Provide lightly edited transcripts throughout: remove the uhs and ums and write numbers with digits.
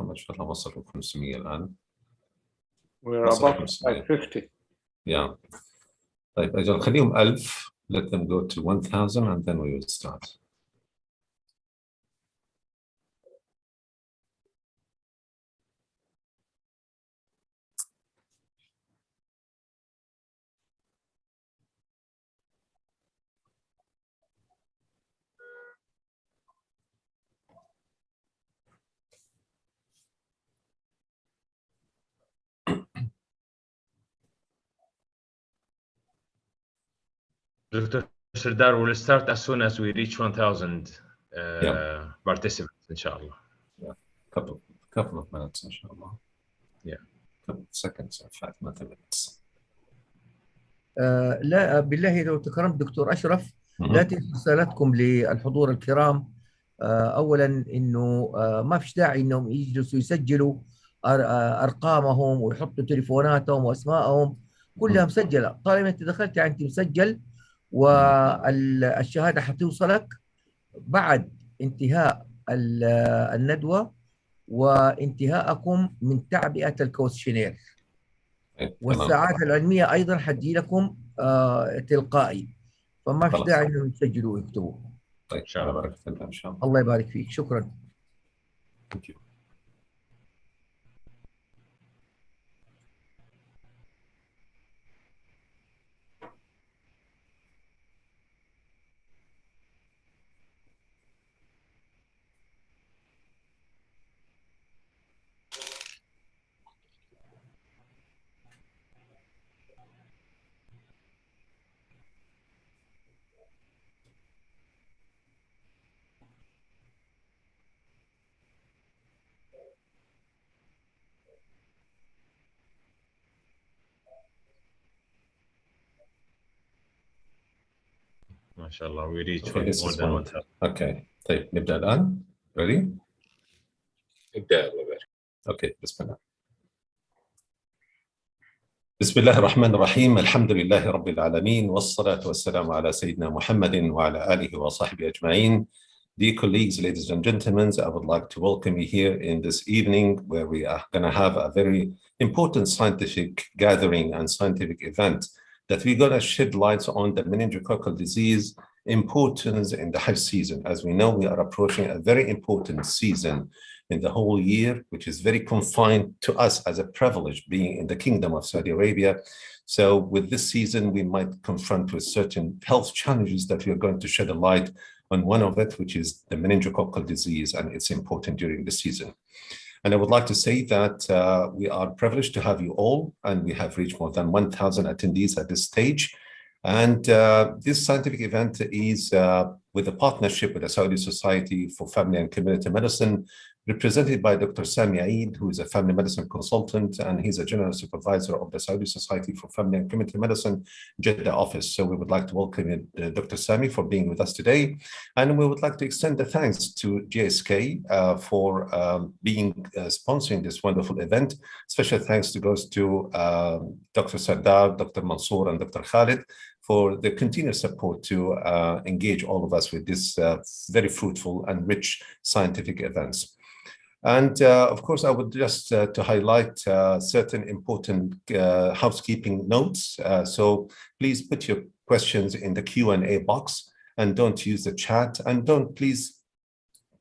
ما شاء الله وصلوا 500 الآن. We're about 550. Yeah. طيب أجل خليهم 1000. Let them go to 1000 and then we will start. Dr. Sardar, will start as soon as we reach 1,000 participants, inshallah. Yeah, couple of minutes, inshallah. Yeah. Couple of seconds, in fact, not minutes. لا بالله لو تكرمت دكتور أشرف لا تنسوا رسالتكم للحضور الكرام. أولا إنه ما فيش داعي إنهم يجلسوا يسجلوا أرقامهم ويحطوا تليفوناتهم وأسمائهم كلها مسجلة. طالما أنت دخلت يعني أنت مسجل، والشهادة حتوصلك بعد انتهاء الندوة وانتهاءكم من تعبئة الكويشنير. والساعات العلمية أيضا حتجي لكم تلقائي، فما فيش داعي إنهم يسجلوا ويكتبوا. طيب إن شاء الله. إن شاء الله. الله يبارك فيك. شكرا. Thank you. ما شاء الله we reach Okay, more than 1,000. Okay. طيب نبدأ الآن. Ready? نبدأ الله يبارك. Okay, بسم الله. بسم الله الرحمن الرحيم. الحمد لله رب العالمين والصلاة والسلام على سيدنا محمد وعلى آله وصحبه أجمعين. Dear colleagues, ladies and gentlemen, I would like to welcome you here in this evening where we are going to have a very important scientific gathering and scientific event that we're going to shed light on the meningococcal disease importance in the Hajj season. As we know, we are approaching a very important season in the whole year, which is very confined to us as a privilege being in the Kingdom of Saudi Arabia. So with this season, we might confront with certain health challenges that we are going to shed a light on one of it, which is the meningococcal disease, and it's important during the season. And I would like to say that we are privileged to have you all, and we have reached more than 1,000 attendees at this stage. And this scientific event is with a partnership with the Saudi Society for Family and Community Medicine, represented by Dr. Sami Eid, who is a family medicine consultant, and he's a general supervisor of the Saudi Society for Family and Community Medicine Jeddah office. So we would like to welcome Dr. Sami for being with us today. And we would like to extend the thanks to GSK for sponsoring this wonderful event. Special thanks goes to Dr. Sardar, Dr. Mansour, and Dr. Khalid for the continued support to engage all of us with this very fruitful and rich scientific events. And of course, I would just to highlight certain important housekeeping notes. So please put your questions in the Q&A box and don't use the chat, and don't please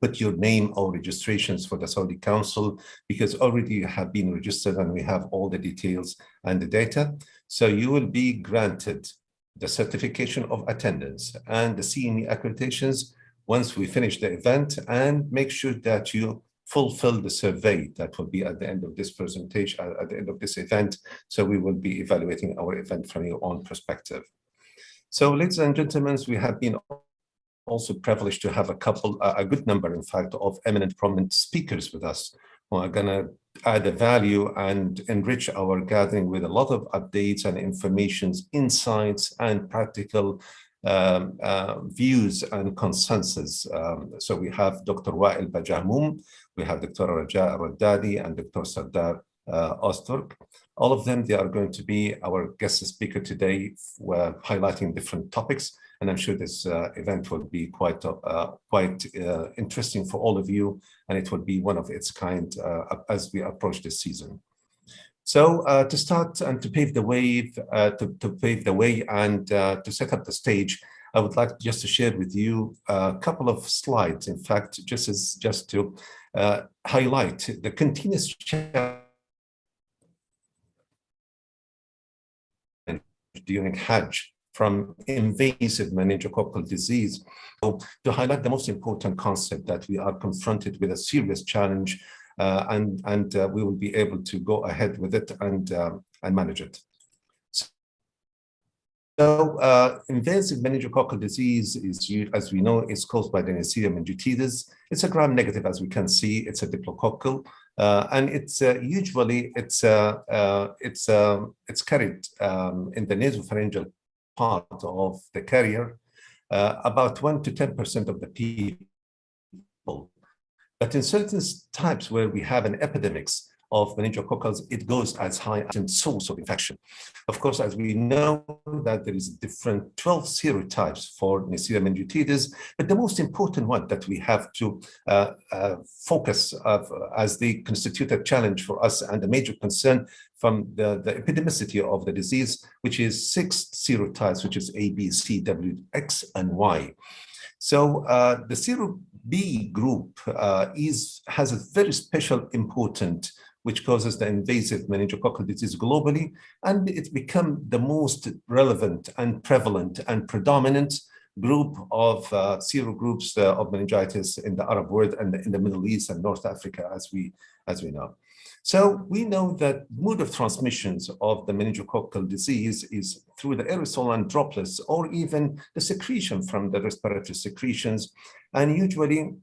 put your name or registrations for the Saudi Council, because already you have been registered and we have all the details and the data. So you will be granted the certification of attendance and the CME accreditations once we finish the event, and make sure that you fulfill the survey that will be at the end of this presentation, at the end of this event. So we will be evaluating our event from your own perspective. So ladies and gentlemen, we have been also privileged to have a good number, in fact, of eminent prominent speakers with us who are going to add a value and enrich our gathering with a lot of updates and informations, insights, and practical views and consensus. So we have Dr. Wael Bajahmoum, we have Dr. Raja Raddadi, and Dr. Sardar Osturk. All of them, they are going to be our guest speaker today, highlighting different topics. And I'm sure this event will be quite interesting for all of you, and it will be one of its kind as we approach this season. So to start and to pave the way, and to set up the stage, I would like just to share with you a couple of slides. In fact, just to highlight the continuous challenge during Hajj from invasive meningococcal disease. So to highlight the most important concept, that we are confronted with a serious challenge, and we will be able to go ahead with it and manage it. So invasive meningococcal disease is, as we know, is caused by the Neisseria meningitidis. It's a gram-negative, as we can see. It's a diplococcal, and it's usually it's carried in the nasopharyngeal part of the carrier, about 1 to 10% of the people. But in certain types where we have an epidemics of meningococcals, it goes as high as a source of infection. Of course, as we know that there is different 12 serotypes for Neisseria meningitidis, but the most important one that we have to focus as they constitute a challenge for us and a major concern from the epidemicity of the disease, which is 6 serotypes, which is A, B, C, W, X, and Y. So the sero B group has a very special important, which causes the invasive meningococcal disease globally, and it's become the most relevant and prevalent and predominant group of serogroups of meningitis in the Arab world and in the Middle East and North Africa, as we know. So we know that mode of transmissions of the meningococcal disease is through the aerosol and droplets, or even the secretion from the respiratory secretions. And usually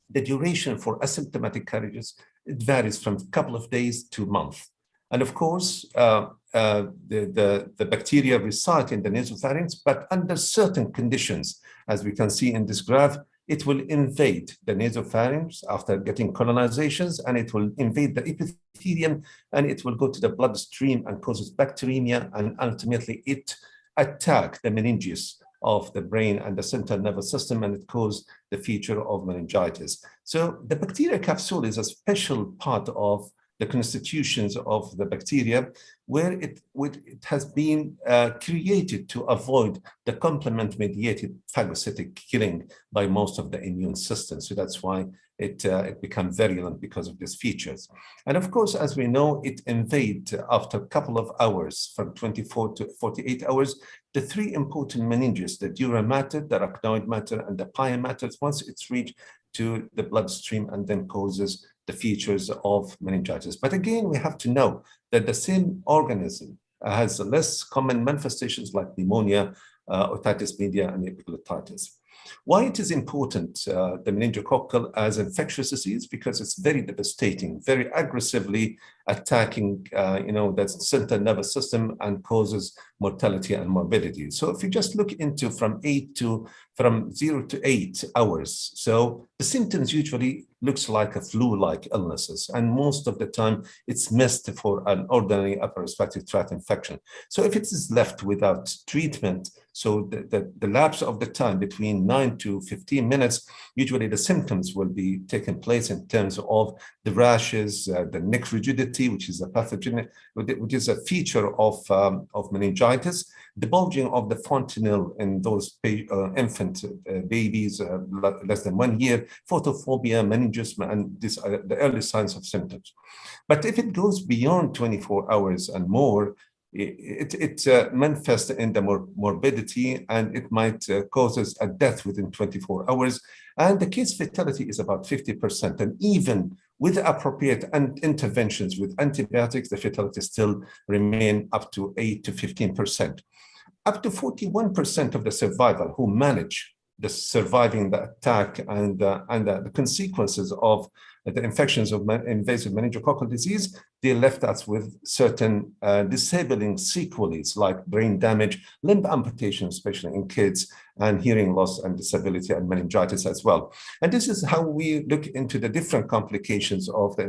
the duration for asymptomatic carriages, it varies from a couple of days to a month. And of course, the bacteria reside in the nasopharynx, but under certain conditions, as we can see in this graph, it will invade the nasopharynx after getting colonizations, and it will invade the epithelium, and it will go to the bloodstream and causes bacteremia, and ultimately it attacks the meninges of the brain and the central nervous system, and it causes the feature of meningitis. So the bacteria capsule is a special part of the constitutions of the bacteria, where it has been created to avoid the complement-mediated phagocytic killing by most of the immune system. So that's why it becomes virulent because of these features. And of course, as we know, it invades after a couple of hours, from 24 to 48 hours, the 3 important meninges, the dura mater, the arachnoid mater, and the pia mater, once it's reached to the bloodstream and then causes the features of meningitis. But again, we have to know that the same organism has less common manifestations like pneumonia, otitis media, and epiglottitis. Why it is important, the meningococcal as infectious disease? Because it's very devastating, very aggressively attacking, the central nervous system and causes mortality and morbidity. So if you just look into from 0 to 8 hours, so the symptoms usually looks like a flu-like illnesses, and most of the time it's missed for an ordinary upper respiratory tract infection. So if it is left without treatment, so the lapse of the time between 9 to 15 minutes, usually the symptoms will be taking place in terms of the rashes, the neck rigidity, which is a pathogenic, which is a feature of meningitis, the bulging of the fontanelle in those infant babies less than 1 year, photophobia, meningism, and these are the early signs of symptoms. But if it goes beyond 24 hours and more, it manifests in the morbidity, and it might causes a death within 24 hours. And the case fatality is about 50%. And even with appropriate interventions with antibiotics, the fatality still remain up to 8 to 15%. Up to 41% of the survivor who manage surviving the attack and the consequences of the infections of invasive meningococcal disease, they left us with certain disabling sequelae like brain damage, limb amputation, especially in kids, and hearing loss and disability and meningitis as well. And this is how we look into the different complications of the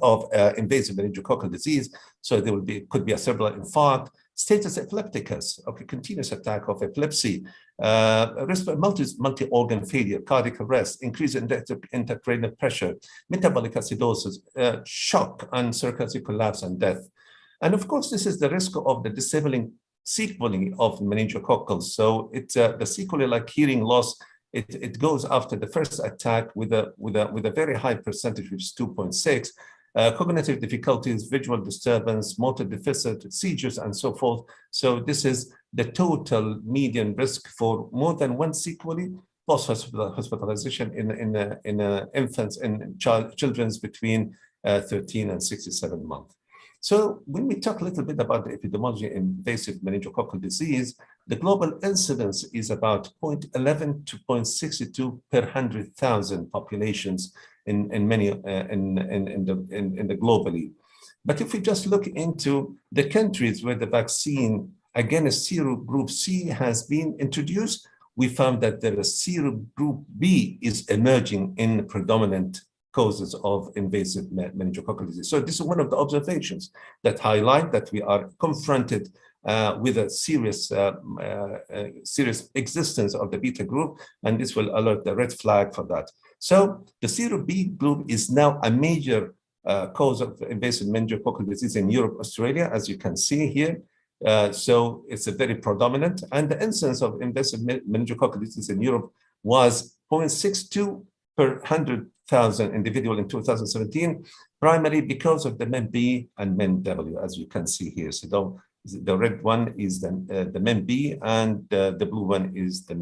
of invasive meningococcal disease. So there could be a cerebral infarct, status epilepticus, okay, continuous attack of epilepsy, multi-organ failure, cardiac arrest, increase in intracranial pressure, metabolic acidosis, shock and circulatory collapse and death. And of course, this is the risk of the disabling sequelae of meningococcal. So it's the sequelae like hearing loss. It goes after the first attack with a very high percentage, which is 2.6. Cognitive difficulties, visual disturbance, motor deficit, seizures, and so forth. So this is the total median risk for more than one sequelae post-hospitalization in infants and children between 13 and 67 months. So when we talk a little bit about the epidemiology in invasive meningococcal disease, the global incidence is about 0.11 to 0.62 per 100,000 populations in the globally. But if we just look into the countries where the vaccine against serogroup C has been introduced, we found that the serogroup B is emerging in predominant causes of invasive meningococcal disease. So this is one of the observations that highlight that we are confronted with a serious existence of the beta group, and this will alert the red flag for that. So the sero B group is now a major cause of invasive meningococcal disease in Europe, Australia, as you can see here. So it's a very predominant, and the incidence of invasive meningococcal disease in Europe was 0.62 per 100,000 individual in 2017, primarily because of the MenB and MenW, as you can see here. So the red one is the MenB, and the blue one is the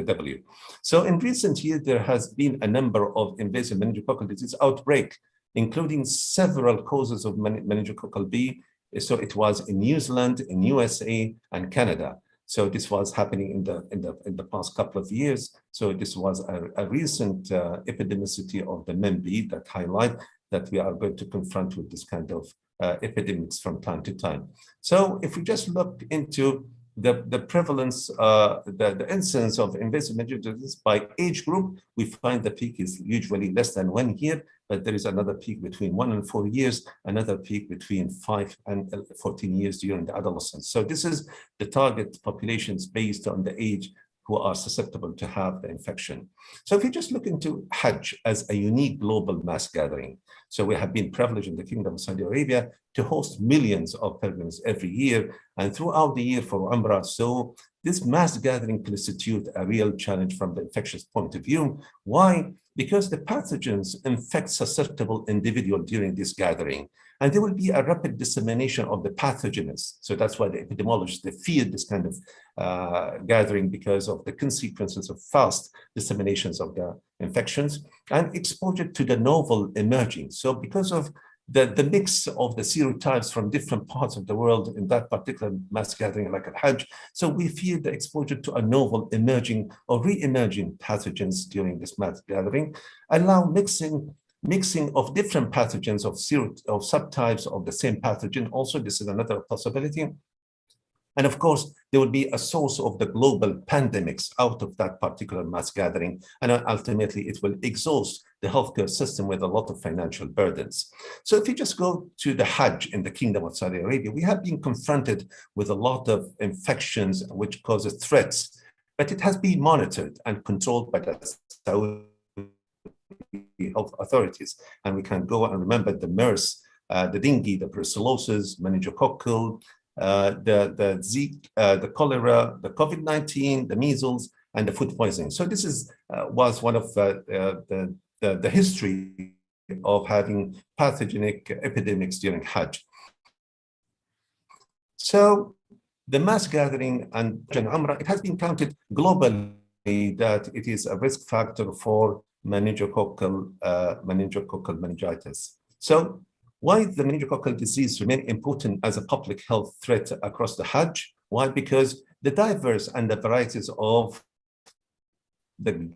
W. So in recent years, there has been a number of invasive meningococcal disease outbreak, including several causes of meningococcal B. So it was in New Zealand, in USA, and Canada. So this was happening in the past couple of years. So this was a recent epidemicity of the MenB that highlight that we are going to confront with this kind of epidemics from time to time. So if we just look into the prevalence, the incidence of invasive meningococcal disease by age group, we find the peak is usually less than 1 year, but there is another peak between 1 and 4 years, another peak between 5 and 14 years during the adolescence. So this is the target populations based on the age who are susceptible to have the infection. So if you just look into Hajj as a unique global mass gathering, so we have been privileged in the Kingdom of Saudi Arabia to host millions of pilgrims every year and throughout the year for Umrah. So this mass gathering constitutes a real challenge from the infectious point of view. Why? Because the pathogens infect susceptible individuals during this gathering, and there will be a rapid dissemination of the pathogens. So that's why the epidemiologists, they fear this kind of gathering because of the consequences of fast disseminations of the infections and exposure to the novel emerging. So because of the mix of the serotypes from different parts of the world in that particular mass gathering like at Hajj, so we fear the exposure to a novel emerging or re-emerging pathogens during this mass gathering, allow mixing of different pathogens of subtypes of the same pathogen. Also, this is another possibility. And of course, there will be a source of the global pandemics out of that particular mass gathering. And ultimately, it will exhaust the healthcare system with a lot of financial burdens. So if you just go to the Hajj in the Kingdom of Saudi Arabia, we have been confronted with a lot of infections which causes threats, but it has been monitored and controlled by the Saudi health authorities. And we can go and remember the MERS, the dengue, the brucellosis, meningococcal, the Zika, the cholera, the COVID-19, the measles, and the food poisoning. So this was one of the history of having pathogenic epidemics during Hajj. So the mass gathering and Umrah, it has been counted globally that it is a risk factor for meningococcal meningitis. So why the meningococcal disease remain important as a public health threat across the Hajj? Why? Because the diverse and the varieties of the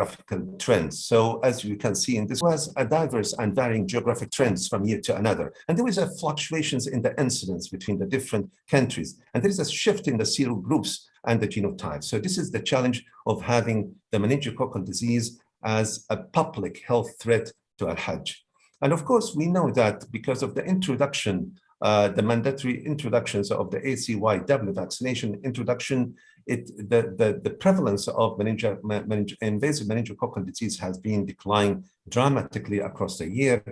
geographical trends. So as you can see, this was a diverse and varying geographic trends from year to another. And there was a fluctuations in the incidence between the different countries. And there is a shift in the serogroups and the genotypes. So this is the challenge of having the meningococcal disease as a public health threat to Al-Hajj. And of course, we know that because of the introduction, the mandatory introductions of the ACYW vaccination introduction, the prevalence of invasive meningococcal disease has been declining dramatically across the year.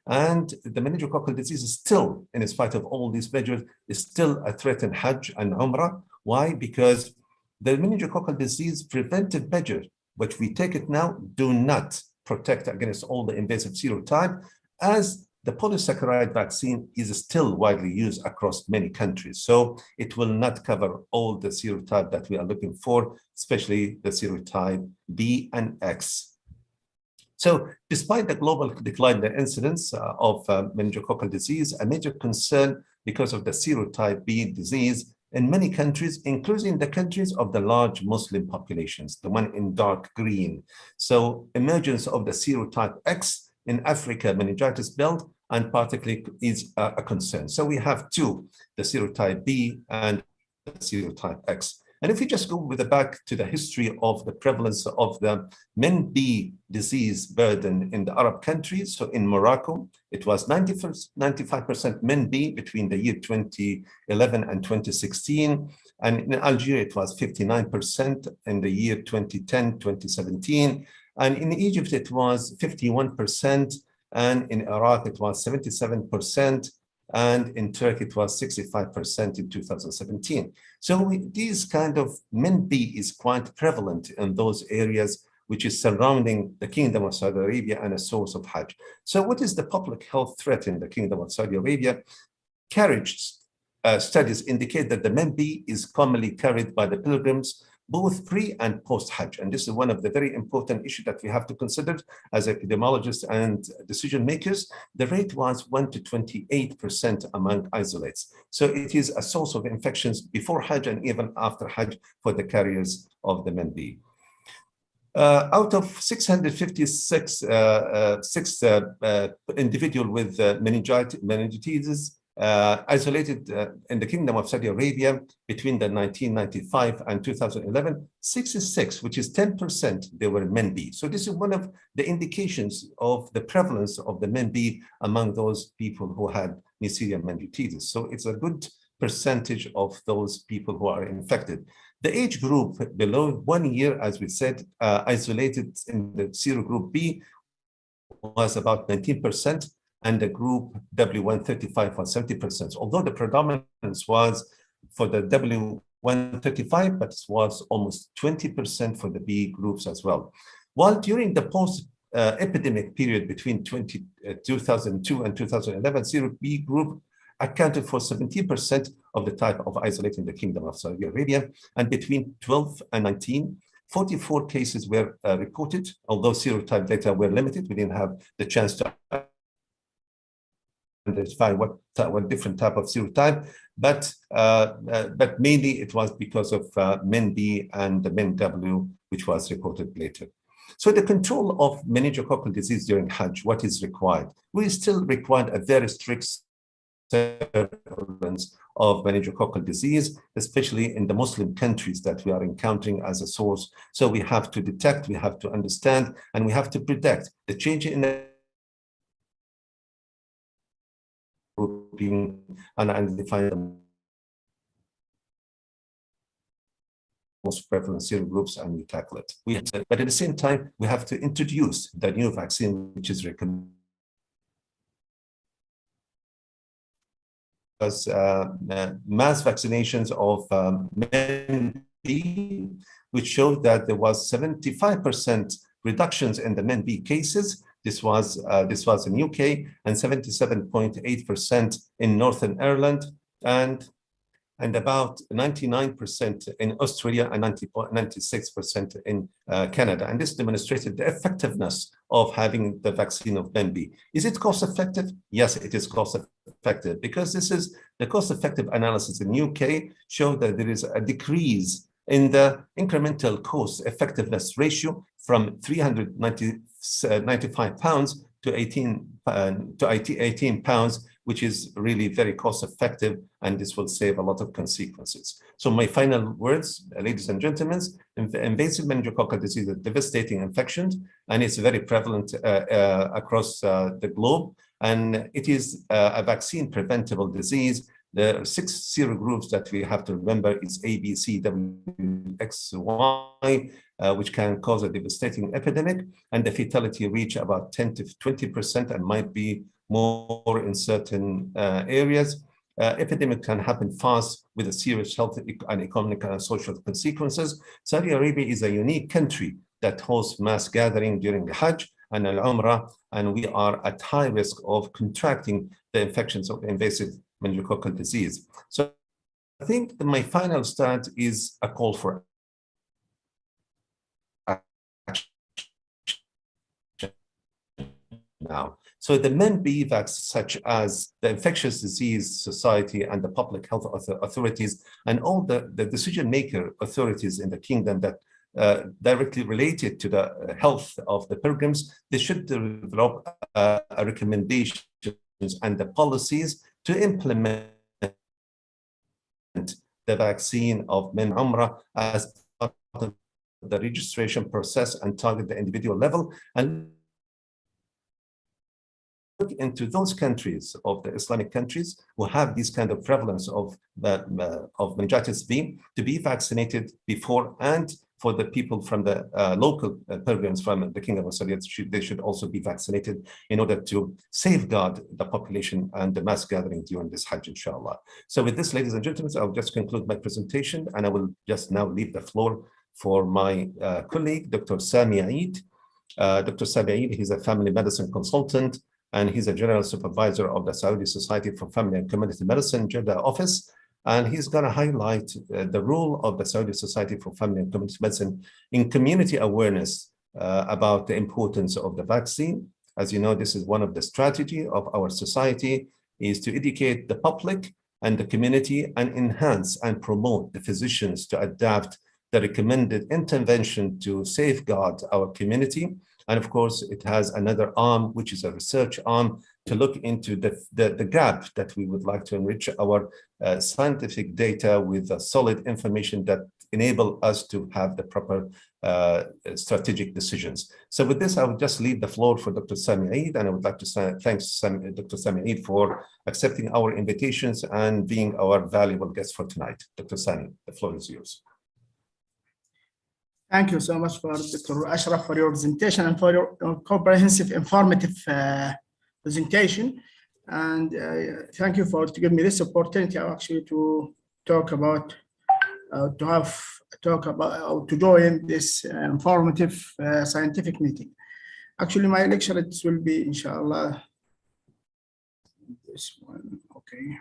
And the meningococcal disease is still, in spite of all these measures, is still a threat in Hajj and Umrah. Why? Because the meningococcal disease preventive measures, which we take it now, do not protect against all the invasive serotype, as the polysaccharide vaccine is still widely used across many countries. So it will not cover all the serotype that we are looking for, especially the serotype B and X. So despite the global decline in the incidence of meningococcal disease, a major concern because of the serotype B disease in many countries, including the countries of the large Muslim populations, the one in dark green. So emergence of the serotype X in Africa meningitis belt and particularly is a concern. So we have two, the serotype B and the serotype X. And if we just go with the back to the history of the prevalence of the MenB disease burden in the Arab countries, so in Morocco, it was 95% MenB between the year 2011 and 2016. And in Algeria, it was 59% in the year 2010, 2017. And in Egypt, it was 51%. And in Iraq, it was 77%. And in Turkey, it was 65% in 2017. So these kind of MenB is quite prevalent in those areas which is surrounding the Kingdom of Saudi Arabia and a source of Hajj. So what is the public health threat in the Kingdom of Saudi Arabia? Carriage studies indicate that the MenB is commonly carried by the pilgrims both pre and post Hajj. And this is one of the very important issues that we have to consider as epidemiologists and decision makers. The rate was 1 to 28% among isolates. So it is a source of infections before Hajj and even after Hajj for the carriers of the MenB. Out of 656 individuals with meningitis isolated in the Kingdom of Saudi Arabia between the 1995 and 2011, 66, which is 10%, they were MenB. So this is one of the indications of the prevalence of the MenB among those people who had Neisseria meningitidis. So it's a good percentage of those people who are infected. The age group below 1 year, as we said, isolated in the serogroup B was about 19%. And the group W135 was 70%, although the predominance was for the W135, but it was almost 20% for the B groups as well. While during the post-epidemic period between 2002 and 2011, serogroup B group accounted for 17% of the type of isolating the Kingdom of Saudi Arabia, and between 12 and 19, 44 cases were reported, although serotype data were limited. We didn't have the chance to identify what different type of serotype, but mainly it was because of MenB and the MenW, which was reported later. So the control of meningococcal disease during Hajj, what is required? We still require a very strict surveillance of meningococcal disease, especially in the Muslim countries that we are encountering as a source. So we have to detect, we have to understand, and we have to predict the change in the grouping and identify the most prevalent serogroups, and we tackle it. But at the same time, we have to introduce the new vaccine, which is recommended. Mass vaccinations of MenB, which showed that there was 75% reductions in the MenB cases. This was in UK, and 77.8% in Northern Ireland, and about 99% in Australia and 96% in Canada. And this demonstrated the effectiveness of having the vaccine of MenB. Is it cost effective? Yes, it is cost effective, because this is the cost effective analysis in UK showed that there is a decrease in the incremental cost effectiveness ratio from 395 pounds to 18 pounds, which is really very cost effective, and this will save a lot of consequences. So my final words, ladies and gentlemen, invasive meningococcal disease is a devastating infection, and it's very prevalent across the globe, and it is a vaccine preventable disease. The 6 serogroups that we have to remember is A, B, C, W, X, Y, which can cause a devastating epidemic, and the fatality reach about 10 to 20% and might be more in certain areas. Epidemic can happen fast with a serious health and economic and social consequences. Saudi Arabia is a unique country that hosts mass gathering during the Hajj and Al-Umrah, and we are at high risk of contracting the infections of invasive meningococcal disease. So I think that my final start is a call for action now. So the Mambivax, such as the Infectious Disease Society and the public health authorities and all the decision maker authorities in the kingdom that directly related to the health of the pilgrims, they should develop recommendations and the policies to implement the vaccine of Umrah as part of the registration process and target the individual level, and look into those countries of the Islamic countries who have this kind of prevalence of meningitis B to be vaccinated before, and for the people from the local pilgrims from the Kingdom of Saudi, they should also be vaccinated in order to safeguard the population and the mass gathering during this Hajj, inshallah. So with this, ladies and gentlemen, I'll just conclude my presentation, and I will just now leave the floor for my colleague, Dr. Sami Eid. Dr. Sami Eid, he's a family medicine consultant, and he's a general supervisor of the Saudi Society for Family and Community Medicine, Jeddah office. And he's going to highlight the role of the Saudi Society for Family and Community Medicine in community awareness about the importance of the vaccine. As you know, this is one of the strategy of our society, is to educate the public and the community and enhance and promote the physicians to adapt the recommended intervention to safeguard our community. And of course, it has another arm, which is a research arm, to look into the gap that we would like to enrich our scientific data with solid information that enable us to have the proper strategic decisions. So with this, I would just leave the floor for Dr. Sami Eid, and I would like to thank Dr. Sami Eid for accepting our invitations and being our valuable guest for tonight. Dr. Sami, the floor is yours. Thank you so much for Dr. Ashraf for your presentation and for your comprehensive, informative presentation. And thank you for giving me this opportunity actually to talk about, to join this informative scientific meeting. Actually, my lecture will be, inshallah, this one. Okay.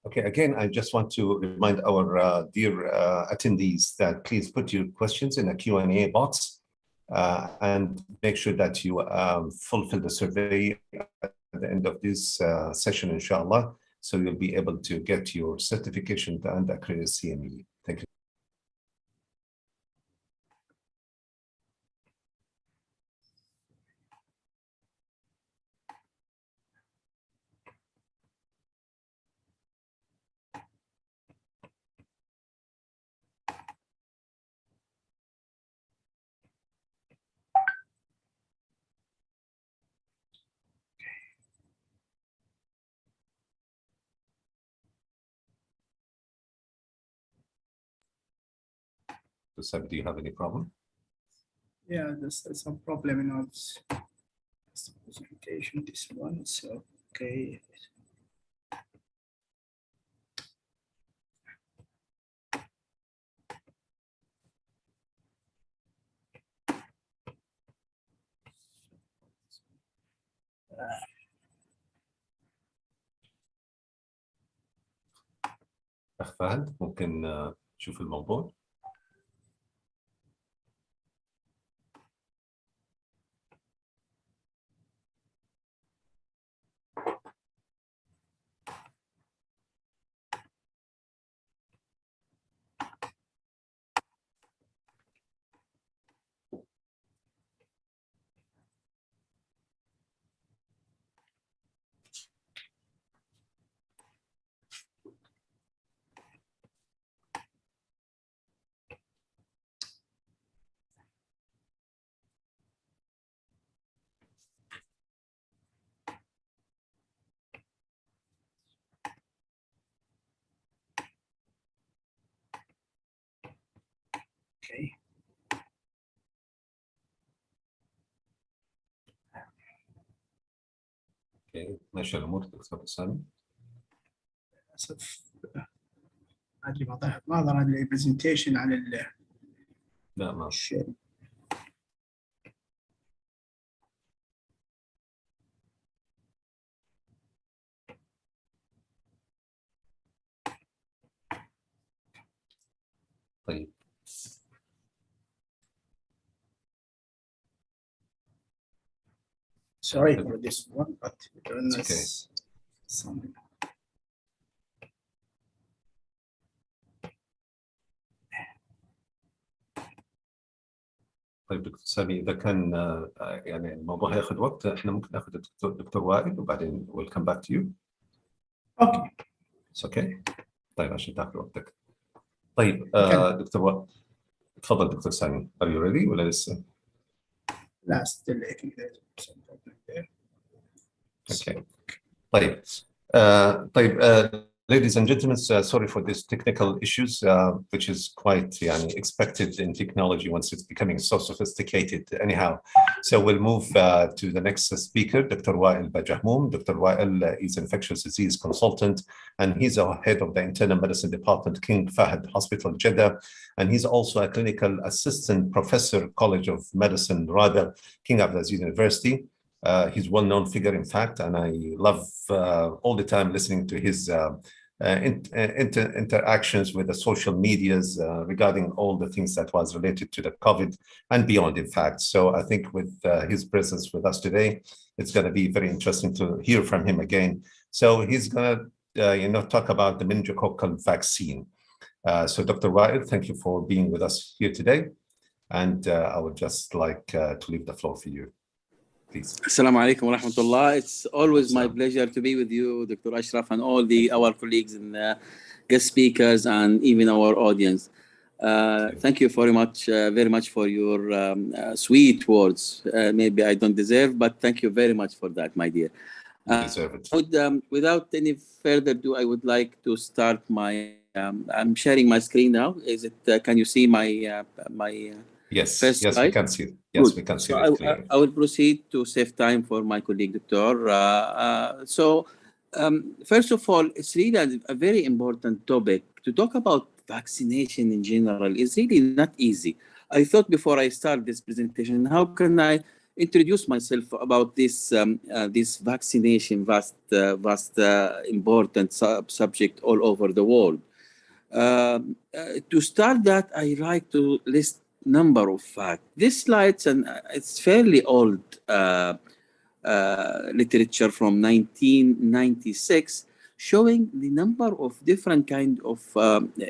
Okay, again, I just want to remind our dear attendees that please put your questions in the Q&A box and make sure that you fulfill the survey at the end of this session, inshallah, so you'll be able to get your certification and accredited CME. Thank you. Seb, do you have any problem? Yeah, there's some problem in this presentation. This one, so okay. أخ فهد ممكن تشوف الموضوع. Okay. ماشي الأمور دكتور سامي. للأسف ما ظهر لي برزنتيشن عن لا ما الشيء. طيب. Sorry for this one, but okay. Some... طيب دكتور سامي إذا كان يعني الموضوع هياخد وقت، إحنا ممكن ناخذ دكتور وائل وبعدين we'll come back to you. Okay. It's okay. طيب عشان تاخذ وقتك. طيب دكتور وائل تفضل دكتور سامي. Are you ready ولا لسه؟ لا still there. Okay. طيب. Ladies and gentlemen, sorry for this technical issues, which is quite expected in technology once it's becoming so sophisticated. Anyhow, so we'll move to the next speaker, Dr. Wael Bajahmoum. Dr. Wael is an infectious disease consultant, and he's the head of the internal medicine department, King Fahd Hospital, Jeddah, and he's also a clinical assistant professor, College of Medicine, rather, King Abdulaziz University. He's a well-known figure, in fact, and I love all the time listening to his interactions with the social medias regarding all the things that was related to the COVID and beyond, in fact. So I think with his presence with us today, it's going to be very interesting to hear from him again. So he's going to talk about the meningococcal vaccine. So Dr. Wael, thank you for being with us here today. And I would just like to leave the floor for you. Assalamu alaikum wa rahmatullah. It's always my pleasure to be with you, Dr. Ashraf, and all our colleagues and guest speakers and even our audience. Thank you very much for your sweet words. Maybe I don't deserve, but thank you very much for that, my dear. You deserve it. Without any further ado, I would like to start my. I'm sharing my screen now. Is it? Can you see my Yes, first yes, slide? we can see it. Yes, Good. we can see so it clearly. I will proceed to save time for my colleague, Doctor. First of all, it's really a very important topic. To talk about vaccination in general is really not easy. I thought before I start this presentation, how can I introduce myself about this this vaccination, vast important subject all over the world. To start that, I like to list number of facts. This slides, and it's fairly old literature from 1996, showing the number of different kind of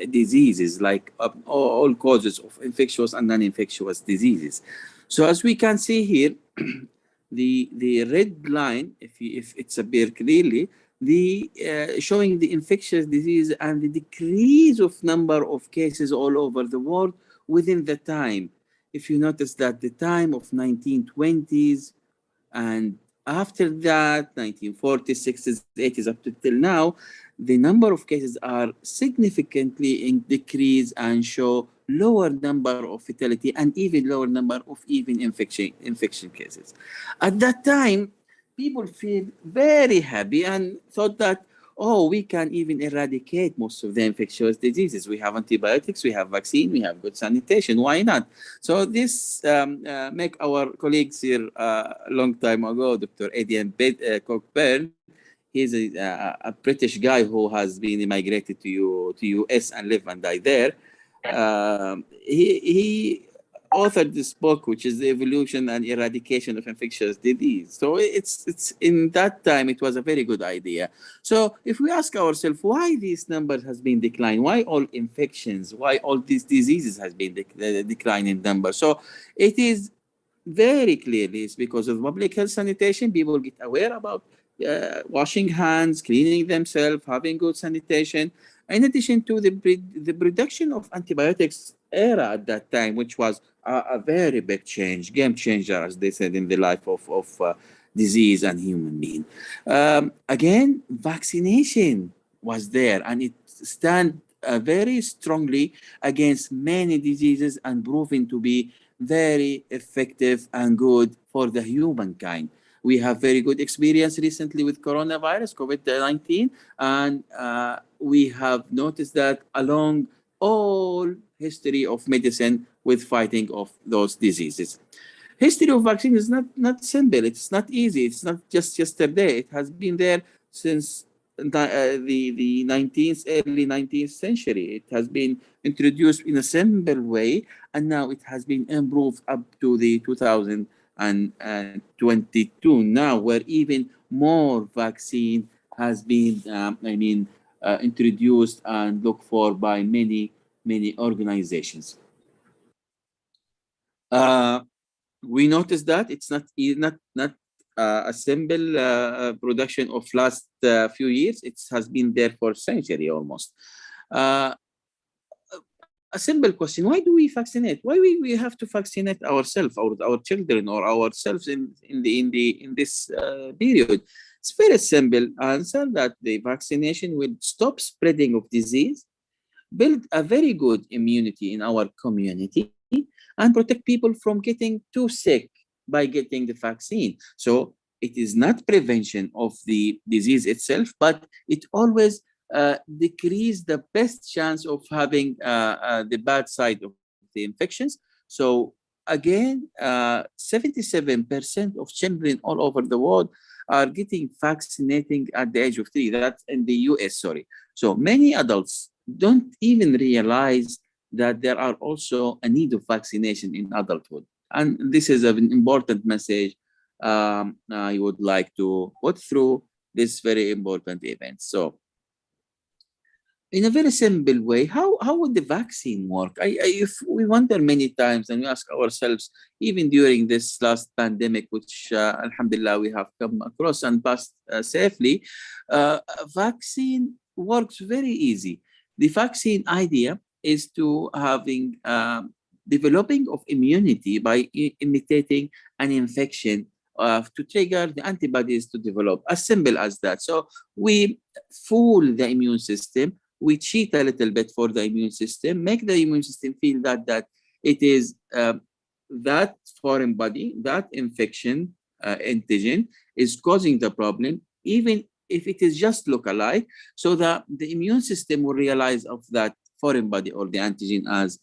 diseases, like all causes of infectious and non-infectious diseases. So as we can see here, the red line, if it's appear clearly, showing the infectious disease and the decrease of number of cases all over the world within the time. If you notice that the time of 1920s and after that, 1940s, 60s, 80s, up to till now, the number of cases are significantly in decrease and show lower number of fatality and even lower number of even infection cases. At that time, people feel very happy and thought that, oh, we can even eradicate most of the infectious diseases. We have antibiotics, we have vaccine, we have good sanitation. Why not? So this make our colleagues here a long time ago, Dr. Cockburn, he's a British guy who has been immigrated to US and live and die there. He authored this book, which is The Evolution and Eradication of Infectious Disease. So it's in that time, it was a very good idea. So if we ask ourselves why these numbers has been declined, why all infections, why all these diseases has been declining in numbers? So it is very clearly it's because of public health sanitation. People get aware about washing hands, cleaning themselves, having good sanitation. In addition to the production of antibiotics era at that time, which was a very big change, game changer, as they said, in the life of disease and human being. Again, vaccination was there, and it stand very strongly against many diseases and proven to be very effective and good for the humankind. We have very good experience recently with coronavirus, COVID-19, and we have noticed that along all history of medicine with fighting of those diseases. History of vaccine is not simple. It's not easy. It's not just yesterday. It has been there since the early 19th century. It has been introduced in a simple way, and now it has been improved up to the 2022 now, where even more vaccine has been, introduced and looked for by many organizations. We noticed that it's not a simple production of last few years. It has been there for a century almost. A simple question: why do we vaccinate? Why we have to vaccinate ourselves or our children or ourselves in this period? It's very simple answer that the vaccination will stop spreading of disease, build a very good immunity in our community, and protect people from getting too sick by getting the vaccine. So it is not prevention of the disease itself, but it always decrease the best chance of having the bad side of the infections. So again, 77% of children all over the world are getting vaccinating at the age of 3. That's in the US, sorry. So many adults don't even realize that there are also a need of vaccination in adulthood. And this is an important message I would like to put through this very important event. So in a very simple way, how would the vaccine work? If we wonder many times, and we ask ourselves, even during this last pandemic, which alhamdulillah we have come across and passed safely, vaccine works very easy. The vaccine idea is to having developing of immunity by imitating an infection to trigger the antibodies to develop, as simple as that. So we fool the immune system, we cheat a little bit for the immune system, make the immune system feel that it is that foreign body, that infection antigen is causing the problem, even if it is just look-alike, so that the immune system will realize of that foreign body or the antigen as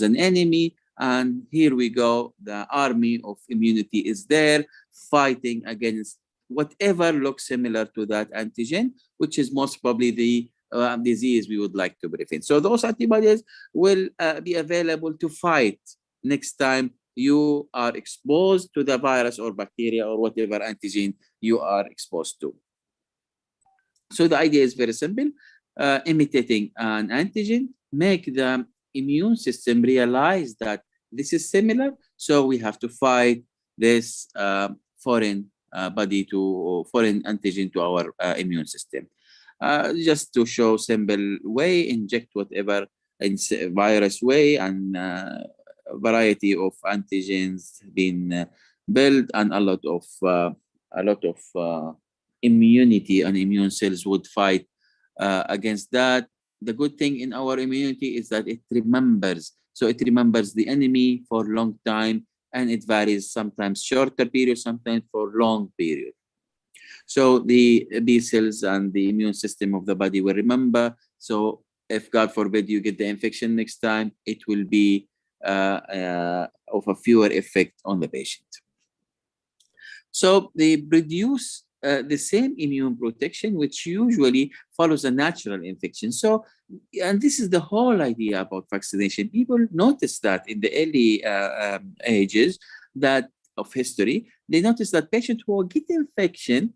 an enemy. And here we go, the army of immunity is there fighting against whatever looks similar to that antigen, which is most probably the disease we would like to prevent. So those antibodies will be available to fight next time you are exposed to the virus or bacteria or whatever antigen you are exposed to. So the idea is very simple. Imitating an antigen, make the immune system realize that this is similar, so we have to fight this foreign foreign antigen to our immune system. Just to show simple way, inject whatever in virus way, and variety of antigens been built, and a lot of immunity and immune cells would fight against that. The good thing in our immunity is that it remembers. So it remembers the enemy for a long time, and it varies, sometimes shorter period, sometimes for long period. So the B cells and the immune system of the body will remember. So if God forbid you get the infection next time, it will be of a fewer effect on the patient. So they produce the same immune protection, which usually follows a natural infection. So, and this is the whole idea about vaccination. People notice that in the early ages of history, they notice that patients who get infection,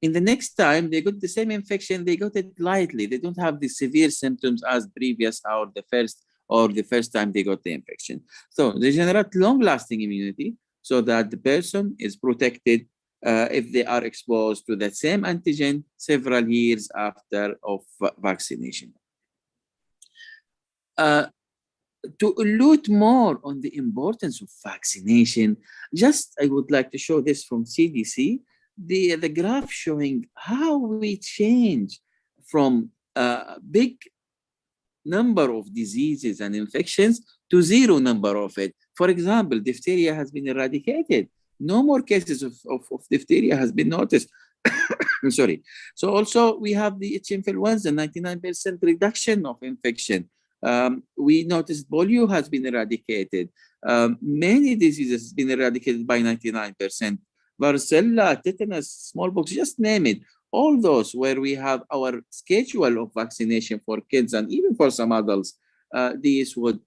in the next time they got the same infection, they got it lightly. They don't have the severe symptoms as previous or the first time they got the infection. So they generate long-lasting immunity so that the person is protected if they are exposed to the same antigen several years after of vaccination. To allude more on the importance of vaccination, I would like to show this from CDC, the graph showing how we change from a big number of diseases and infections to zero number of it. For example, diphtheria has been eradicated. No more cases of diphtheria has been noticed. Sorry. So also we have the H influenza, 99% reduction of infection. We noticed polio has been eradicated. Many diseases has been eradicated by 99%. Varicella, tetanus, smallpox, just name it. All those where we have our schedule of vaccination for kids and even for some adults, these would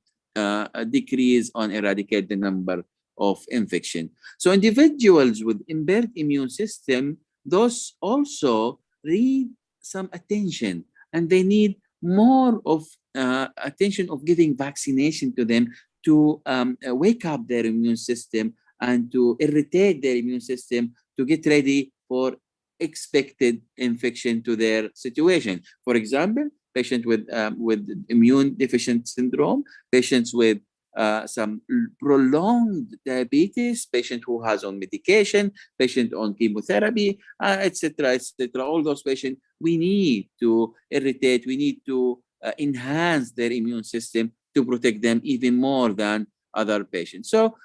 decrease or eradicate the number of infection. So individuals with impaired immune system, those also need some attention, and they need more of attention of giving vaccination to them to wake up their immune system and to irritate their immune system to get ready for expected infection to their situation. For example, patients with immune deficient syndrome, patients with some prolonged diabetes, patient who has on medication, patient on chemotherapy, etc., etc. All those patients, we need to irritate, we need to enhance their immune system to protect them even more than other patients. So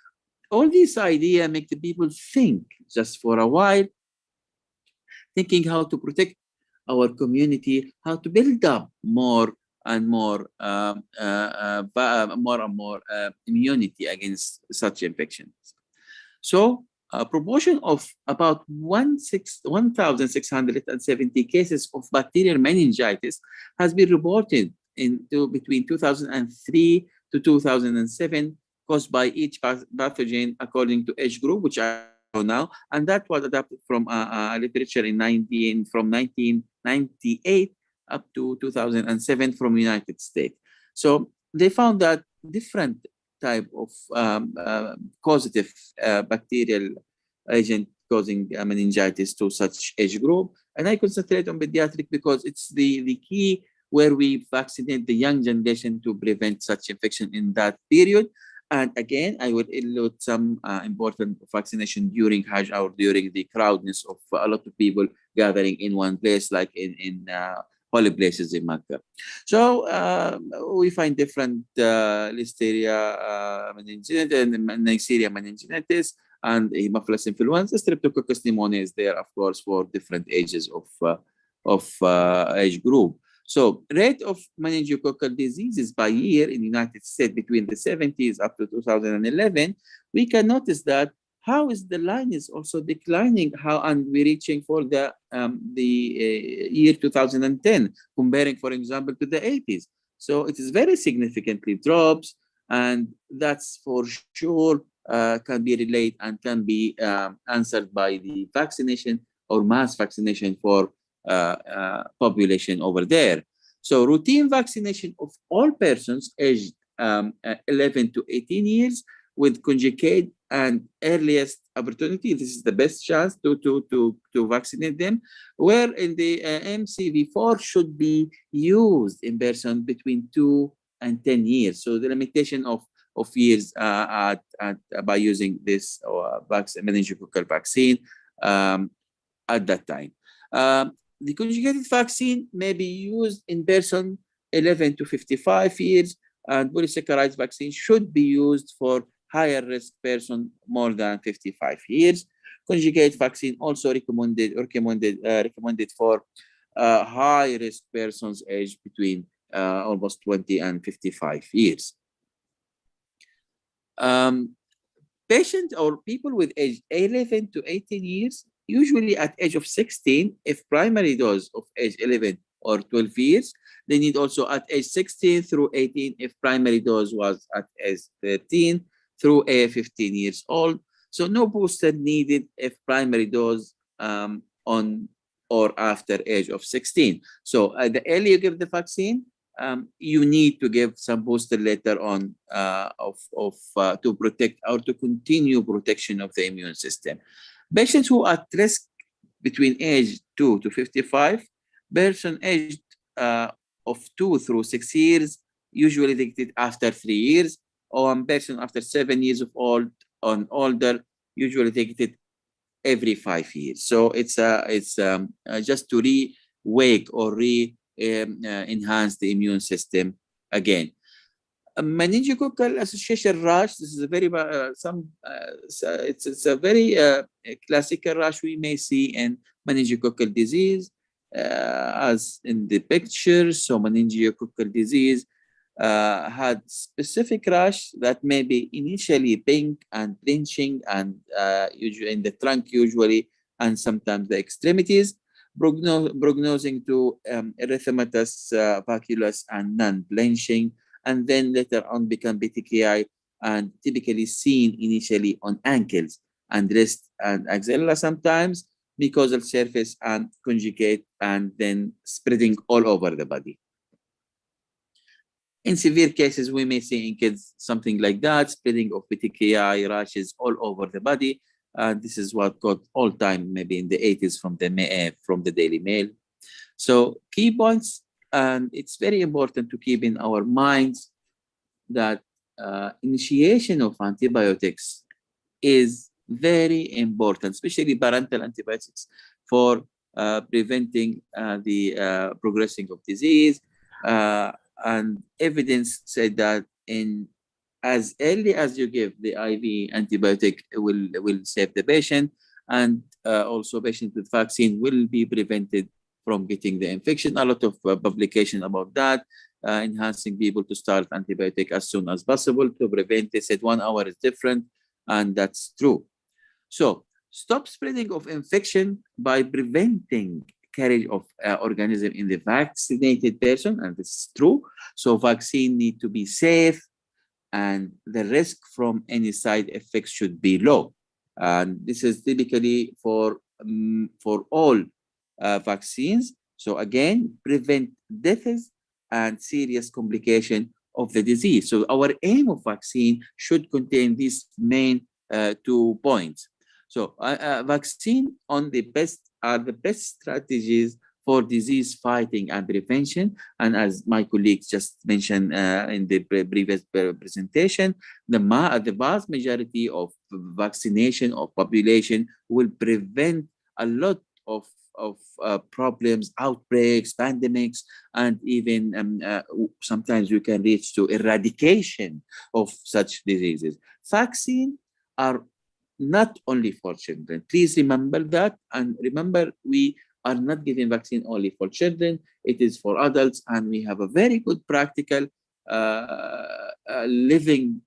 all these ideas make the people think just for a while, thinking how to protect our community, how to build up more and more immunity against such infections. So a proportion of about 1,670 cases of bacterial meningitis has been reported between 2003 to 2007, caused by each pathogen according to age group, which I know now, and that was adapted from literature from 1998 up to 2007 from United States. So they found that different type of causative bacterial agent causing meningitis to such age group, and I concentrate on pediatric because it's the key where we vaccinate the young generation to prevent such infection in that period. And again, I would allude some important vaccination during Hajj or during the crowdness of a lot of people gathering in one place, like in holy places in Mecca. So we find different Listeria meningitidis and Neisseria meningitidis and Haemophilus influenza. Streptococcus pneumoniae is there, of course, for different ages of age group. So rate of meningococcal diseases by year in the United States between the 70s up to 2011, we can notice that how is the line is also declining, and we're reaching for the year 2010, comparing, for example, to the 80s. So it is very significantly drops, and that's for sure can be related and can be answered by the vaccination or mass vaccination for population over there. So routine vaccination of all persons aged 11 to 18 years with conjugate and earliest opportunity. This is the best chance to vaccinate them, where in the MCV4 should be used in person between 2 and 10 years. So the limitation of years by using this meningococcal vaccine at that time. The conjugated vaccine may be used in person 11 to 55 years, and polysaccharide vaccine should be used for higher risk person more than 55 years. Conjugate vaccine also recommended for high risk persons aged between almost 20 and 55 years. Patients or people with age 11 to 18 years usually at age of 16, if primary dose of age 11 or 12 years. They need also at age 16 through 18 if primary dose was at age 13 through 15 years old. So no booster needed if primary dose on or after age of 16. So the earlier you give the vaccine, you need to give some booster later on to protect or to continue protection of the immune system. Patients who are at risk between age 2 to 55, person aged of 2 through 6 years, usually detected after 3 years, or one person after 7 years of old on older, usually detected every 5 years. So it's just to re-wake or enhance the immune system again. Meningococcal association rash. This is a very it's a very classical rash we may see in meningococcal disease, as in the picture. So meningococcal disease had specific rash that may be initially pink and blinching, and usually in the trunk usually, and sometimes the extremities, prognosing to erythematous, vacuolous, and non-blenching, and then later on become BTKI, and typically seen initially on ankles and wrist and axilla, sometimes mucosal surface and conjugate, and then spreading all over the body. In severe cases, we may see in kids something like that, spreading of BTKI rashes all over the body. This is what got all time, maybe in the 80s from the Daily Mail. So key points, and it's very important to keep in our minds that initiation of antibiotics is very important, especially parental antibiotics, for preventing the progressing of disease. And evidence said that in as early as you give the IV antibiotic will save the patient, and also patients with vaccine will be prevented from getting the infection. A lot of publication about that, enhancing people to start antibiotic as soon as possible to prevent. They said 1 hour is different, and that's true. So stop spreading of infection by preventing carriage of organism in the vaccinated person, and this is true. So vaccine need to be safe, and the risk from any side effects should be low. And this is typically for all vaccines. So again, prevent deaths and serious complication of the disease. So our aim of vaccine should contain these main 2 points. So vaccine are the best strategies for disease fighting and prevention. And as my colleagues just mentioned in the previous presentation, the vast majority of vaccination of population will prevent a lot of problems, outbreaks, pandemics, and even sometimes you can reach to eradication of such diseases. Vaccines are not only for children. Please remember that, and remember we are not giving vaccine only for children. It is for adults, and we have a very good practical living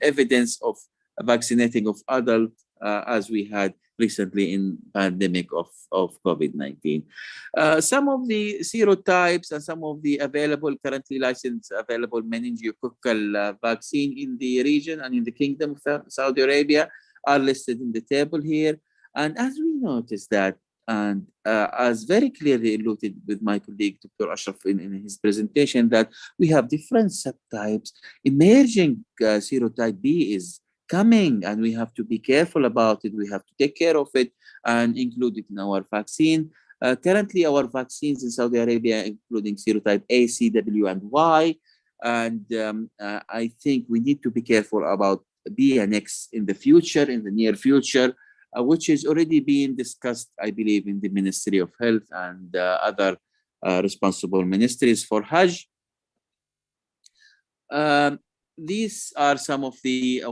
evidence of vaccinating of adults as we had recently in pandemic of COVID-19. Some of the serotypes and some of the currently licensed available meningococcal vaccine in the region and in the Kingdom of Saudi Arabia are listed in the table here. And as we noticed that, and as very clearly alluded with my colleague Dr. Ashraf in his presentation, that we have different subtypes. Emerging serotype B is coming, and we have to be careful about it. We have to take care of it and include it in our vaccine. Currently, our vaccines in Saudi Arabia, including serotype A, C, W, and Y. And I think we need to be careful about B and X in the future, in the near future, which is already being discussed, I believe, in the Ministry of Health and other responsible ministries for Hajj. These are some of the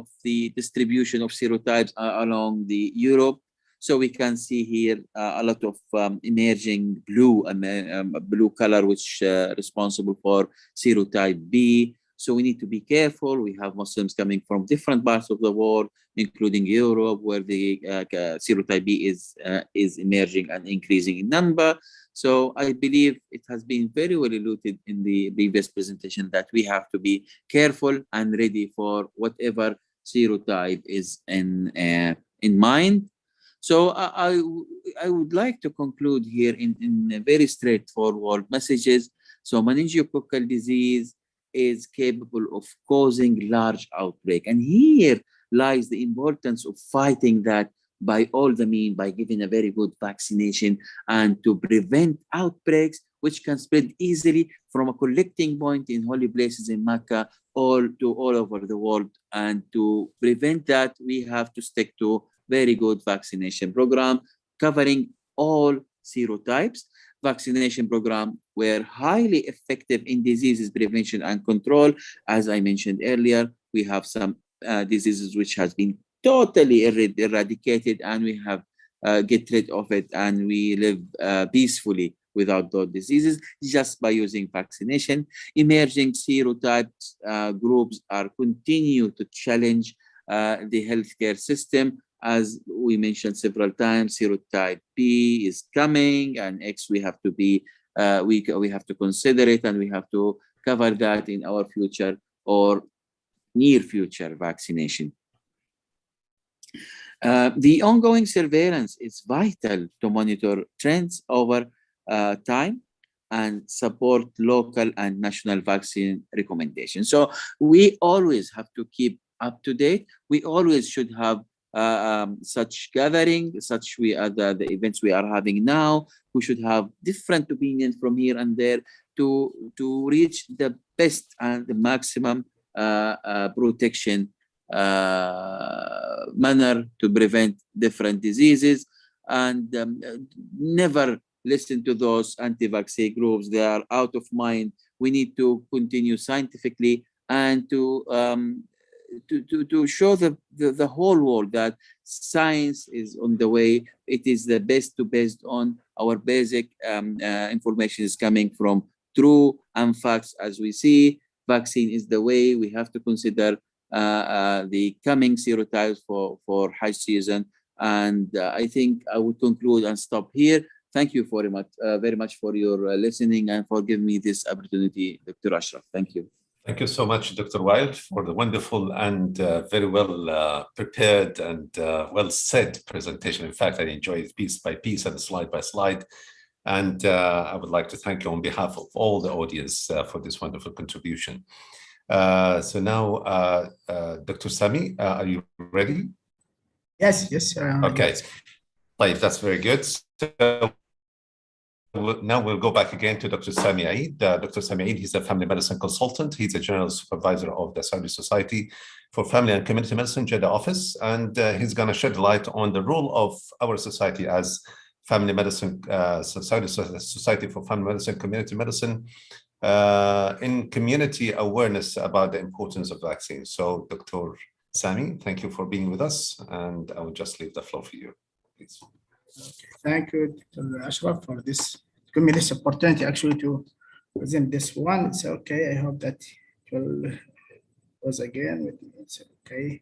distribution of serotypes along the Europe. So we can see here a lot of emerging blue color, which responsible for serotype B. So we need to be careful. We have Muslims coming from different parts of the world, including Europe, where the serotype B is emerging and increasing in number. So I believe it has been very well alluded in the previous presentation that we have to be careful and ready for whatever serotype is in mind. So I would like to conclude here in very straightforward messages. So meningococcal disease is capable of causing large outbreak. And here lies the importance of fighting that by all the means, by giving a very good vaccination and to prevent outbreaks, which can spread easily from a collecting point in holy places in Mecca all over the world. And to prevent that, we have to stick to very good vaccination program covering all serotypes. Vaccination program were highly effective in diseases prevention and control. As I mentioned earlier, we have some diseases which has been totally eradicated, and we have get rid of it, and we live peacefully without those diseases just by using vaccination. Emerging serotypes groups are continue to challenge the healthcare system. As we mentioned several times, serotype B is coming, and X we have to be we have to consider it, and we have to cover that in our future or near future vaccination. The ongoing surveillance is vital to monitor trends over time and support local and national vaccine recommendations. So we always have to keep up to date. We always should have such gathering, such the events we are having now. We should have different opinions from here and there to reach the best and the maximum protection manner to prevent different diseases, and never listen to those anti-vaccine groups. They are out of mind. We need to continue scientifically and to show the whole world that science is on the way. It is the best based on our basic information is coming from true and facts. As we see, vaccine is the way. We have to consider the coming serotypes for Hajj season. And I think I would conclude and stop here. Thank you very much for your listening and for giving me this opportunity, Dr. Ashraf. Thank you. Thank you so much, Dr. Wild, for the wonderful and very well prepared and well said presentation. In fact, I enjoyed it piece by piece and slide by slide. And I would like to thank you on behalf of all the audience for this wonderful contribution. So now, Dr. Sami, are you ready? Yes. Okay, that's very good. So now we'll go back again to Dr. Sami Eid. Dr. Sami Eid, he's a family medicine consultant. He's a general supervisor of the Saudi Society for Family and Community Medicine, Jeddah office. And he's going to shed light on the role of our society as family medicine, Saudi Society for Family Medicine, Community Medicine, in community awareness about the importance of vaccines. So Dr. Sami, thank you for being with us. And I will just leave the floor for you, please. Okay. Thank you, Dr. Ashraf, for this. Give me this opportunity actually to present this one. It's okay. I hope that it will pause again with me. It's okay.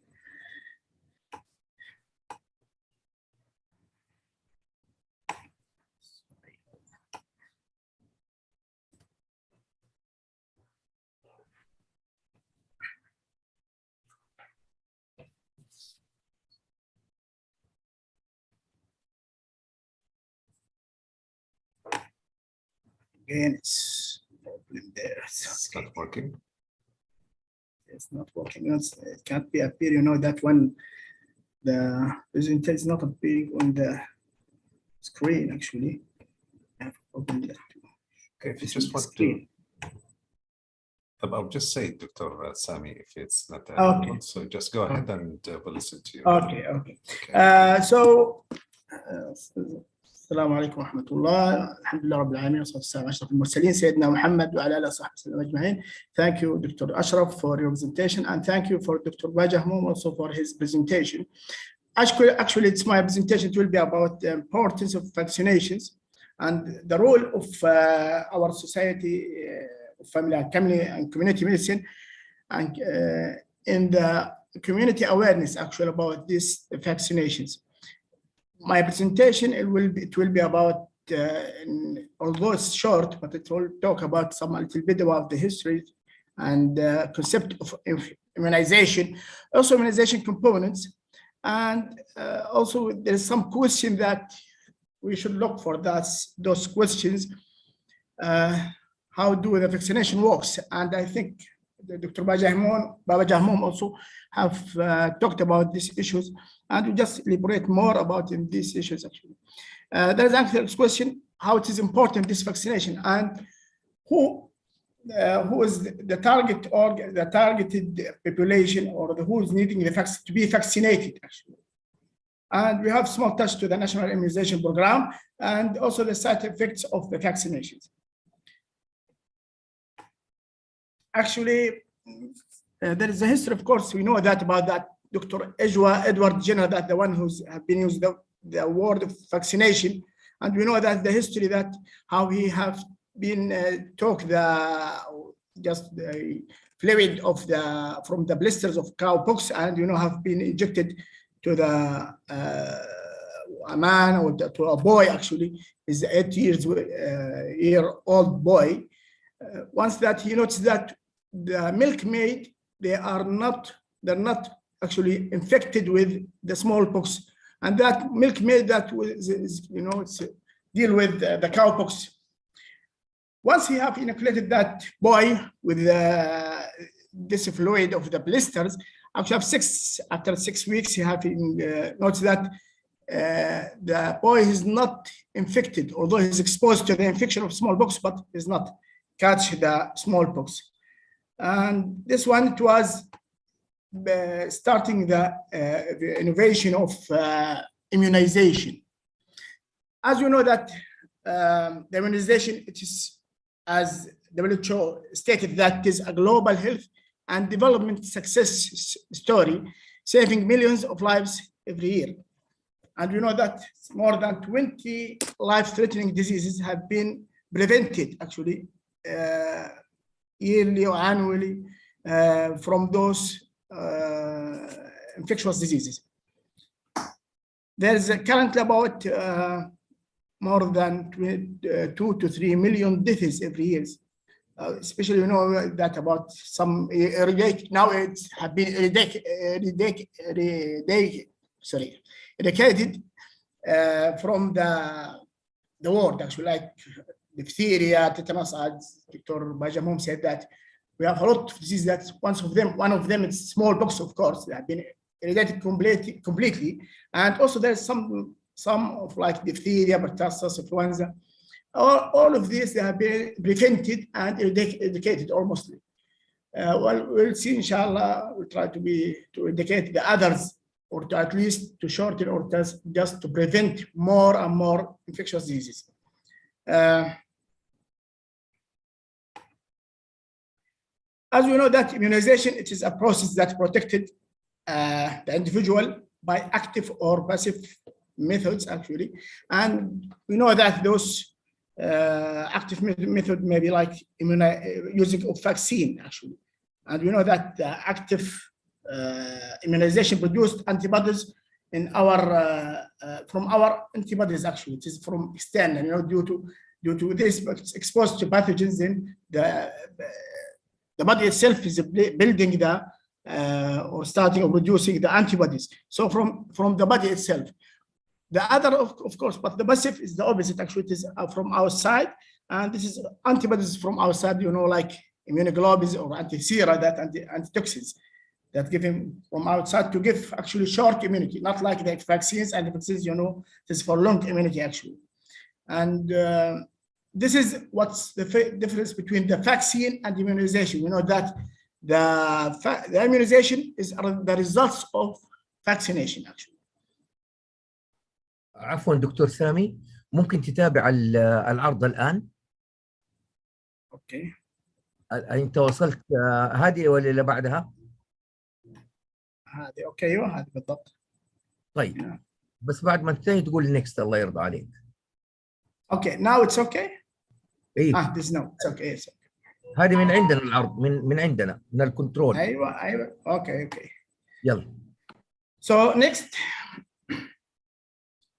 Again, it's problem there. It's not working. It's not working. It can't be appear. You know that when the presentation is not appearing on the screen, actually. I have a problem there too. Okay, if you just want to, I'll just say, Dr. Sami, if it's not okay. So just go ahead and we'll listen to you. Okay. السلام عليكم ورحمة الله. الحمد لله رب العالمين والصلاة والسلام على أشرف المرسلين سيدنا محمد وعلى آله وصحبه وسلم أجمعين. Thank you, Dr. Ashraf, for your presentation, and thank you for Dr. Wajahmoum also for his presentation. Actually, it's my presentation. It will be about the importance of vaccinations and the role of our society of family and community medicine and in the community awareness actually about these vaccinations. My presentation it will be about, although it's short, but it will talk about a little bit about the history and concept of immunization, also immunization components, and also there's some question that we should look for those questions. How do the vaccination works? And I think Dr. Baba Jahmoum also have talked about these issues, and we just elaborate more about in these issues actually. There is actually this question, how it is important, this vaccination, and who is the target or the targeted population, or who is needing the vaccine to be vaccinated actually. And we have small touch to the National Immunization Program and also the side effects of the vaccinations. Actually, there is a history, of course, we know that about that Dr. Edward Jenner, that the one who's been used the word of vaccination. And we know that the history that how he have been took just the fluid of from the blisters of cowpox, and have been injected to the a man or to a boy actually, is an 8-year-old boy. Once that he noticed that the milkmaid, they're not actually infected with the smallpox, and that milkmaid that is deal with the cowpox. Once he have inoculated that boy with this fluid of the blisters, actually after 6 weeks, he have noticed that the boy is not infected, although he's exposed to the infection of smallpox, but is not catch the smallpox. And this one, it was starting the innovation of immunization. As you know that the immunization, it is, as WHO stated, that it is a global health and development success story, saving millions of lives every year. And we know that more than 20 life-threatening diseases have been prevented actually yearly or annually from those infectious diseases. There's currently about more than 2 to 3 million deaths every year. Especially, that about some now it's have been eradicated from the world actually, like diphtheria, tetanus, as Dr. Bajamom said, that we have a lot of diseases. That one of them is smallpox, of course, that have been eradicated completely, and also there's some of like diphtheria, pertussis, influenza. All of these, they have been prevented and eradicated almost. Well, we'll see, inshallah. We'll try to eradicate the others, or to at least to shorten, or just to prevent more and more infectious diseases. As we know that immunization, it is a process that protected the individual by active or passive methods actually. And we know that those active method may be like using of vaccine actually. And we know that the active immunization produced antibodies in our from our antibodies actually. It is from external, due to this, but it's exposed to pathogens, then the body itself is building or starting or producing the antibodies. So from the body itself. The other, of course, but the passive is the opposite. Actually, it is from outside, and this is antibodies from outside. Like immunoglobulins or anti-sera, that antitoxins that give him from outside to give actually short immunity, not like the vaccines. And the vaccines, this is for long immunity actually. And this is what's the difference between the vaccine and immunization. We know that the immunization is the results of vaccination actually. عفوا دكتور سامي، ممكن تتابع العرض الآن؟ اوكي. انت وصلت هذه ولا اللي بعدها؟ هذه اوكي، ايوه هذه بالضبط. طيب بس بعد ما تنتهي تقول نيكست، الله يرضى عليك. اوكي، now it's okay. ايه this now it's okay. هذه من عندنا العرض، من عندنا من الكنترول. ايوه اوكي يلا. So next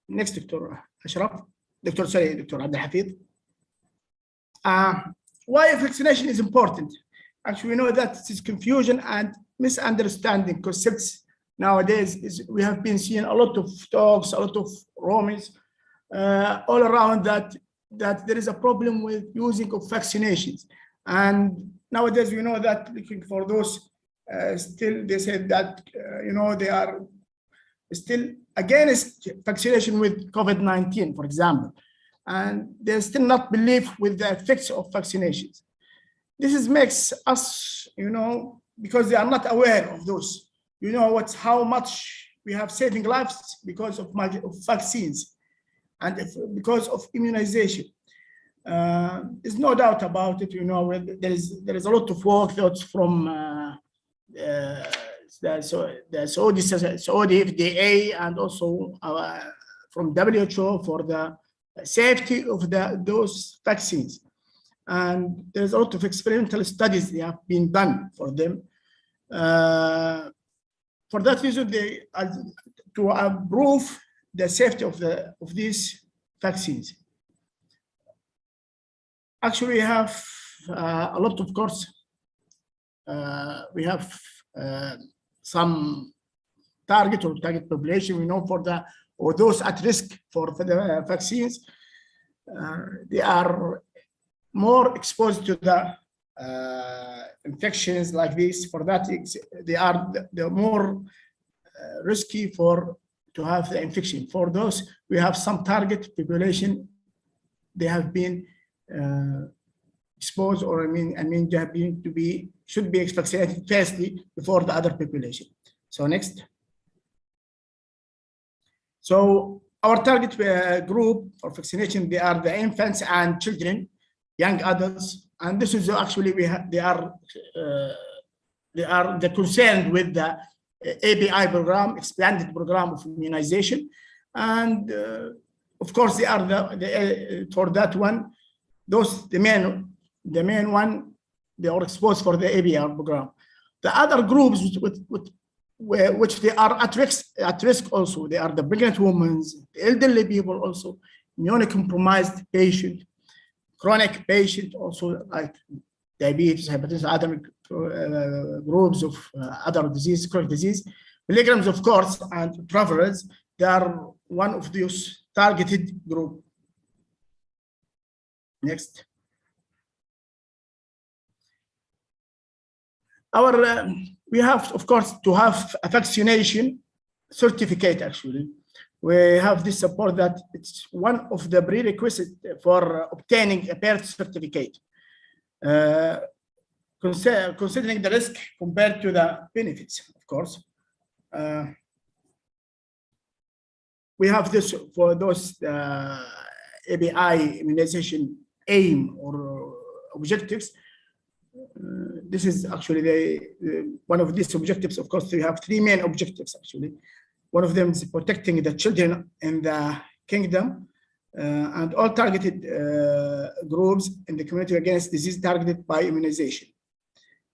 دكتور اشرف، دكتور عبد الحفيظ. Why vaccination is important? Actually, we know that it is confusion and misunderstanding concepts nowadays. We have been seeing a lot of talks, a lot of rumors all around that there is a problem with using of vaccinations. And nowadays we know that looking for those still they said that they are still against vaccination with COVID-19, for example, and they still not believe with the effects of vaccinations. This makes us, because they are not aware of those, how much we have saving lives because of vaccines and because of immunization. There's no doubt about it. There is a lot of work that's from the Saudi FDA and also from WHO for the safety of those vaccines. And there's a lot of experimental studies that have been done for them. For that reason, to prove the safety of these vaccines. Actually, we have a lot of course. We have some target population. We know for those at risk for the vaccines, they are more exposed to the infections like this. For that, they are the more risky to have the infection. For those, we have some target population. They have been exposed, or they have been should be vaccinated firstly before the other population. So next. So our target group for vaccination, they are the infants and children, young adults, and this is actually they are concerned with the ABI program, expanded program of immunization, and of course they are for that one. The main one, they are exposed for the ABR program. The other groups which they are at risk also, they are the pregnant women, the elderly people also, immunocompromised patient, chronic patient also, like diabetes, hypertension, other groups of other disease, chronic disease, pilgrims of course, and travelers. They are one of those targeted group. Next. We have, of course, to have a vaccination certificate. Actually, we have this support that it's one of the prerequisites for obtaining a birth certificate, considering the risk compared to the benefits. Of course, we have this for those ABI immunization aim or objectives. This is actually one of these objectives. Of course, we have three main objectives actually. One of them is protecting the children in the kingdom and all targeted groups in the community against disease targeted by immunization.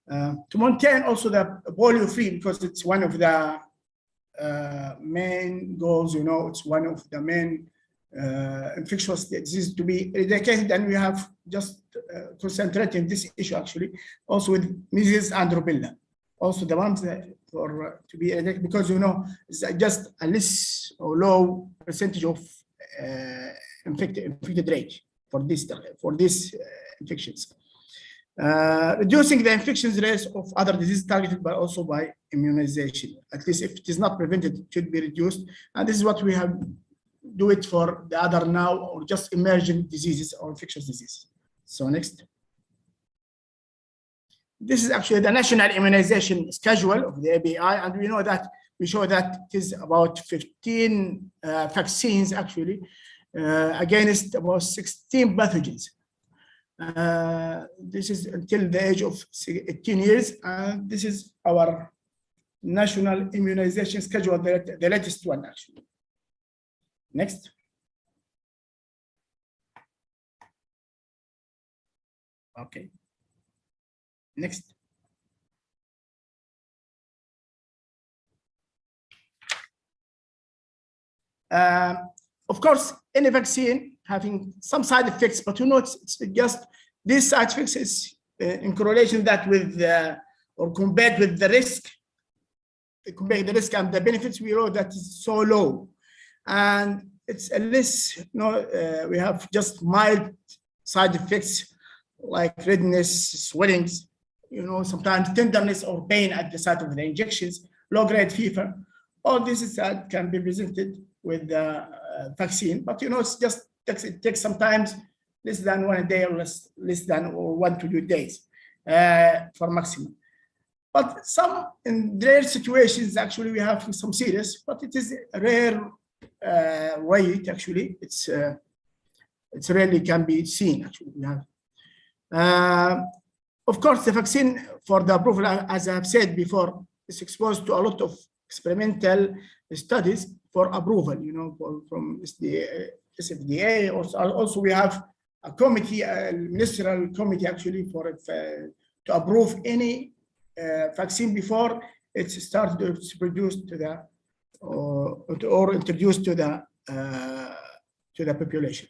To maintain also the polio-free, because it's one of the main goals. It's one of the main infectious disease to be eradicated, and we have just concentrating this issue actually also with measles and rubella, also the ones to be eradicated, because it's just a less or low percentage of infected rate for these infections. Reducing the infections rates of other diseases targeted by immunization. At least if it is not prevented, it should be reduced, and this is what we have do it for the other now or just emerging diseases or infectious diseases. So next. This is actually the national immunization schedule of the ABI, and we know that we show that it is about 15 vaccines actually against about 16 pathogens. This is until the age of 18 years, and this is our national immunization schedule, the latest one actually. Next. Okay. Next. Of course, any vaccine having some side effects, but it's just these side effects is in correlation that with or compared with the risk, comparing the risk and the benefits, we know that is so low, and it's at least we have just mild side effects like redness, swellings, sometimes tenderness or pain at the site of the injections, low-grade fever. All this is that can be presented with the vaccine, but it's just it takes sometimes less than 1 day or less than 1 to 2 days for maximum. But some in rare situations, actually, we have some serious, but it is a rare rate. Actually, it's rarely can be seen. Actually, we have. Of course, the vaccine for the approval, as I have said before, is exposed to a lot of experimental studies for approval. From SFDA. Also, we have a committee, a ministerial committee, actually, for to approve any vaccine before it's started to produce to the or introduced to the population.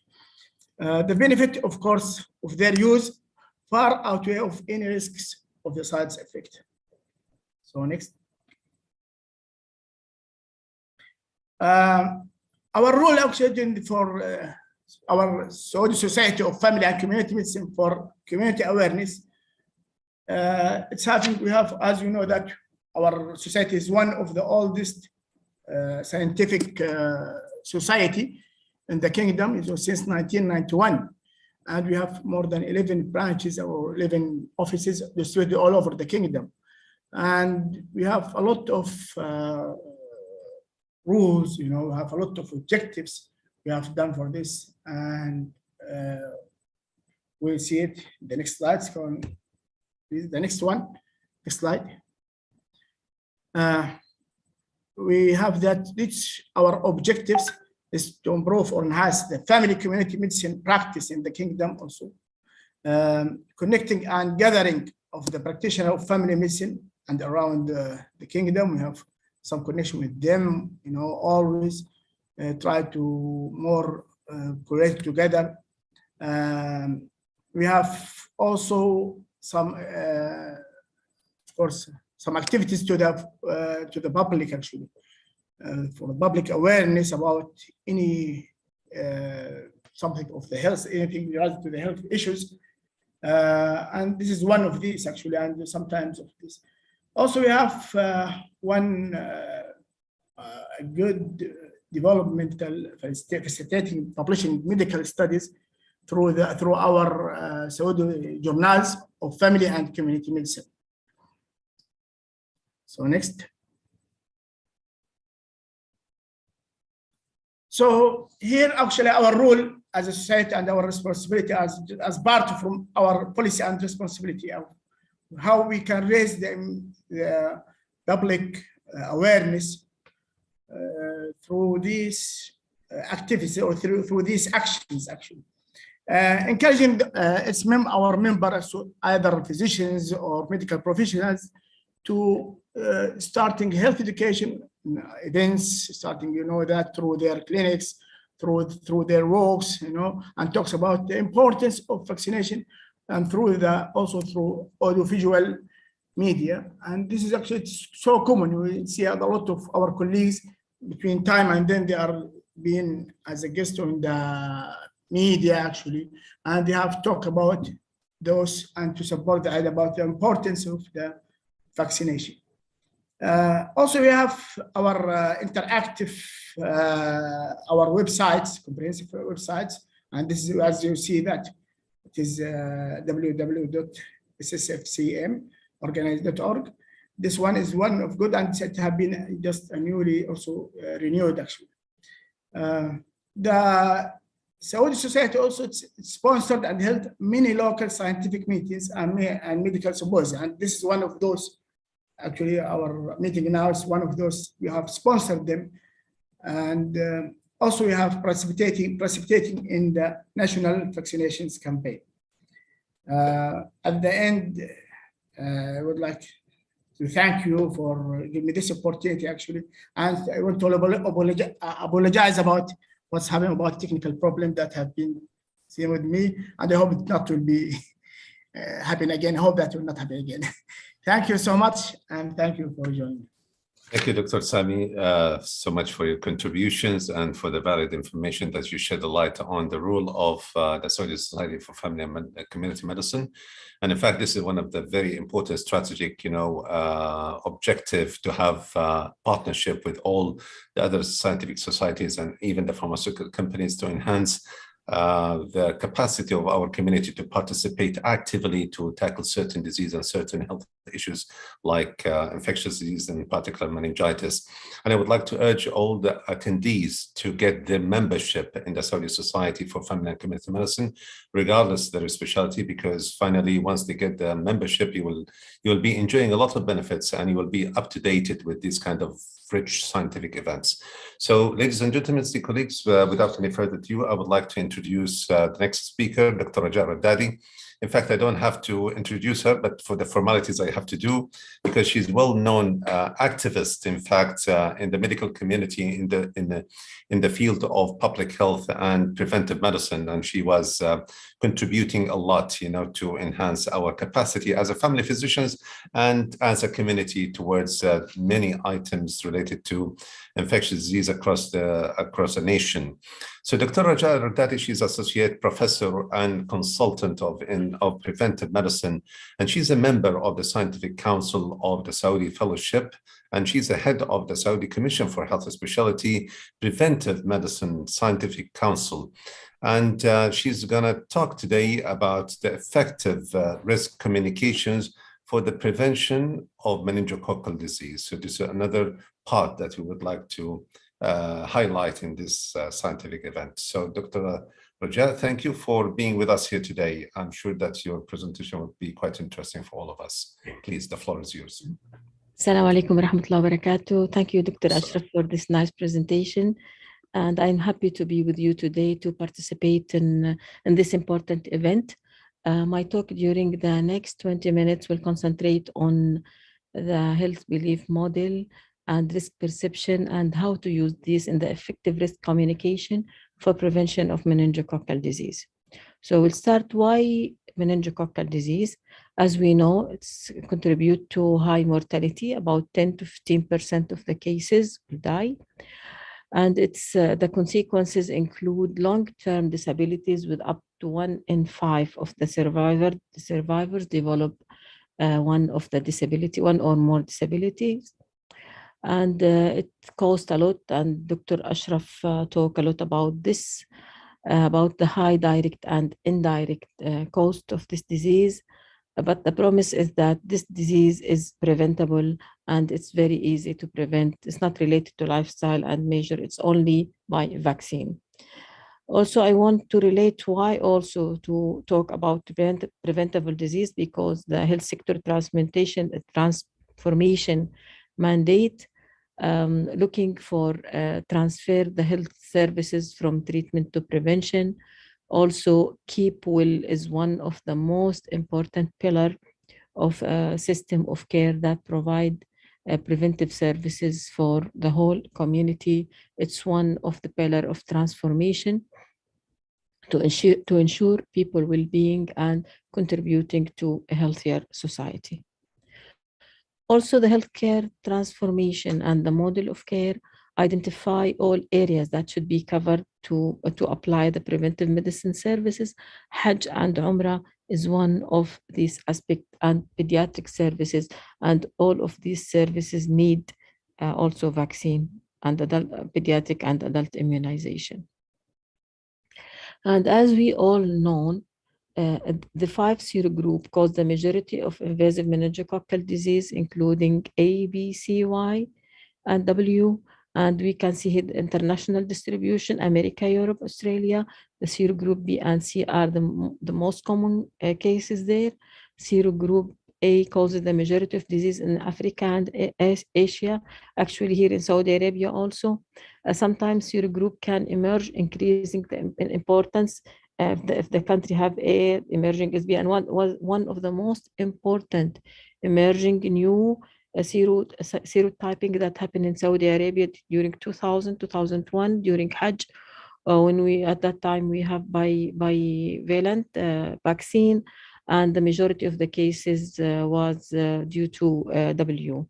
The benefit, of course, of their use far outweigh of any risks of the side effect. So next. Our role actually for our Saudi Society of Family and Community Medicine for community awareness. We have, as you know, that our society is one of the oldest scientific society in the kingdom, since 1991. And we have more than 11 branches or 11 offices distributed all over the kingdom. And we have a lot of rules, we have a lot of objectives we have done for this. And we'll see it in the next slides. The next one, next slide. We have that our objectives is to improve or enhance the family community medicine practice in the kingdom also. Connecting and gathering of the practitioner of family medicine and around the kingdom. We have some connection with them, always try to more collect together. We have also some, of course, some activities to the public, actually, for the public awareness about any something of the health, anything related to the health issues. And this is one of these, actually, and sometimes of this. Also, we have one good developmental facilitating publishing medical studies through our Saudi journals of family and community medicine. So next. So here, actually, our role as a society and our responsibility as part from our policy and responsibility of how we can raise the public awareness through these activities or through these actions, actually. Encouraging our members, either physicians or medical professionals, to starting health education events, starting, that through their clinics, through their walks, and talks about the importance of vaccination, and also through audiovisual media. And this is actually so common. We see a lot of our colleagues between time and then they are being as a guest on the media, actually, and they have talked about those and to support the idea about the importance of the vaccination. Also, we have our interactive, our websites, comprehensive websites, and this is, as you see, that it is www.ssfcmorganized.org. This one is one of good, and it have been just newly also renewed, actually. The Saudi Society also sponsored and held many local scientific meetings and medical symposia, and this is one of those. Actually, our meeting now is one of those. We have sponsored them, and also we have participating in the national vaccinations campaign. At the end, I would like to thank you for giving me this opportunity, actually. And I want to apologize about what's happening, about technical problems that have been seen with me. And I hope it not will be happen again. I hope that will not happen again. Thank you so much, and thank you for joining. Thank you, Dr. Sami, so much for your contributions and for the valid information that you shed a light on the role of the Saudi Society for Family and Community Medicine. And in fact, this is one of the very important strategic, objective to have partnership with all the other scientific societies and even the pharmaceutical companies to enhance the capacity of our community to participate actively to tackle certain diseases and certain health issues like infectious disease and in particular meningitis. And I would like to urge all the attendees to get their membership in the Saudi Society for Family and Community Medicine, regardless of their specialty, because finally, once they get the membership, you will be enjoying a lot of benefits and you will be up to date with these kind of rich scientific events. So, ladies and gentlemen, dear colleagues, without any further ado, I would like to introduce the next speaker, Dr. Raja Raddadi. In fact, I don't have to introduce her, but for the formalities I have to do, because she's a well-known activist, in fact, in the medical community in the field of public health and preventive medicine, and she was contributing a lot, to enhance our capacity as a family physicians and as a community towards many items related to infectious disease across the nation. So Dr. Raja Raddadi, she's associate professor and consultant of preventive medicine, and she's a member of the Scientific Council of the Saudi Fellowship, and she's the head of the Saudi Commission for Health Specialty Preventive Medicine Scientific Council. And she's going to talk today about the effective risk communications for the prevention of meningococcal disease. So this is another part that we would like to highlight in this scientific event. So Dr. Raja, thank you for being with us here today. I'm sure that your presentation will be quite interesting for all of us. Please, the floor is yours. Assalamu alaikum wa rahmatullahi wa barakatuh. Thank you, Dr. Ashraf, for this nice presentation. And I'm happy to be with you today to participate in this important event. My talk during the next 20 minutes will concentrate on the health belief model and risk perception and how to use this in the effective risk communication for prevention of meningococcal disease. So we'll start why meningococcal disease. As we know, it's contribute to high mortality. About 10 to 15% of the cases will die. And it's the consequences include long-term disabilities with up to 1 in 5 of the survivors develop one or more disabilities. And it costs a lot, and Dr. Ashraf talked a lot about this, about the high direct and indirect cost of this disease. But the promise is that this disease is preventable and it's very easy to prevent. It's not related to lifestyle and measure, it's only by vaccine. Also, I want to relate why also to talk about preventable disease, because the health sector transformation mandate looking for transfer the health services from treatment to prevention. Also, keep well is one of the most important pillar of a system of care that provide preventive services for the whole community. It's one of the pillar of transformation to ensure people well-being and contributing to a healthier society. Also, the healthcare transformation and the model of care identify all areas that should be covered to apply the preventive medicine services. Hajj and Umrah is one of these aspects, and pediatric services, and all of these services need also vaccine and adult pediatric and adult immunization. And as we all know, the 5 serogroup cause the majority of invasive meningococcal disease, including A, B, C, Y, and W. And we can see here the international distribution: America, Europe, Australia. The serogroup B and C are the most common cases there. Serogroup A causes the majority of disease in Africa and Asia, actually here in Saudi Arabia also. Sometimes serogroup can emerge, increasing the importance if the country have A, emerging as B. And one of the most important emerging new serotyping that happened in Saudi Arabia during 2000, 2001 during Hajj. When we at that time we have bivalent vaccine, and the majority of the cases was due to W,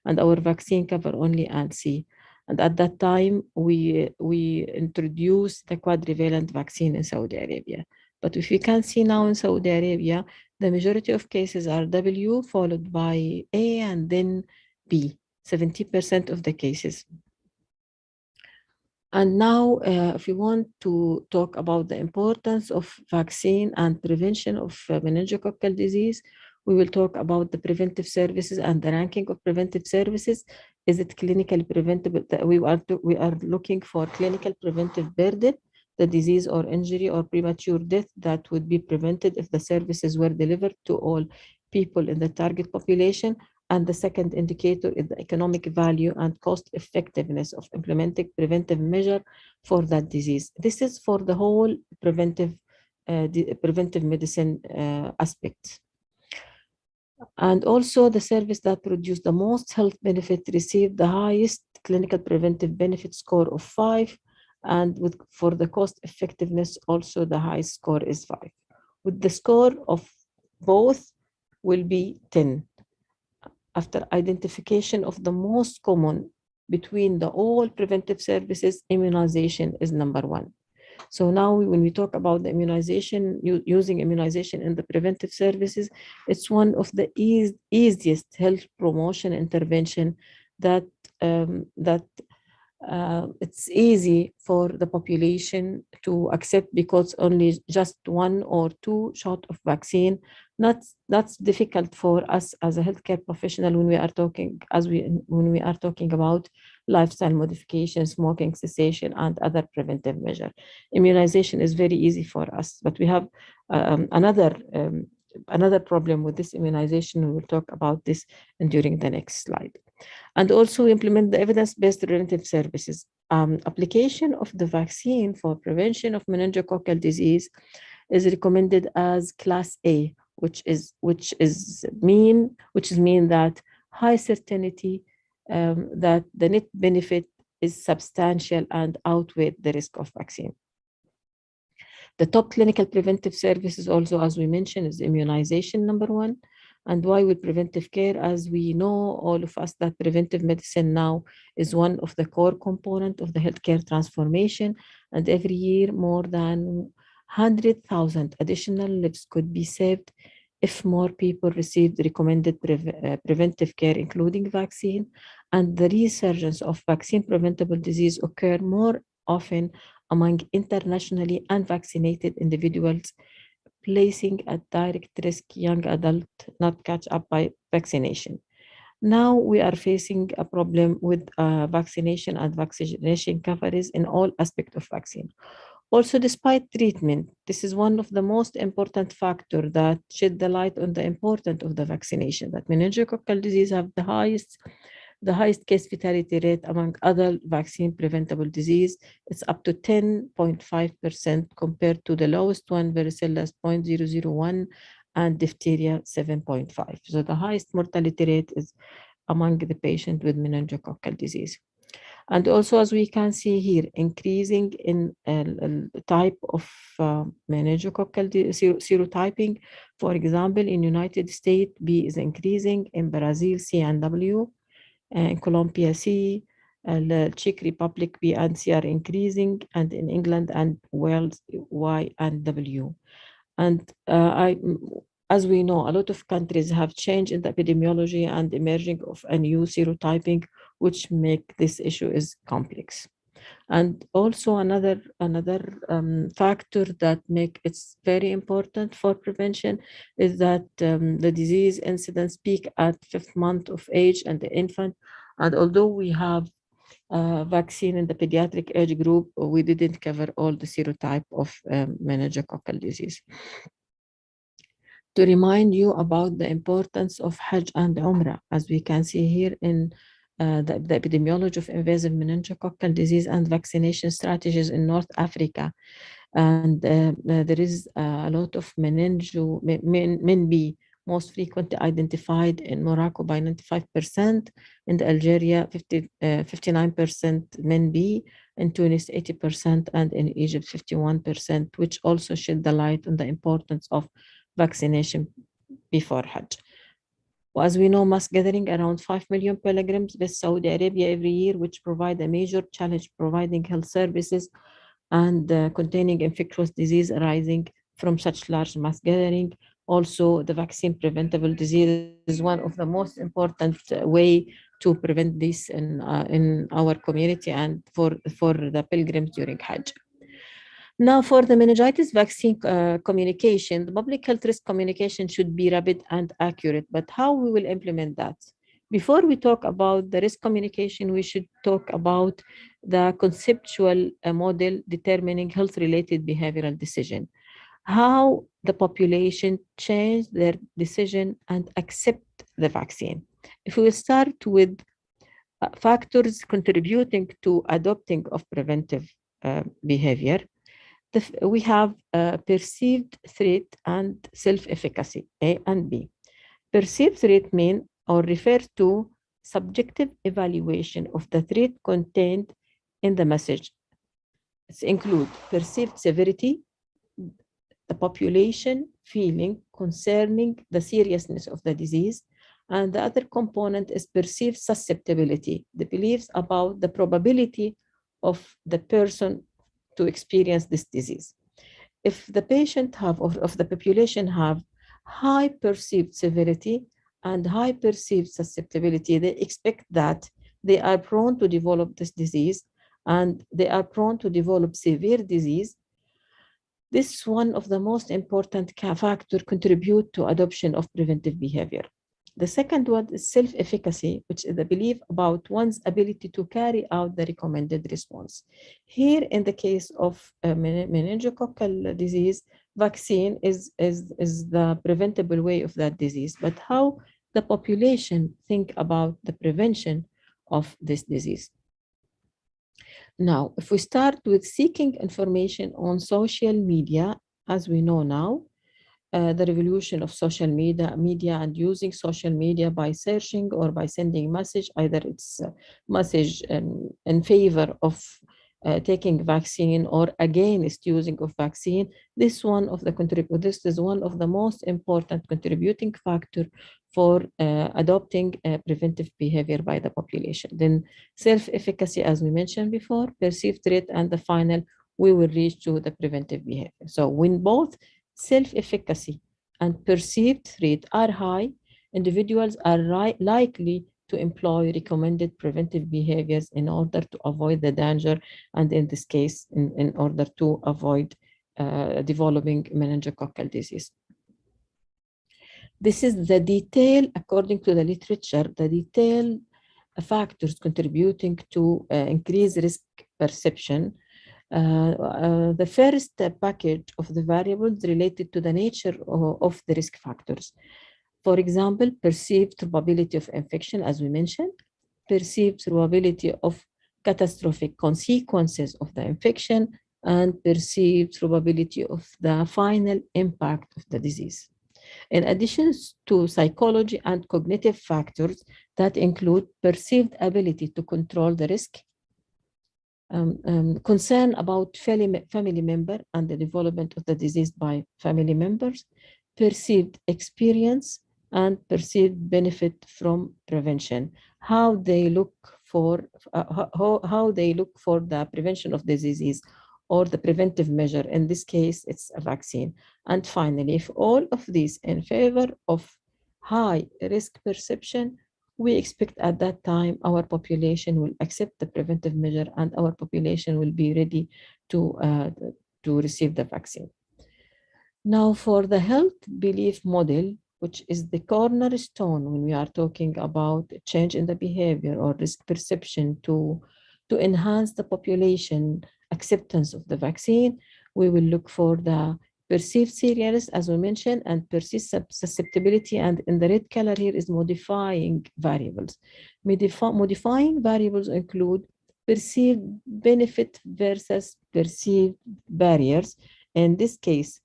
and our vaccine cover only ANSI. And at that time, we introduced the quadrivalent vaccine in Saudi Arabia. But if you can see now in Saudi Arabia, the majority of cases are W followed by A and then B, 70% of the cases. And now, if you want to talk about the importance of vaccine and prevention of meningococcal disease, we will talk about the preventive services and the ranking of preventive services. Is it clinically preventable? We are looking for clinical preventive burden, the disease or injury or premature death that would be prevented if the services were delivered to all people in the target population. And the second indicator is the economic value and cost effectiveness of implementing preventive measure for that disease. This is for the whole preventive medicine aspects. And also the service that produced the most health benefit received the highest clinical preventive benefit score of 5. And for the cost effectiveness, also the highest score is 5. With the score of both will be 10. After identification of the most common between the all preventive services, immunization is number 1. So now when we talk about the immunization, using immunization in the preventive services, it's one of the easiest health promotion intervention that it's easy for the population to accept, because only just 1 or 2 shots of vaccine. That's difficult for us as a healthcare professional when we are talking about lifestyle modification, smoking cessation, and other preventive measures. Immunization is very easy for us, but we have another problem with this immunization. We will talk about this during the next slide. And also implement the evidence-based preventive services. Application of the vaccine for prevention of meningococcal disease is recommended as Class A, which mean that high certainty that the net benefit is substantial and outweigh the risk of vaccine. The top clinical preventive services also, as we mentioned, is immunization, number 1. And why with preventive care? As we know, all of us, that preventive medicine now is one of the core components of the healthcare transformation. And every year, more than 100,000 additional lives could be saved if more people received recommended preventive care, including vaccine. And the resurgence of vaccine-preventable disease occur more often among internationally unvaccinated individuals, placing at direct risk young adults not catch up by vaccination. Now we are facing a problem with vaccination and vaccination coverage in all aspects of vaccine. Also, despite treatment, this is one of the most important factors that shed the light on the importance of the vaccination, that meningococcal disease have the highest case fatality rate among other vaccine preventable disease. It's up to 10.5% compared to the lowest one, varicella 0.001, and diphtheria 7.5. So the highest mortality rate is among the patient with meningococcal disease. And also, as we can see here, increasing in type of meningococcal serotyping. For example, in United States, B is increasing, in Brazil, C and W, in Colombia, C, the Czech Republic, B and C are increasing, and in England and Wales, Y and W. And as we know, a lot of countries have changed in the epidemiology and emerging of a new serotyping, which make this issue is complex. And also another factor that make it very important for prevention is that the disease incidence peak at 5th month of age and the infant. And although we have vaccine in the pediatric age group, we didn't cover all the serotype of meningococcal disease. To remind you about the importance of Hajj and Umrah, as we can see here in the epidemiology of invasive meningococcal disease and vaccination strategies in North Africa. And there is a lot of Menbi most frequently identified in Morocco by 95%, in Algeria 59%, men B, in Tunis 80%, and in Egypt 51%, which also shed the light on the importance of vaccination before Hajj. As we know, mass gathering around 5 million pilgrims visit Saudi Arabia every year, which provide a major challenge providing health services and containing infectious disease arising from such large mass gathering. Also, the vaccine preventable disease is one of the most important way to prevent this in our community and for the pilgrims during Hajj. Now, for the meningitis vaccine communication, the public health risk communication should be rapid and accurate, but how we will implement that? Before we talk about the risk communication, we should talk about the conceptual model determining health-related behavioral decision. How the population change their decision and accept the vaccine. If we start with factors contributing to adopting of preventive behavior, we have perceived threat and self-efficacy, A and B. Perceived threat mean or refers to subjective evaluation of the threat contained in the message. It includes perceived severity, the population feeling concerning the seriousness of the disease, and the other component is perceived susceptibility, the beliefs about the probability of the person to experience this disease. If the patient have, or if the population have high perceived severity and high perceived susceptibility, they expect that they are prone to develop this disease and they are prone to develop severe disease. This is one of the most important factors contribute to adoption of preventive behavior. The second one is self-efficacy, which is the belief about one's ability to carry out the recommended response. Here, in the case of meningococcal disease, vaccine is the preventable way of that disease, but how the population think about the prevention of this disease. Now, if we start with seeking information on social media, as we know now, the revolution of social media and using social media by searching or by sending message, either it's a message in favor of taking vaccine or against using of vaccine. This is one of the most important contributing factor for adopting preventive behavior by the population. Then self-efficacy, as we mentioned before, perceived threat, and the final, we will reach to the preventive behavior. So when both self-efficacy and perceived threat are high, individuals are likely to employ recommended preventive behaviors in order to avoid the danger, and in this case, in order to avoid developing meningococcal disease. This is the detail, according to the literature, the detailed factors contributing to increased risk perception. The first package of the variables related to the nature of the risk factors. For example, perceived probability of infection, as we mentioned, perceived probability of catastrophic consequences of the infection, and perceived probability of the final impact of the disease. In addition to psychology and cognitive factors that include perceived ability to control the risk, concern about family member and the development of the disease by family members, perceived experience, and perceived benefit from prevention. How they look for the prevention of the disease or the preventive measure. In this case, it's a vaccine. And finally, if all of these in favor of high risk perception, we expect at that time our population will accept the preventive measure and our population will be ready to receive the vaccine. Now, for the health belief model, which is the cornerstone when we are talking about change in the behavior or risk perception to enhance the population acceptance of the vaccine, we will look for the perceived seriousness, as we mentioned, and perceived susceptibility, and in the red color here is modifying variables. Modifying variables include perceived benefit versus perceived barriers. In this case,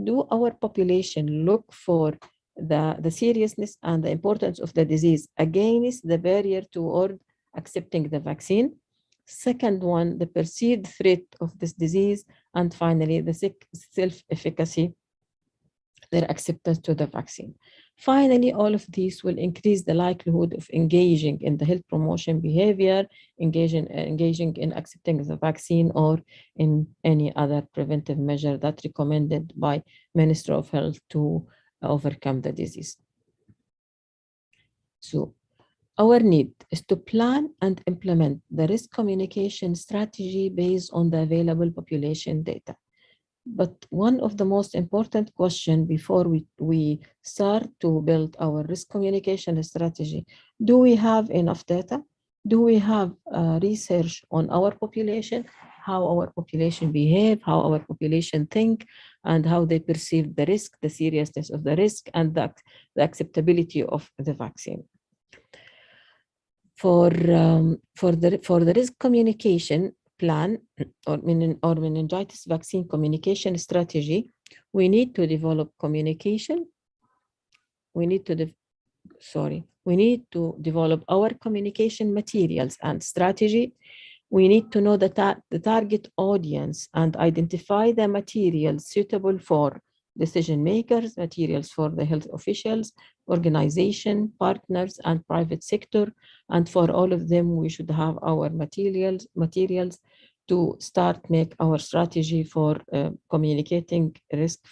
do our population look for the seriousness and the importance of the disease against the barrier toward accepting the vaccine. Second one, the perceived threat of this disease. And finally, the self-efficacy, their acceptance to the vaccine. Finally, all of these will increase the likelihood of engaging in the health promotion behavior, engaging in accepting the vaccine or in any other preventive measure that's recommended by Ministry of Health to overcome the disease. So our need is to plan and implement the risk communication strategy based on the available population data. But one of the most important questions before we start to build our risk communication strategy, do we have enough data? Do we have research on our population, how our population behave, how our population think, and how they perceive the risk, the seriousness of the risk, and the acceptability of the vaccine? For the risk communication plan or meningitis vaccine communication strategy, we need to develop communication. We need to develop our communication materials and strategy. We need to know the target audience and identify the materials suitable for decision makers, materials for the health officials, organization, partners, and private sector. And for all of them, we should have our materials to start make our strategy for communicating risk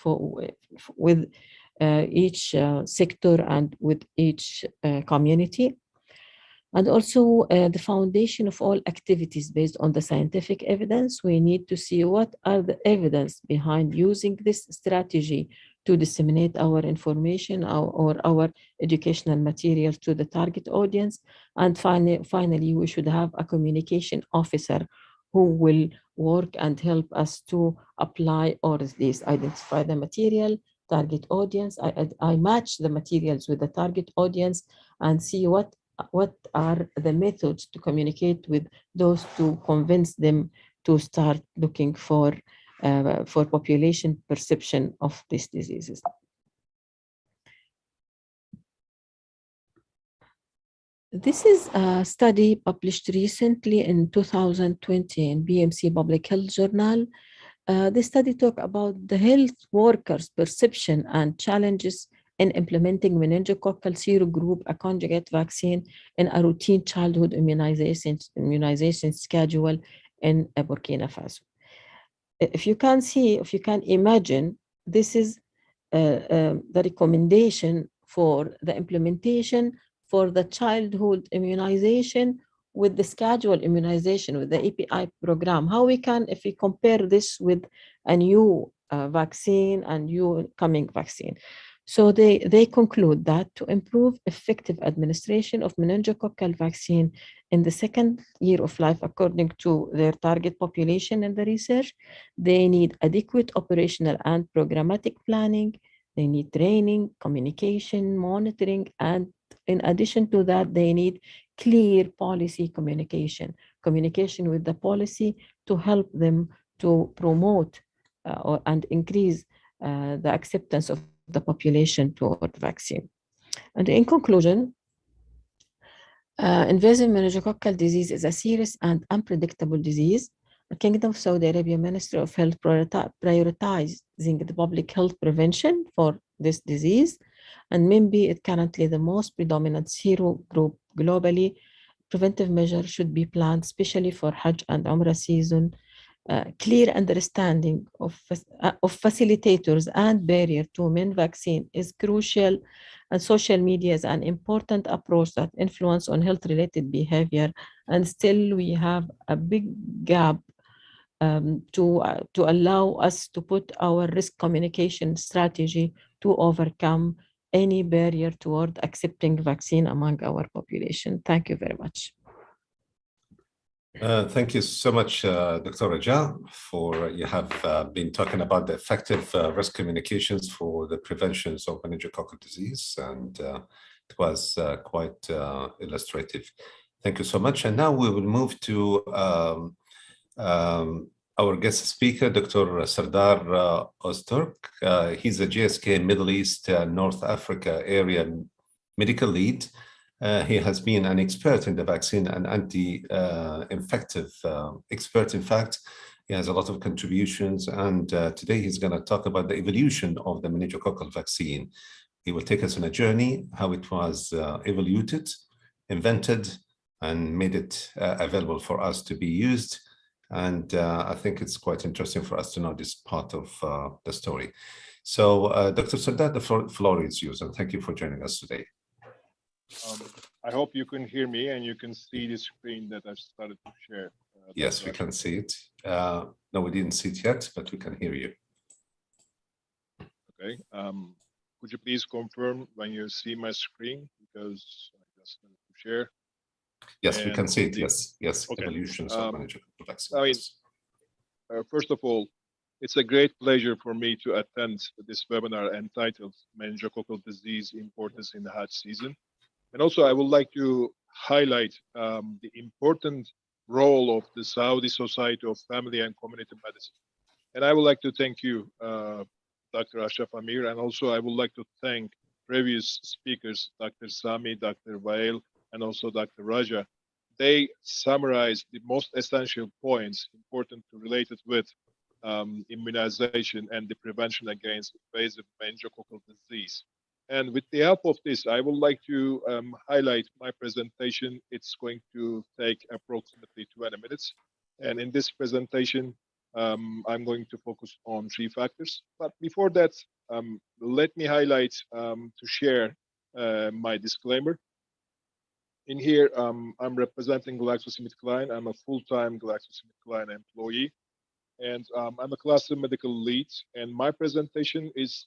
with each sector and with each community. And also the foundation of all activities based on the scientific evidence. We need to see what are the evidence behind using this strategy to disseminate our information or our educational materials to the target audience. And finally, we should have a communication officer who will work and help us to apply all of these, identify the material, target audience. I match the materials with the target audience and see what are the methods to communicate with those to convince them to start looking for population perception of these diseases. This is a study published recently in 2020 in BMC Public Health Journal. This study talked about the health workers' perception and challenges in implementing meningococcal serogroup, a conjugate vaccine, in a routine childhood immunization schedule in Burkina Faso. If you can imagine, this is the recommendation for the implementation for the childhood immunization with the scheduled immunization, with the API program. How we can, if we compare this with a new vaccine and new coming vaccine. So they conclude that to improve effective administration of meningococcal vaccine in the second year of life, according to their target population in the research, they need adequate operational and programmatic planning. They need training, communication, monitoring, and in addition to that, they need clear policy communication with the policy to help them to promote and increase the acceptance of the population toward vaccine. And in conclusion, invasive meningococcal disease is a serious and unpredictable disease. The Kingdom of Saudi Arabia Ministry of Health prioritizing the public health prevention for this disease. And Mambi is currently the most predominant serogroup globally. Preventive measures should be planned, especially for Hajj and Umrah season. Clear understanding of facilitators and barrier to men vaccine is crucial, and social media is an important approach that influence on health-related behavior. And still, we have a big gap to allow us to put our risk communication strategy to overcome any barrier toward accepting vaccine among our population. Thank you very much. Thank you so much, Dr. Raja, for you have been talking about the effective risk communications for the prevention of meningococcal disease, and it was quite illustrative. Thank you so much. And now we will move to our guest speaker, Dr. Sardar Ozturk. He's a GSK Middle East, North Africa area medical lead. He has been an expert in the vaccine and anti-infective expert. In fact, he has a lot of contributions, and today he's going to talk about the evolution of the meningococcal vaccine. He will take us on a journey, how it was evoluted, invented, and made it available for us to be used. And I think it's quite interesting for us to know this part of the story. So, Dr. Sardar, the floor is yours, and thank you for joining us today. I hope you can hear me and you can see the screen that I've started to share. Yes, we can see it. No, we didn't see it yet, but we can hear you. Okay. Could you please confirm when you see my screen? Because I just wanted to share. Yes, we can see it. Yes, yes. Okay. Evolutions of meningococcal vaccine. I mean, first of all, it's a great pleasure for me to attend this webinar entitled Meningococcal Disease Importance in the Hajj Season. And also, I would like to highlight the important role of the Saudi Society of Family and Community Medicine. And I would like to thank you, Dr. Ashraf Amir, and also I would like to thank previous speakers, Dr. Sami, Dr. Vael, and also Dr. Raja. They summarized the most essential points important to related with immunization and the prevention against invasive meningococcal disease. And with the help of this, I would like to highlight my presentation. It's going to take approximately 20 minutes. And in this presentation, I'm going to focus on 3 factors. But before that, let me highlight to share my disclaimer. In here, I'm representing GlaxoSmithKline. I'm a full-time GlaxoSmithKline employee. And I'm a cluster medical lead. And my presentation is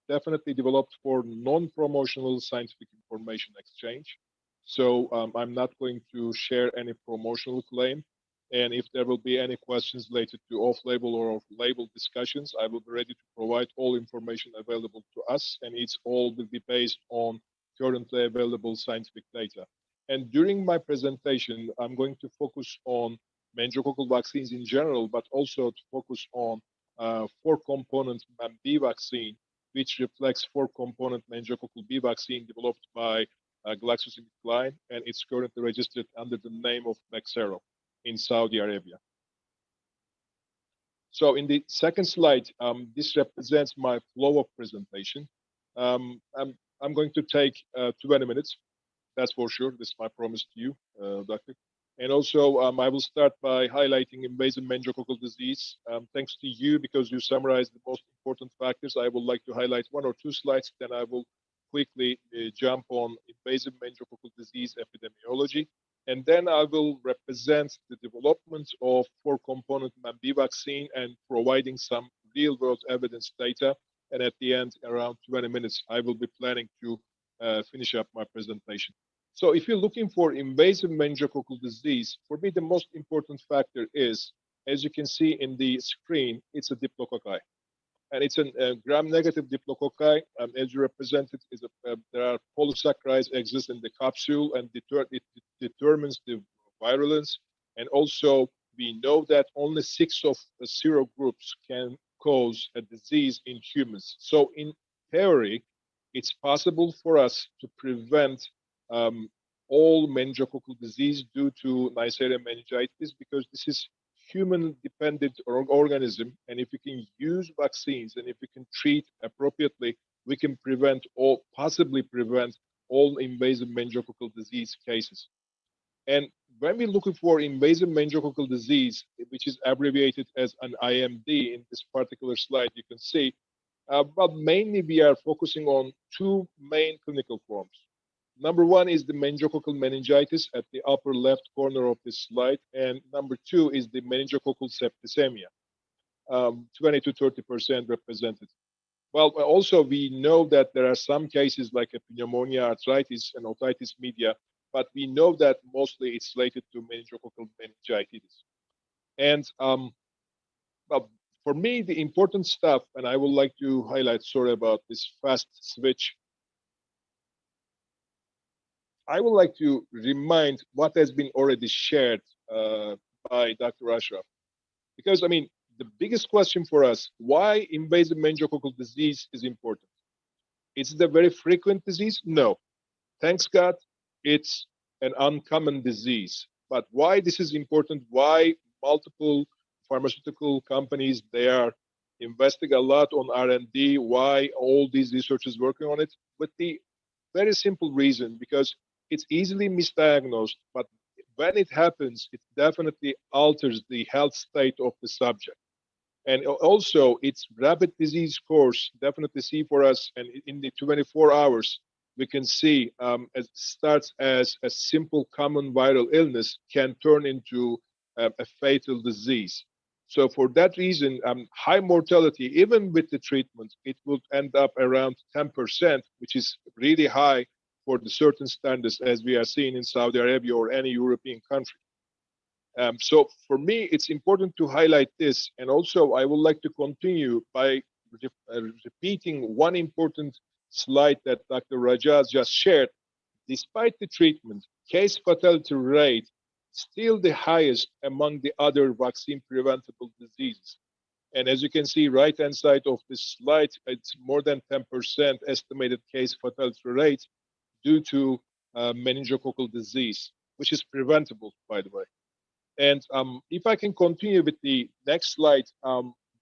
definitely developed for non-promotional scientific information exchange. So I'm not going to share any promotional claim. And if there will be any questions related to off-label or off-label discussions, I will be ready to provide all information available to us. And it's all will be based on currently available scientific data. And during my presentation, I'm going to focus on meningococcal vaccines in general, but also to focus on 4-component Mambivaxy, which reflects 4-component meningococcal B vaccine developed by GlaxoSmithKline, and it's currently registered under the name of Vaccinology in Saudi Arabia. So in the second slide, this represents my flow of presentation. I'm going to take 20 minutes. That's for sure. This is my promise to you, Doctor. And also, I will start by highlighting invasive meningococcal disease. Thanks to you, because you summarized the most important factors, I would like to highlight 1 or 2 slides. Then I will quickly jump on invasive meningococcal disease epidemiology. And then I will represent the development of 4-component Mambivaxy and providing some real-world evidence data. And at the end, around 20 minutes, I will be planning to finish up my presentation. So if you're looking for invasive meningococcal disease, for me, the most important factor is, as you can see in the screen, it's a diplococci. And it's a gram-negative diplococci. As you represented, there are polysaccharides exist in the capsule, and it determines the virulence. And also, we know that only 6 of the serogroups can cause a disease in humans. So in theory, it's possible for us to prevent all meningococcal disease due to Neisseria meningitis, because this is human-dependent organism, and if we can use vaccines and if we can treat appropriately, we can possibly prevent all invasive meningococcal disease cases. And when we're looking for invasive meningococcal disease, which is abbreviated as an IMD in this particular slide, you can see, but mainly we are focusing on 2 main clinical forms. Number 1 is the meningococcal meningitis at the upper left corner of this slide, and number 2 is the meningococcal septicemia, 20 to 30% represented. Well, also we know that there are some cases like pneumonia, arthritis, and otitis media, but we know that mostly it's related to meningococcal meningitis. And well, for me, the important stuff, and I would like to highlight, sorry about this fast switch, I would like to remind what has been already shared by Dr. Ashraf. Because, I mean, the biggest question for us, why invasive meningococcal disease is important. Is it a very frequent disease? No. Thanks God, it's an uncommon disease. But why this is important, why multiple pharmaceutical companies, they are investing a lot on R&D, why all these researchers working on it? With the very simple reason, because it's easily misdiagnosed, but when it happens, it definitely alters the health state of the subject. And also, its rapid disease course definitely see for us, and in the 24 hours, we can see it starts as a simple common viral illness can turn into a fatal disease. So for that reason, high mortality, even with the treatment, it will end up around 10%, which is really high for the certain standards as we are seeing in Saudi Arabia or any European country. So for me, it's important to highlight this. And also, I would like to continue by repeating one important slide that Dr. Rajaz just shared. Despite the treatment, case fatality rate still the highest among the other vaccine preventable diseases. And as you can see, right-hand side of this slide, it's more than 10% estimated case fatality rate due to meningococcal disease, which is preventable, by the way. And if I can continue with the next slide,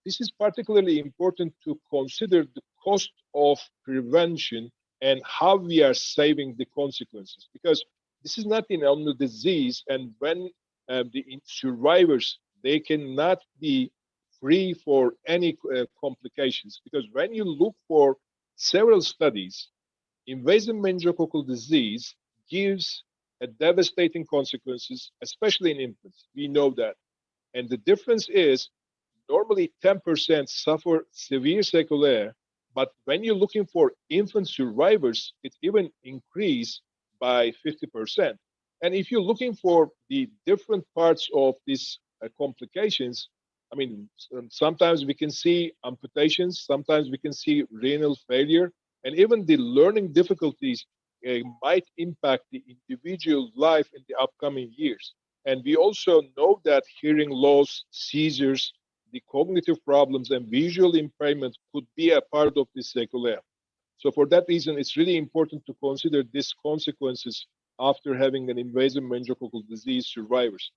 this is particularly important to consider the cost of prevention and how we are saving the consequences, because this is not an only disease, and when the survivors, they cannot be free for any complications, because when you look for several studies, invasive meningococcal disease gives a devastating consequences, especially in infants. We know that. And the difference is normally 10% suffer severe sequelae, but when you're looking for infant survivors, it even increased by 50%. And if you're looking for the different parts of these complications, I mean, sometimes we can see amputations, sometimes we can see renal failure, and even the learning difficulties might impact the individual life in the upcoming years. And we also know that hearing loss, seizures, the cognitive problems, and visual impairment could be a part of this sequelae. So for that reason, it's really important to consider these consequences after having an invasive meningococcal disease survivors.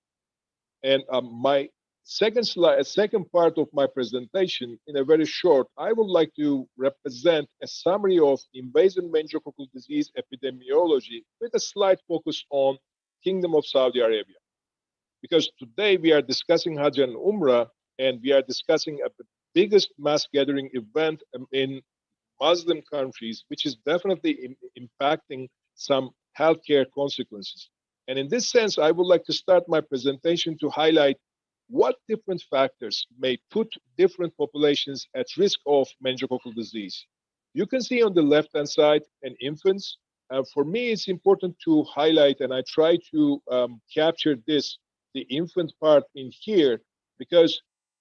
And my second slide, second part of my presentation, in a very short, I would like to represent a summary of invasive meningococcal disease epidemiology with a slight focus on Kingdom of Saudi Arabia. Because today we are discussing Hajj and Umrah, and we are discussing the biggest mass gathering event in Muslim countries, which is definitely impacting some healthcare consequences. And in this sense, I would like to start my presentation to highlight what different factors may put different populations at risk of meningococcal disease. You can see on the left-hand side, in infants. For me, it's important to highlight, and I try to capture this, the infant part in here, because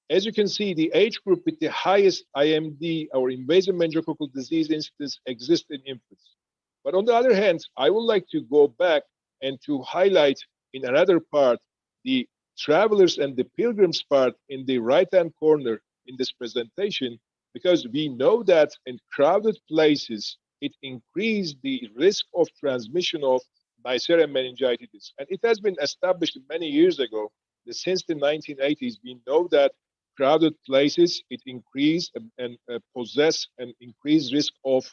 as you can see, the age group with the highest IMD or invasive meningococcal disease incidence exists in infants. But on the other hand, I would like to go back and to highlight in another part the travelers and the pilgrims part in the right-hand corner in this presentation, because we know that in crowded places, it increased the risk of transmission of Neisseria meningitis. And it has been established many years ago that since the 1980s, we know that crowded places, it increased and possess an increased risk of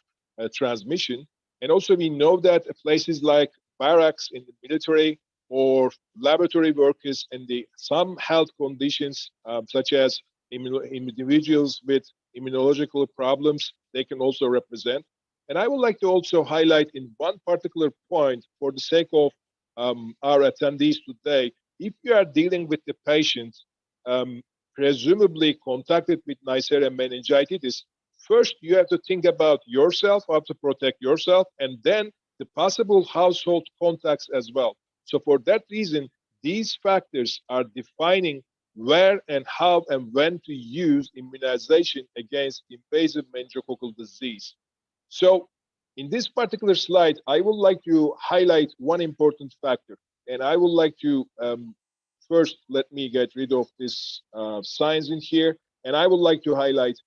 transmission. And also we know that places like barracks in the military or laboratory workers and some health conditions, such as individuals with immunological problems, they can also represent. And I would like to also highlight in one particular point for the sake of our attendees today, if you are dealing with the patient presumably contacted with Neisseria meningitis, first you have to think about yourself, how to protect yourself, and then the possible household contacts as well. So for that reason, these factors are defining where and how and when to use immunization against invasive meningococcal disease. So in this particular slide, I would like to highlight one important factor, and I would like to first, let me get rid of this signs in here. And I would like to highlight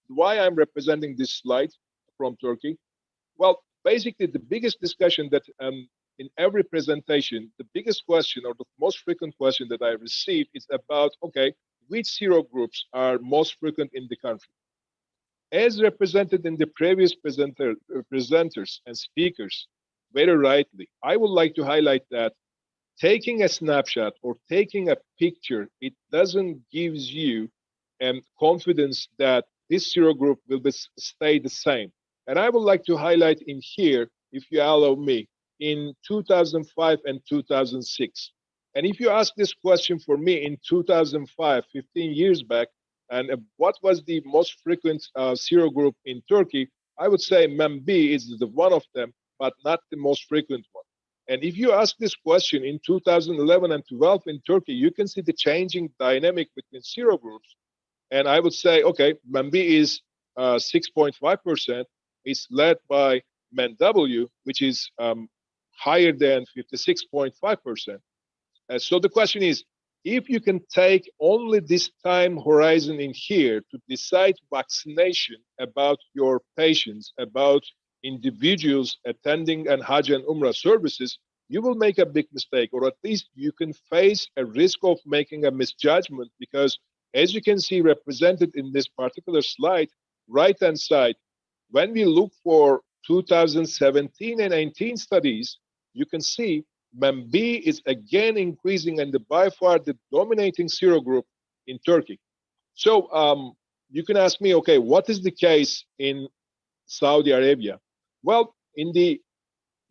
why I'm representing this slide from Turkey. Well, basically, the biggest discussion that in every presentation, the biggest question or the most frequent question that I receive is about, okay, which serogroups are most frequent in the country? As represented in the previous presenters and speakers, very rightly, I would like to highlight that taking a snapshot or taking a picture, it doesn't give you confidence that this serogroup will stay the same. And I would like to highlight in here, if you allow me, in 2005 and 2006. And if you ask this question for me in 2005, 15 years back, and what was the most frequent serogroup in Turkey, I would say Mambi is the one of them, but not the most frequent one. And if you ask this question in 2011 and 12 in Turkey, you can see the changing dynamic between serogroups. And I would say, okay, Mambi is 6.5%. It's led by MenW, which is higher than 56.5%. So the question is, if you can take only this time horizon in here to decide vaccination about your patients, about individuals attending an Hajj and Umrah services, you will make a big mistake, or at least you can face a risk of making a misjudgment, because as you can see represented in this particular slide, right-hand side, when we look for 2017 and 19 studies, you can see Mambi is again increasing and by far the dominating serogroup in Turkey. So you can ask me, okay, what is the case in Saudi Arabia? Well, in the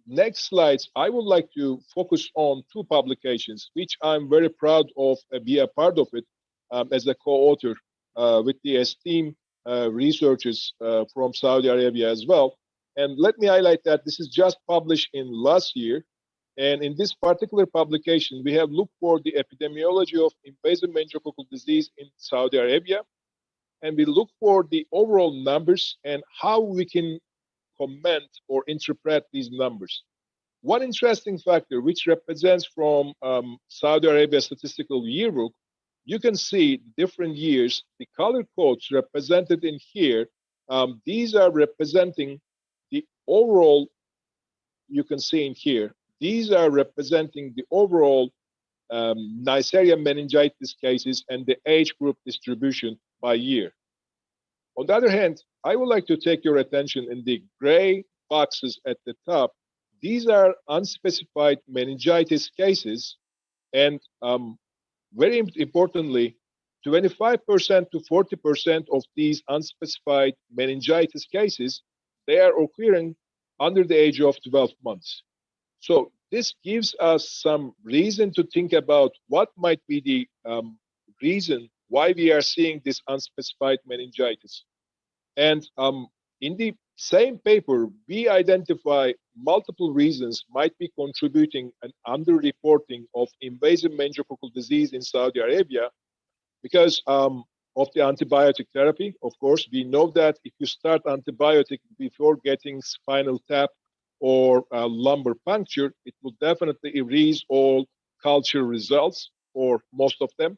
next slides, I would like to focus on two publications, which I'm very proud of be a part of it as a co-author with the esteemed researchers from Saudi Arabia as well. And let me highlight that this is just published in last year. And in this particular publication, we have looked for the epidemiology of invasive meningococcal disease in Saudi Arabia. And we look for the overall numbers and how we can comment or interpret these numbers. One interesting factor which represents from Saudi Arabia Statistical Yearbook, you can see different years, the color codes represented in here. These are representing the overall, you can see in here, these are representing the overall Neisseria meningitis cases and the age group distribution by year. On the other hand, I would like to take your attention in the gray boxes at the top. These are unspecified meningitis cases, and very importantly, 25% to 40% of these unspecified meningitis cases, they are occurring under the age of 12 months. So this gives us some reason to think about what might be the reason why we are seeing this unspecified meningitis. And in the same paper, we identify multiple reasons might be contributing an underreporting of invasive meningococcal disease in Saudi Arabia because of the antibiotic therapy. Of course, we know that if you start antibiotic before getting spinal tap or lumbar puncture, it will definitely erase all culture results, or most of them.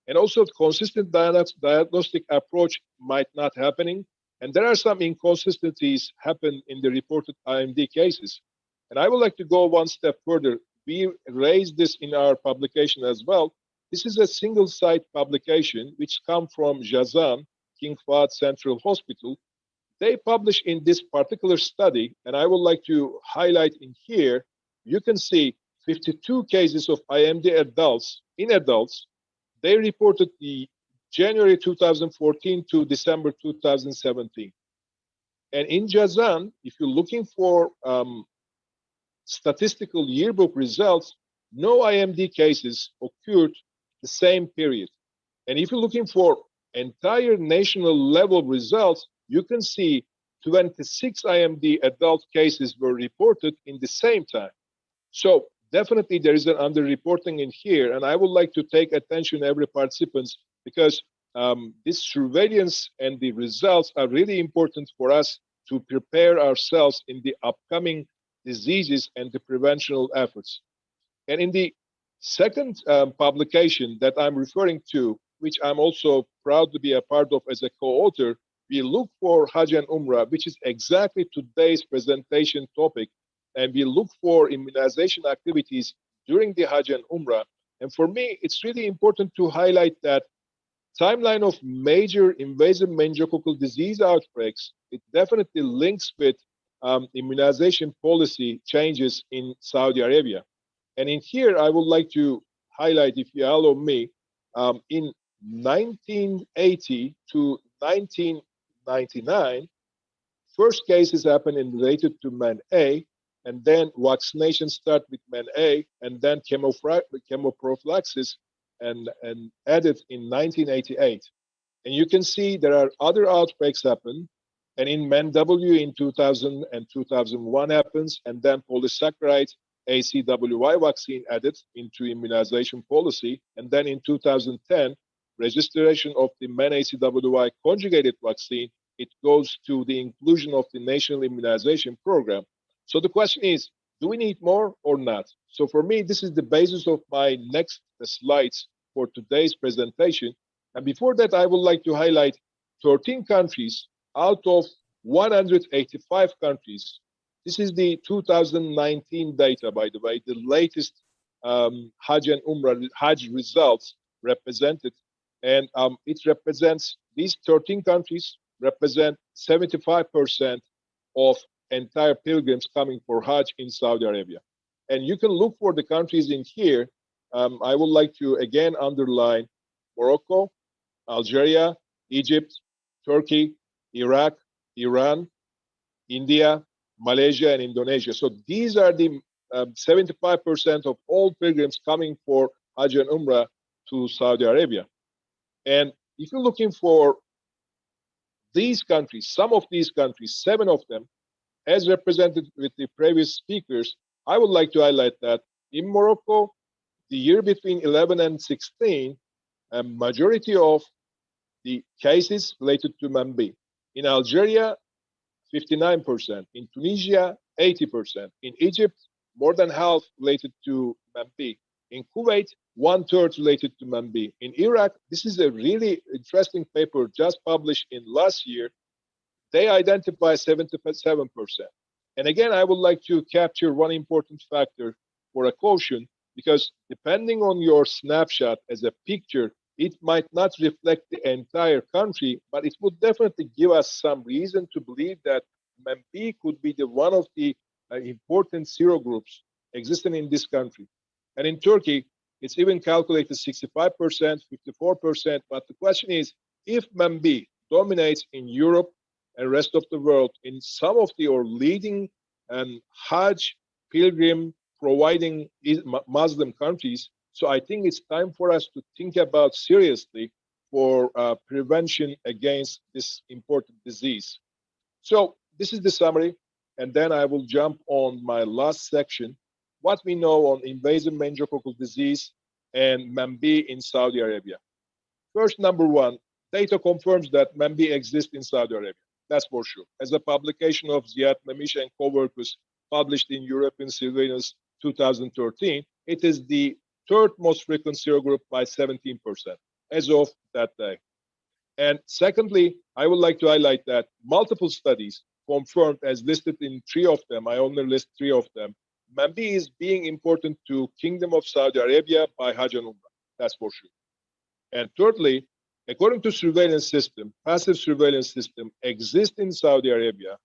And also, consistent diagnostic approach might not happening. And there are some inconsistencies happen in the reported IMD cases. And I would like to go one step further. We raised this in our publication as well. This is a single site publication which comes from Jazan, King Fahd Central Hospital. They published in this particular study, and I would like to highlight in here, you can see 52 cases of IMD adults. In adults, they reported the January 2014 to December 2017. And in Jazan, if you're looking for statistical yearbook results, no IMD cases occurred the same period. And if you're looking for entire national level results, you can see 26 IMD adult cases were reported in the same time. So definitely there is an underreporting in here, and I would like to take attention every participants, because this surveillance and the results are really important for us to prepare ourselves in the upcoming diseases and the preventional efforts. And in the Second publication that I'm referring to, which I'm also proud to be a part of as a co-author, we look for Hajj and Umrah, which is exactly today's presentation topic, and we look for immunization activities during the Hajj and Umrah. And for me, it's really important to highlight that timeline of major invasive meningococcal disease outbreaks. It definitely links with immunization policy changes in Saudi Arabia. And in here, I would like to highlight, if you allow me, in 1980 to 1999, first cases happened in related to man A, and then vaccination started with man A, and then chemoprophylaxis and added in 1988. And you can see there are other outbreaks happen, and in man W in 2000 and 2001 happens, and then polysaccharide ACWY vaccine added into immunization policy, and then in 2010, registration of the man ACWY conjugated vaccine, it goes to the inclusion of the national immunization program. So the question is, do we need more or not? So for me, this is the basis of my next slides for today's presentation. And before that, I would like to highlight 13 countries out of 185 countries. This is the 2019 data, by the way, the latest Hajj and Umrah Hajj results represented. And it represents, these 13 countries represent 75% of entire pilgrims coming for Hajj in Saudi Arabia. And you can look for the countries in here. I would like to again underline Morocco, Algeria, Egypt, Turkey, Iraq, Iran, India, Malaysia, and Indonesia. So these are the 75% of all pilgrims coming for Hajj and Umrah to Saudi Arabia. And if you're looking for these countries, some of these countries, 7 of them, as represented with the previous speakers, I would like to highlight that in Morocco, the year between 11 and 16, a majority of the cases related to Mambi. In Algeria, 59%. In Tunisia, 80%. In Egypt, more than half related to Mambi. In Kuwait, 1/3 related to Mambi. In Iraq, this is a really interesting paper just published in last year. They identify 77%. And again, I would like to capture one important factor for a caution, because depending on your snapshot as a picture, it might not reflect the entire country, but it would definitely give us some reason to believe that Mambi could be one of the important serogroups existing in this country. And in Turkey, it's even calculated 65%, 54%. But the question is, if Mambi dominates in Europe and rest of the world, in some of the leading Hajj pilgrim providing Muslim countries, so I think it's time for us to think about seriously for prevention against this important disease. So this is the summary, and then I will jump on my last section, what we know on invasive meningococcal disease and Mambi in Saudi Arabia. First, number one, data confirms that Mambi exists in Saudi Arabia. That's for sure. As a publication of Ziad Mamish and co-workers published in European Surveillance 2013, it is the 3rd most frequent serogroup by 17% as of that day. And secondly, I would like to highlight that multiple studies confirmed, as listed in 3 of them, I only list 3 of them, Mambi is being important to Kingdom of Saudi Arabia by Hajj and Umrah. That's for sure. And thirdly, according to surveillance system, passive surveillance system exists in Saudi Arabia,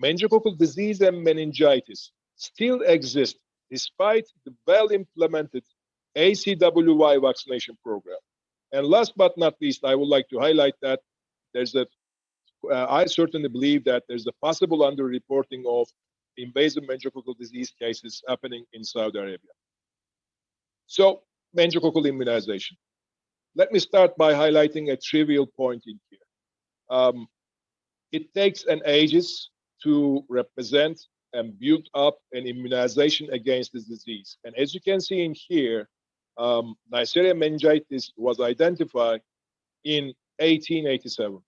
meningococcal disease and meningitis still exist despite the well-implemented ACWY vaccination program. And last but not least, I would like to highlight that I certainly believe that there's a possible underreporting of invasive meningococcal disease cases happening in Saudi Arabia. So, meningococcal immunization. Let me start by highlighting a trivial point in here. It takes an ages to represent and build up an immunization against this disease. And as you can see in here, Neisseria meningitis was identified in 1887.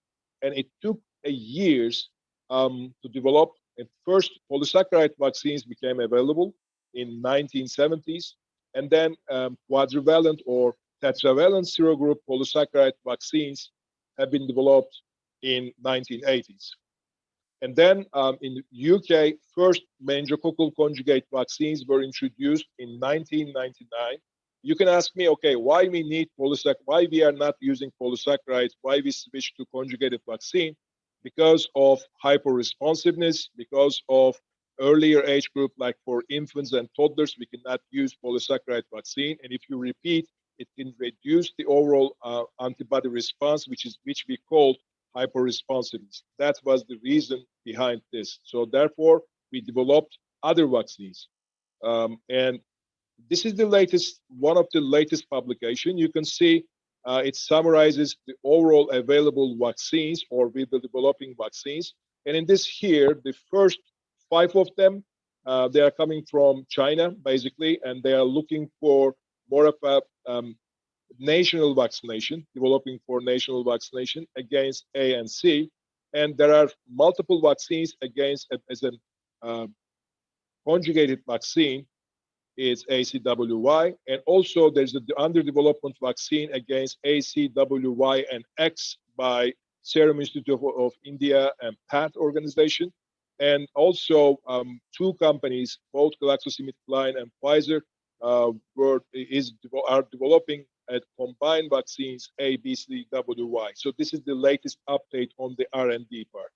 And it took years to develop. And first, polysaccharide vaccines became available in 1970s. and then quadrivalent or tetravalent serogroup polysaccharide vaccines have been developed in 1980s. And then in the UK, first meningococcal conjugate vaccines were introduced in 1999. You can ask me, okay, why we need polysaccharide, why we are not using polysaccharides, why we switch to conjugated vaccine? Because of hyper-responsiveness, because of earlier age group, like for infants and toddlers, we cannot use polysaccharide vaccine. And if you repeat, it can reduce the overall antibody response, which we called hyper-responsiveness. That was the reason behind this. So therefore, we developed other vaccines. And this is the latest, one of the latest publication. You can see it summarizes the overall available vaccines, or we will developing vaccines. And in this here, the first 5 of them, they are coming from China, basically, and they are looking for more of a national vaccination, developing for national vaccination against A and C. And there are multiple vaccines against, as a conjugated vaccine, is ACWY, and also there's the under development vaccine against ACWY and X by Serum Institute of India and PATH organization. And also 2 companies, both GlaxoSmithKline and Pfizer, are developing combined vaccines ABCWY. So this is the latest update on the R&D part.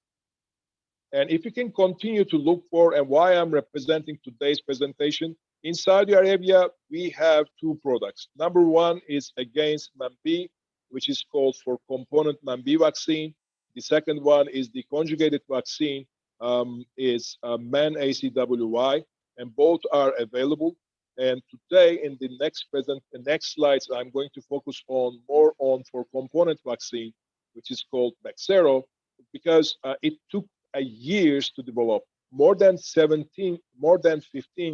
And if you can continue to look for, and why I'm representing today's presentation, in Saudi Arabia, we have 2 products. Number 1 is against Mambi, which is called for component Mambivaxy. The second one is the conjugated vaccine, is MenACWY, and both are available. And today, in the next slides, I'm going to focus more on for component vaccine, which is called Bexsero, because it took years to develop. More than 15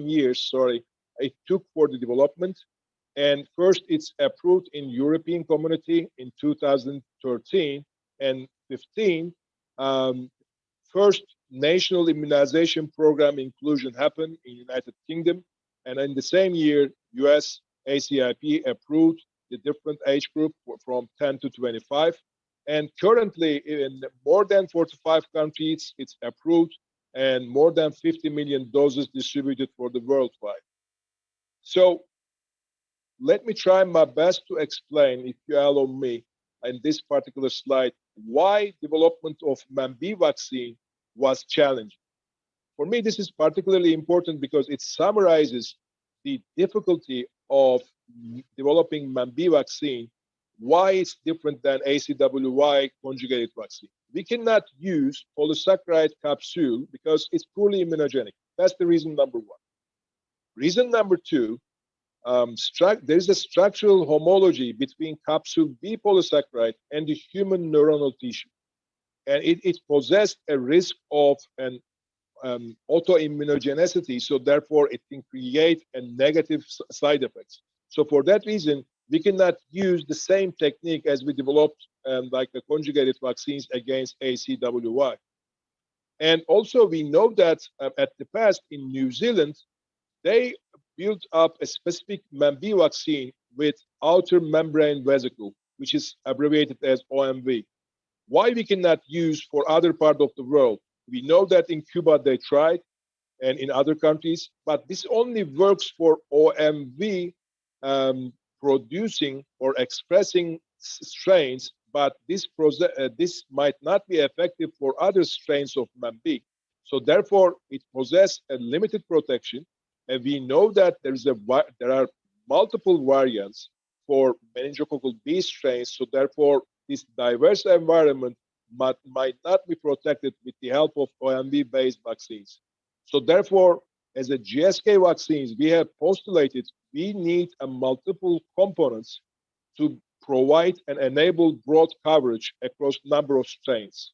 years, sorry, it took for the development. And first, it's approved in European Community in 2013 and 15. First national immunization program inclusion happened in United Kingdom. And in the same year, US ACIP approved the different age group from 10 to 25. And currently, in more than 45 countries, it's approved, and more than 50 million doses distributed for the worldwide. So let me try my best to explain, if you allow me, in this particular slide, why development of Mambivaxy was challenging. For me, this is particularly important because it summarizes the difficulty of developing Mambivaxy, why it's different than ACWY conjugated vaccine. We cannot use polysaccharide capsule because it's poorly immunogenic. That's the reason number 1. Reason number 2, there is a structural homology between capsule B polysaccharide and the human neuronal tissue. And it possessed a risk of an autoimmunogenicity, so therefore it can create a negative side effects. So for that reason, we cannot use the same technique as we developed like the conjugated vaccines against ACWY. And also we know that at the past in New Zealand, they built up a specific Mambivaxy with outer membrane vesicle, which is abbreviated as OMV. Why we cannot use for other part of the world? We know that in Cuba they tried, and in other countries, but this only works for OMV producing or expressing strains, but this might not be effective for other strains of Mambi. So therefore, it possesses a limited protection, and we know that there are multiple variants for meningococcal B strains. So therefore, this diverse environment might not be protected with the help of OMV-based vaccines. So therefore, as a GSK vaccines, we have postulated we need multiple components to provide and enable broad coverage across number of strains.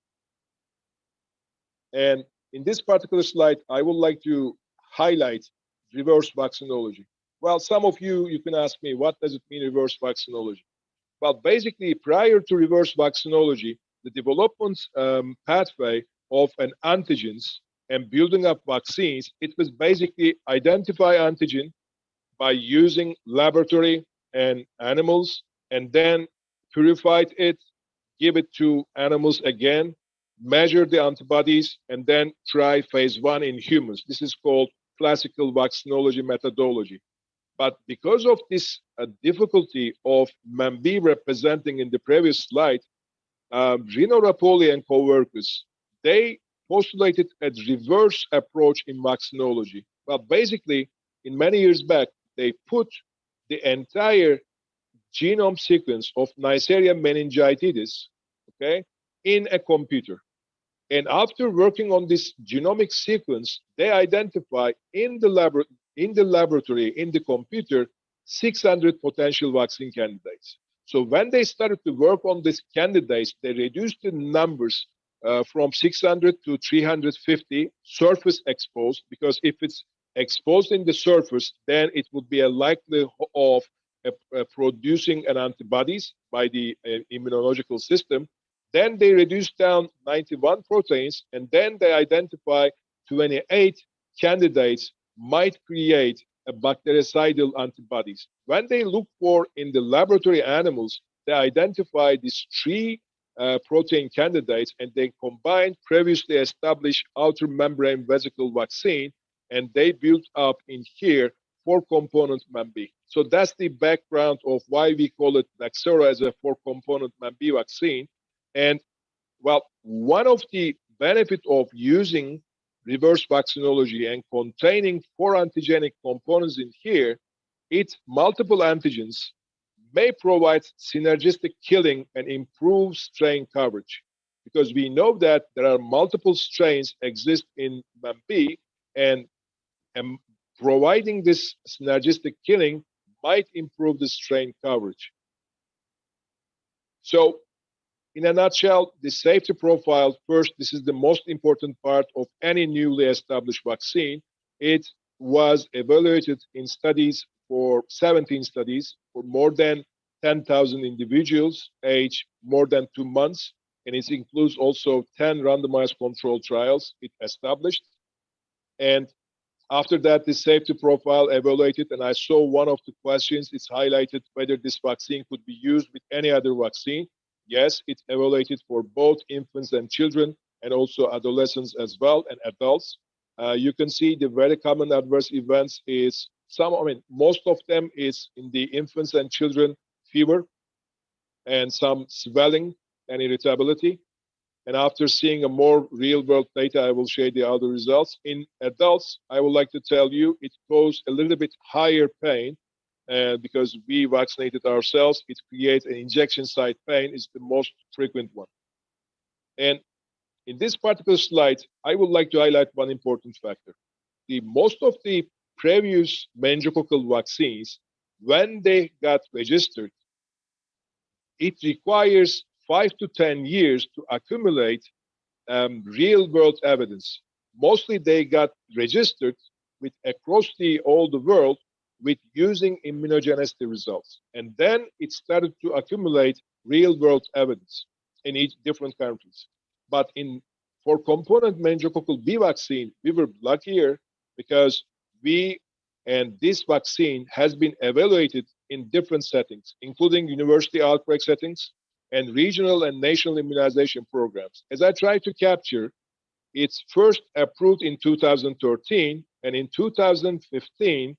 And in this particular slide, I would like to highlight reverse vaccinology. Well, some of you can ask me, what does it mean, reverse vaccinology? Well, basically, prior to reverse vaccinology, the development pathway of an antigens and building up vaccines, it was basically identify antigen, by using laboratory and animals, and then purified it, give it to animals again, measure the antibodies, and then try phase 1 in humans. This is called classical vaccinology methodology. But because of this difficulty of Mambi representing in the previous slide, Rino Rapoli and co-workers, they postulated a reverse approach in vaccinology. Well, basically, in many years back, they put the entire genome sequence of Neisseria meningitidis, okay, in a computer. And after working on this genomic sequence, they identify in the laboratory, in the computer, 600 potential vaccine candidates. So when they started to work on these candidates, they reduced the numbers from 600 to 350 surface exposed, because if it's exposed in the surface, then it would be a likelihood of producing an antibodies by the immunological system. Then they reduced down 91 proteins, and then they identify 28 candidates might create a bactericidal antibodies. When they look for in the laboratory animals, they identify these 3 protein candidates, and they combine previously established outer membrane vesicle vaccine, and they built up in here 4-component Mambi. So that's the background of why we call it Vaxero as a 4-component Mambi vaccine. And well, one of the benefits of using reverse vaccinology and containing 4 antigenic components in here, its multiple antigens may provide synergistic killing and improve strain coverage. Because we know that there are multiple strains exist in Mambi, and providing this synergistic killing might improve the strain coverage. So, in a nutshell, the safety profile, first, this is the most important part of any newly established vaccine. It was evaluated in studies for 17 studies for more than 10,000 individuals, aged more than 2 months, and it includes also 10 randomized controlled trials it established. And after that, the safety profile evaluated, and I saw one of the questions, it's highlighted whether this vaccine could be used with any other vaccine. Yes, it's evaluated for both infants and children, and also adolescents as well, and adults. You can see the very common adverse events is most of them is in the infants and children, fever, and some swelling and irritability. And after seeing a more real-world data, I will share the other results. In adults, I would like to tell you it caused a little bit higher pain, because we vaccinated ourselves. It creates an injection site pain is the most frequent one. And in this particular slide, I would like to highlight one important factor. Most of the previous meningococcal vaccines, when they got registered, it requires 5 to 10 years to accumulate real-world evidence. Mostly they got registered with across all the world with using immunogenicity results. And then it started to accumulate real-world evidence in each different countries. But for component meningococcal B vaccine, we were luckier because this vaccine has been evaluated in different settings, including university outbreak settings and regional and national immunization programs. As I tried to capture, it's first approved in 2013, and in 2015,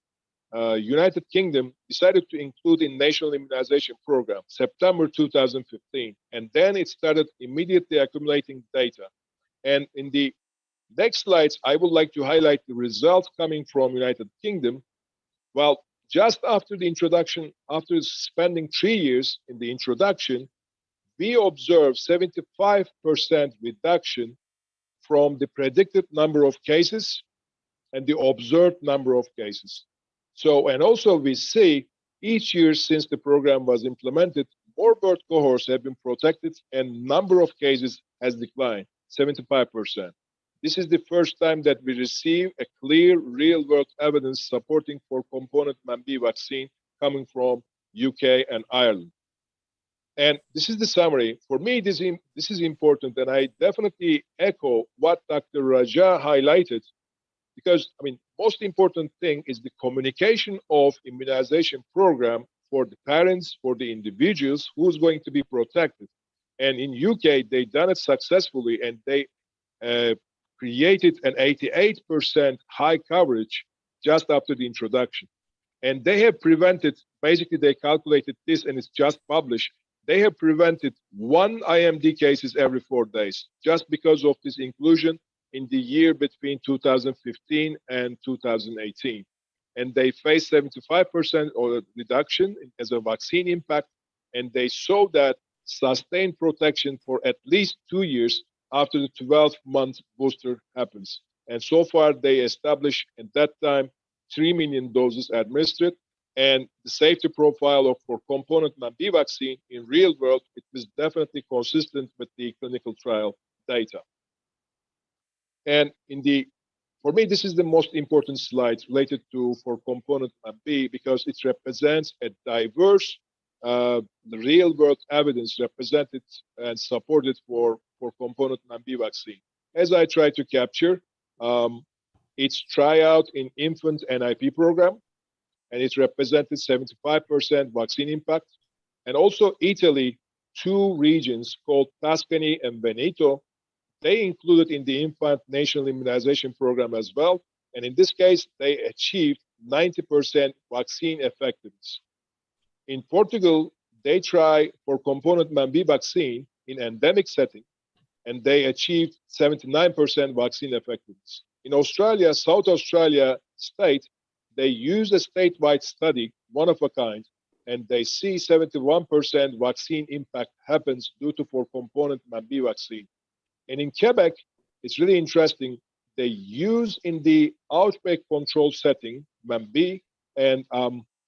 United Kingdom decided to include in national immunization program, September 2015, and then it started immediately accumulating data. And in the next slides, I would like to highlight the results coming from United Kingdom. Well, just after the introduction, after spending 3 years in the introduction, we observed 75% reduction from the predicted number of cases and the observed number of cases. So, and also we see each year since the program was implemented, more birth cohorts have been protected and number of cases has declined, 75%. This is the first time that we receive a clear real-world evidence supporting for component Mambi vaccine coming from UK and Ireland. And this is the summary. For me, this is important, and I definitely echo what Dr. Raja highlighted, because, I mean, most important thing is the communication of immunization program for the parents, for the individuals who's going to be protected. And in UK, they done it successfully, and they created an 88% high coverage just after the introduction. And they have prevented, basically they calculated this and it's just published, they have prevented 1 IMD cases every 4 days, just because of this inclusion in the year between 2015 and 2018. And they faced 75% or reduction as a vaccine impact, and they saw that sustained protection for at least 2 years after the 12-month booster happens. And so far, they established at that time 3 million doses administered, and the safety profile for component Mambivaxy in real world, it was definitely consistent with the clinical trial data. And for me, this is the most important slide related to for component Mambi, because it represents a diverse real world evidence represented and supported for component Mambivaxy. As I try to capture, it's tryout in infant NIP program, and it represented 75% vaccine impact. And also Italy, 2 regions called Tuscany and Veneto, they included in the infant national immunization program as well. And in this case, they achieved 90% vaccine effectiveness. In Portugal, they try for component Mambivaxine in endemic setting, and they achieved 79% vaccine effectiveness. In Australia, South Australia state, they use a statewide study, one of a kind, and they see 71% vaccine impact happens due to for component Mambivaxine. And in Quebec, it's really interesting. They use in the outbreak control setting Mambi and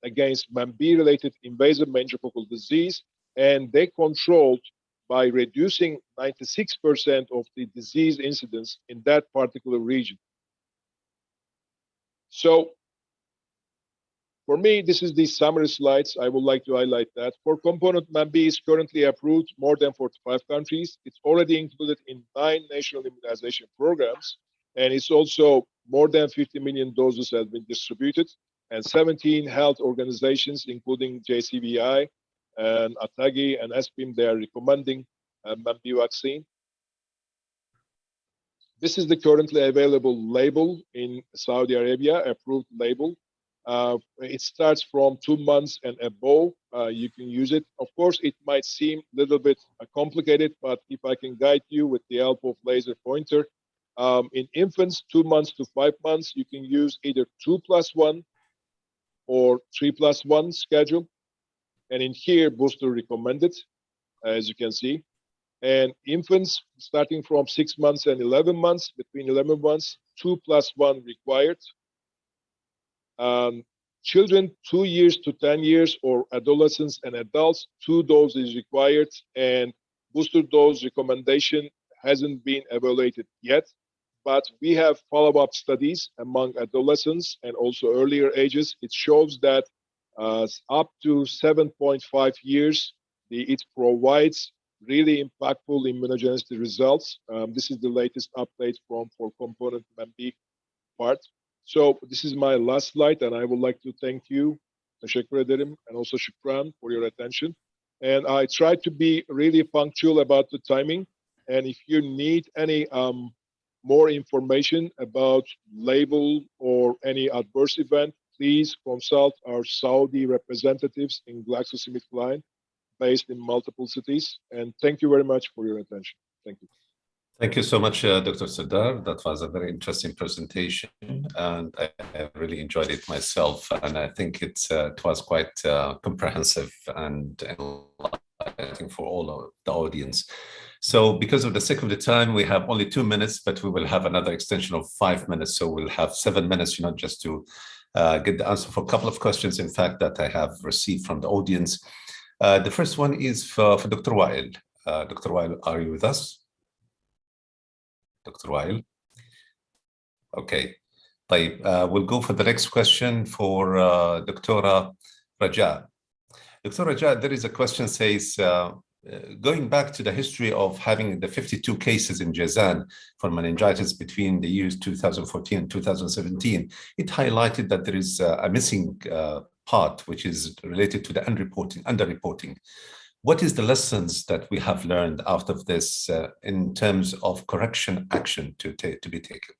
against Mambi-related invasive meningococcal disease, and they controlled by reducing 96% of the disease incidence in that particular region. So for me, this is the summary slides. I would like to highlight that. For component Mambi is currently approved more than 45 countries. It's already included in 9 national immunization programs. And it's also more than 50 million doses have been distributed. And 17 health organizations, including JCVI and ATAGI and SPIM, they are recommending Mambivaxine. This is the currently available label in Saudi Arabia, approved label. It starts from 2 months and above. You can use it. Of course, it might seem a little bit complicated, but if I can guide you with the help of laser pointer, in infants, 2 months to 5 months, you can use either 2+1 or 3+1 schedule. And in here, booster recommended, as you can see. And infants starting from 6 months and 11 months, between 11 months, 2+1 required. Children 2 years to 10 years, or adolescents and adults, 2 doses required, and booster dose recommendation hasn't been evaluated yet. But we have follow-up studies among adolescents and also earlier ages. It shows that up to 7.5 years, it provides really impactful immunogenicity results. This is the latest update for component Mambi part. So this is my last slide, and I would like to thank you, Teşekkür ederim, and also Shukran for your attention. And I try to be really punctual about the timing. And if you need any more information about label or any adverse event, please consult our Saudi representatives in GlaxoSmithKline, based in multiple cities. And thank you very much for your attention. Thank you. Thank you so much, Dr. Serdar. That was a very interesting presentation, and I really enjoyed it myself. And I think it was quite comprehensive and enlightening for all of the audience. So because of the sake of the time, we have only 2 minutes, but we will have another extension of 5 minutes. So we'll have 7 minutes, just to get the answer for a couple of questions, in fact, that I have received from the audience. The first one is for Dr. Wael. Dr. Wael, are you with us? Dr. Wael? Okay. We'll go for the next question for Dr. Raja. Dr. Raja, there is a question says, going back to the history of having the 52 cases in Jazan for meningitis between the years 2014 and 2017, it highlighted that there is a missing part, which is related to the underreporting. What is the lessons that we have learned out of this in terms of correction action to be taken?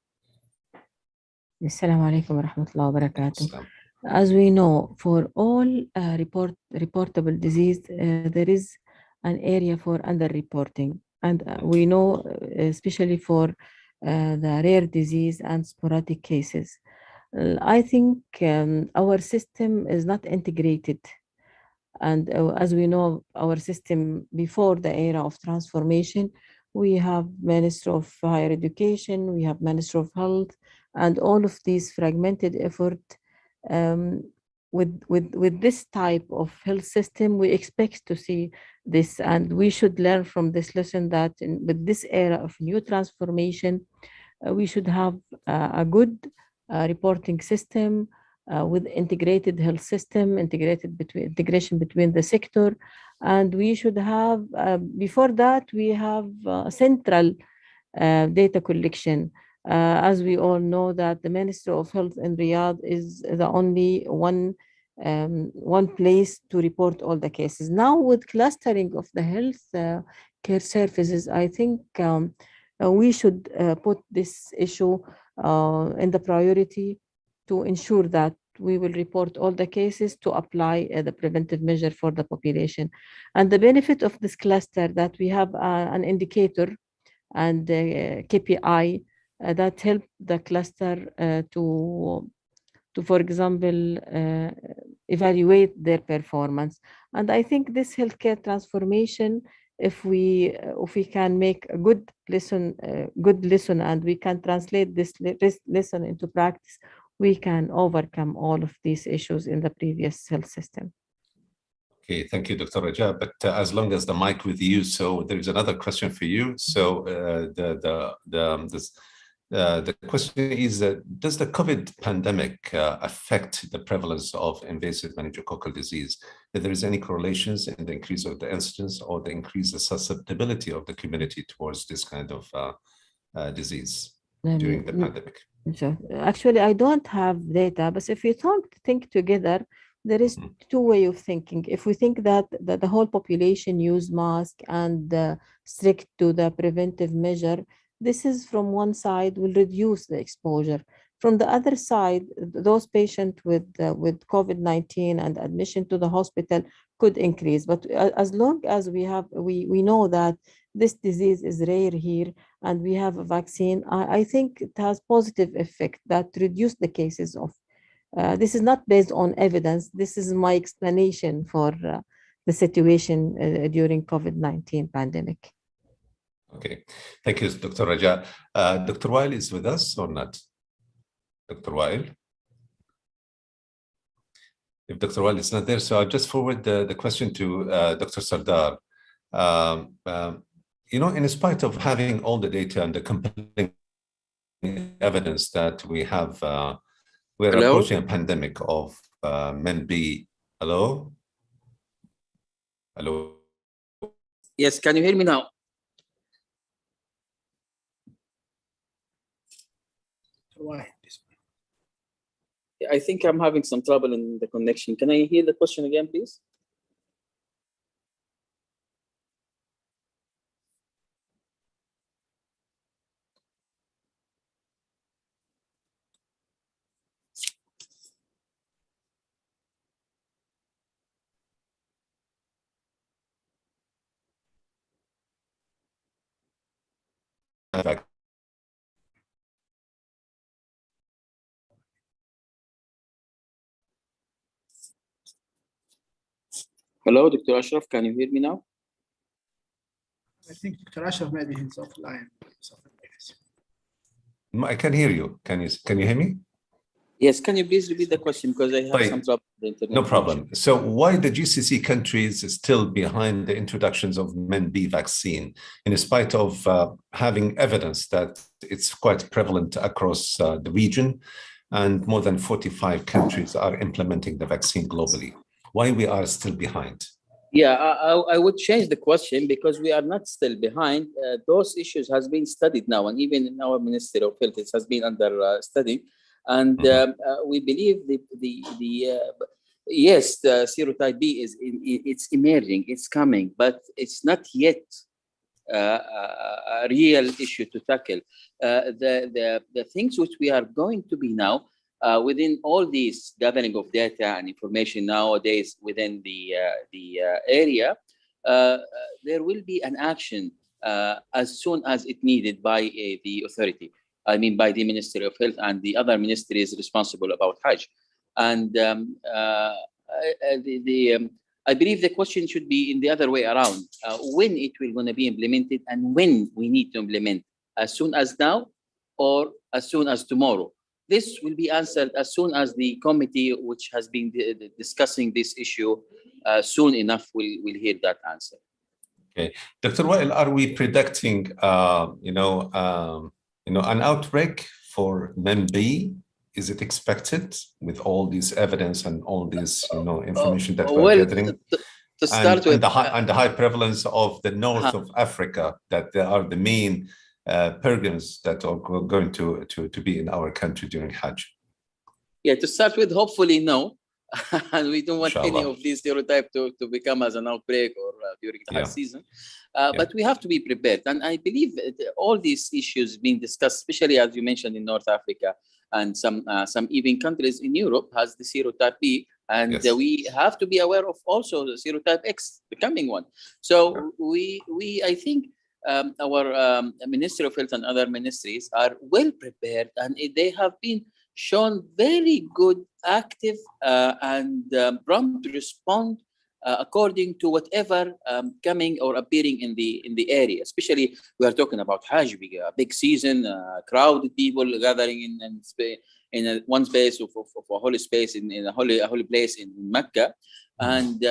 Assalamu alaikum wa rahmatullahi wa barakatuh. As we know, for all reportable disease, there is an area for underreporting. And we know, especially for the rare disease and sporadic cases. I think our system is not integrated. And as we know, our system before the era of transformation, we have Minister of Higher Education, we have Minister of Health, and all of these fragmented effort. With this type of health system, we expect to see this, and we should learn from this lesson that with this era of new transformation, we should have a good reporting system with integrated health system, integration between the sector, and we should have, before that, we have central data collection. As we all know that the Ministry of Health in Riyadh is the only one place to report all the cases. Now with clustering of the health care services, I think we should put this issue in the priority to ensure that we will report all the cases to apply the preventive measure for the population. And the benefit of this cluster that we have an indicator and KPI that help the cluster to, for example, evaluate their performance. And I think this healthcare transformation, if we can make a good lesson, and we can translate this lesson into practice, we can overcome all of these issues in the previous health system. Okay, thank you, Dr. Raja. But as long as the mic with you, so there is another question for you. So the question is, does the COVID pandemic affect the prevalence of invasive meningococcal disease? If there is any correlations in the increase of the incidence or the increase of susceptibility of the community towards this kind of disease during the pandemic? So actually, I don't have data, but if you think together, there is two ways of thinking. If we think that the whole population use mask and strict to the preventive measure, this is from one side will reduce the exposure. From the other side, those patients with COVID-19 and admission to the hospital could increase. But as long as we know that this disease is rare here and we have a vaccine, I think it has positive effect that reduce the cases of. This is not based on evidence. This is my explanation for the situation during COVID-19 pandemic. Okay, thank you, Dr. Raja. Dr. Weil is with us or not? Dr. Weil? If Dr. Weil is not there, so I'll just forward the question to Dr. Sardar. In spite of having all the data and the compelling evidence that we have, we're approaching a pandemic of MenB. Hello? Hello? Yes, can you hear me now? I think I'm having some trouble in the connection. Can I hear the question again, please? Hello, Dr. Ashraf, can you hear me now? I think Dr. Ashraf maybe he's offline. I can hear you. Can you hear me? Yes, can you please repeat the question because I have some trouble with the internet. No problem. So why the GCC countries is still behind the introductions of MenB vaccine, in spite of having evidence that it's quite prevalent across the region, and more than 45 countries are implementing the vaccine globally? Why we are still behind? Yeah, I would change the question because we are not still behind. Those issues has been studied now, and even in our Ministry of Health, it has been under study. And we believe yes, the serotype B it's emerging, it's coming, but it's not yet a real issue to tackle. The things which we are going to be now within all these gathering of data and information nowadays within the area, there will be an action as soon as it needed by the authority. I mean, by the Ministry of Health and the other ministries responsible about Hajj. And I believe the question should be in the other way around, when it will going to be implemented and when we need to implement, as soon as now or as soon as tomorrow. This will be answered as soon as the committee which has been discussing this issue soon enough will hear that answer. Okay, Dr. Wael, are we predicting, an outbreak for MenB? Is it expected with all this evidence and all this, information that we're gathering? To start with, and the high prevalence of the north of Africa, that they are the main pilgrims that are going to be in our country during Hajj. Yeah, to start with, hopefully no. And we don't want Inshallah. any of these stereotypes to become as an outbreak or during the Hajj season. But we have to be prepared. And I believe all these issues being discussed, especially as you mentioned in North Africa and some even countries in Europe has the serotype B. And we have to be aware of also the serotype X, the coming one. So I think our Ministry of Health and other ministries are well prepared, and they have been shown very good, active, and prompt to respond according to whatever coming or appearing in the area. Especially, we are talking about Hajj, a big season, crowded people gathering in one space of a holy space in a holy place in Mecca, and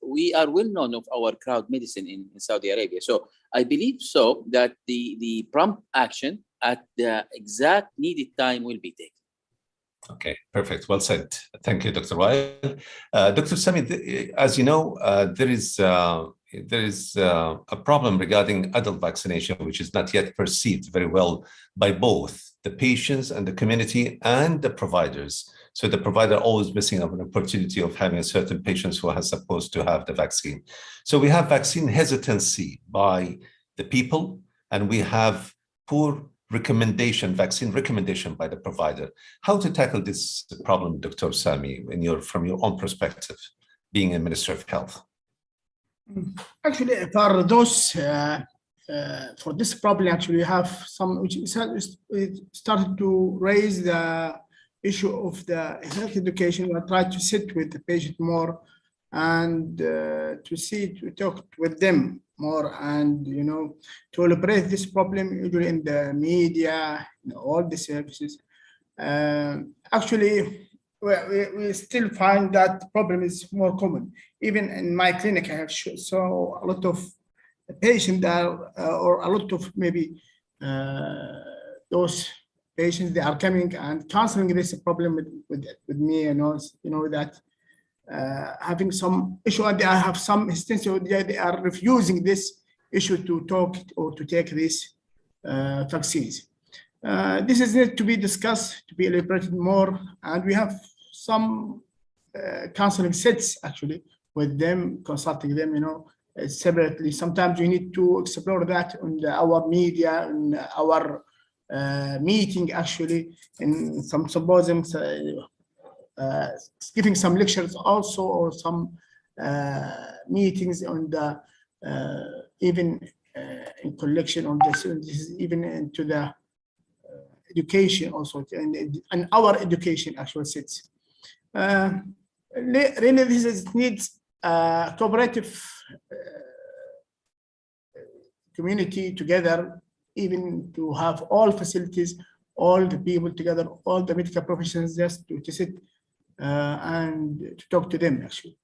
we are well known of our crowd medicine in Saudi Arabia. So I believe so that the prompt action at the exact needed time will be taken. Okay, perfect. Well said. Thank you, Dr. Wael. Dr. Sami, as you know, there is a problem regarding adult vaccination, which is not yet perceived very well by both the patients and the community and the providers. So the provider always missing an opportunity of having certain patients who are supposed to have the vaccine. So we have vaccine hesitancy by the people, and we have poor vaccine recommendation by the provider. How to tackle this problem, Dr. Sami, from your own perspective, being a Minister of Health? Actually, for those for this problem, actually, we have some which started to raise the issue of the health education. We try to sit with the patient more and to talk with them more, and to elaborate this problem usually in the media, in all the services. Actually, we still find that the problem is more common. Even in my clinic, I have saw a lot of patients that or a lot of maybe those patients, they are coming and counseling this problem with me, that having some issue, and they have some hesitancy, they are refusing this issue to talk or to take these vaccines. This is need to be discussed, to be elaborated more, and we have some counseling sets actually with them, consulting them, separately. Sometimes we need to explore that on our media, in our meeting actually, in some symposiums, giving some lectures also, or some meetings on the even in collection on this is even into the education also, and our education actual sits. Really, this needs cooperative community together, even to have all facilities, all the people together, all the medical professionals just to sit and to talk to them actually.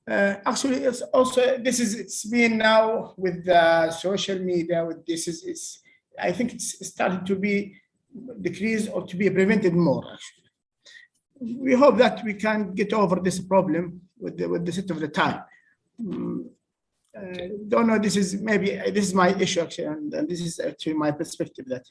Actually, it's also it's been now with the social media. With this I think it's started to be decreased or to be prevented more. Actually, we hope that we can get over this problem with the set of the time. don't know. This is my issue actually, and this is actually my perspective. That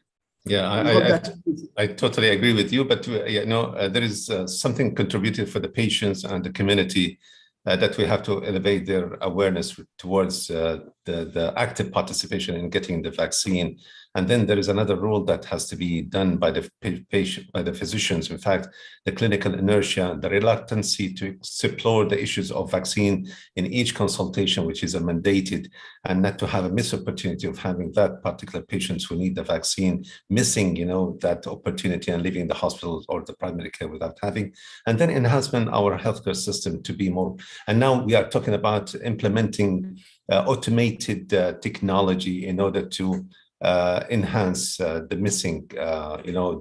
I totally agree with you, but there is something contributed for the patients and the community that we have to elevate their awareness towards the active participation in getting the vaccine. And then there is another role that has to be done by the patient, by the physicians. In fact, the clinical inertia, the reluctancy to explore the issues of vaccine in each consultation, which is mandated, and not to have a missed opportunity of having that particular patients who need the vaccine missing, that opportunity and leaving the hospital or the primary care without having. And then enhancement our healthcare system to be more. And now we are talking about implementing automated technology in order to enhance the missing,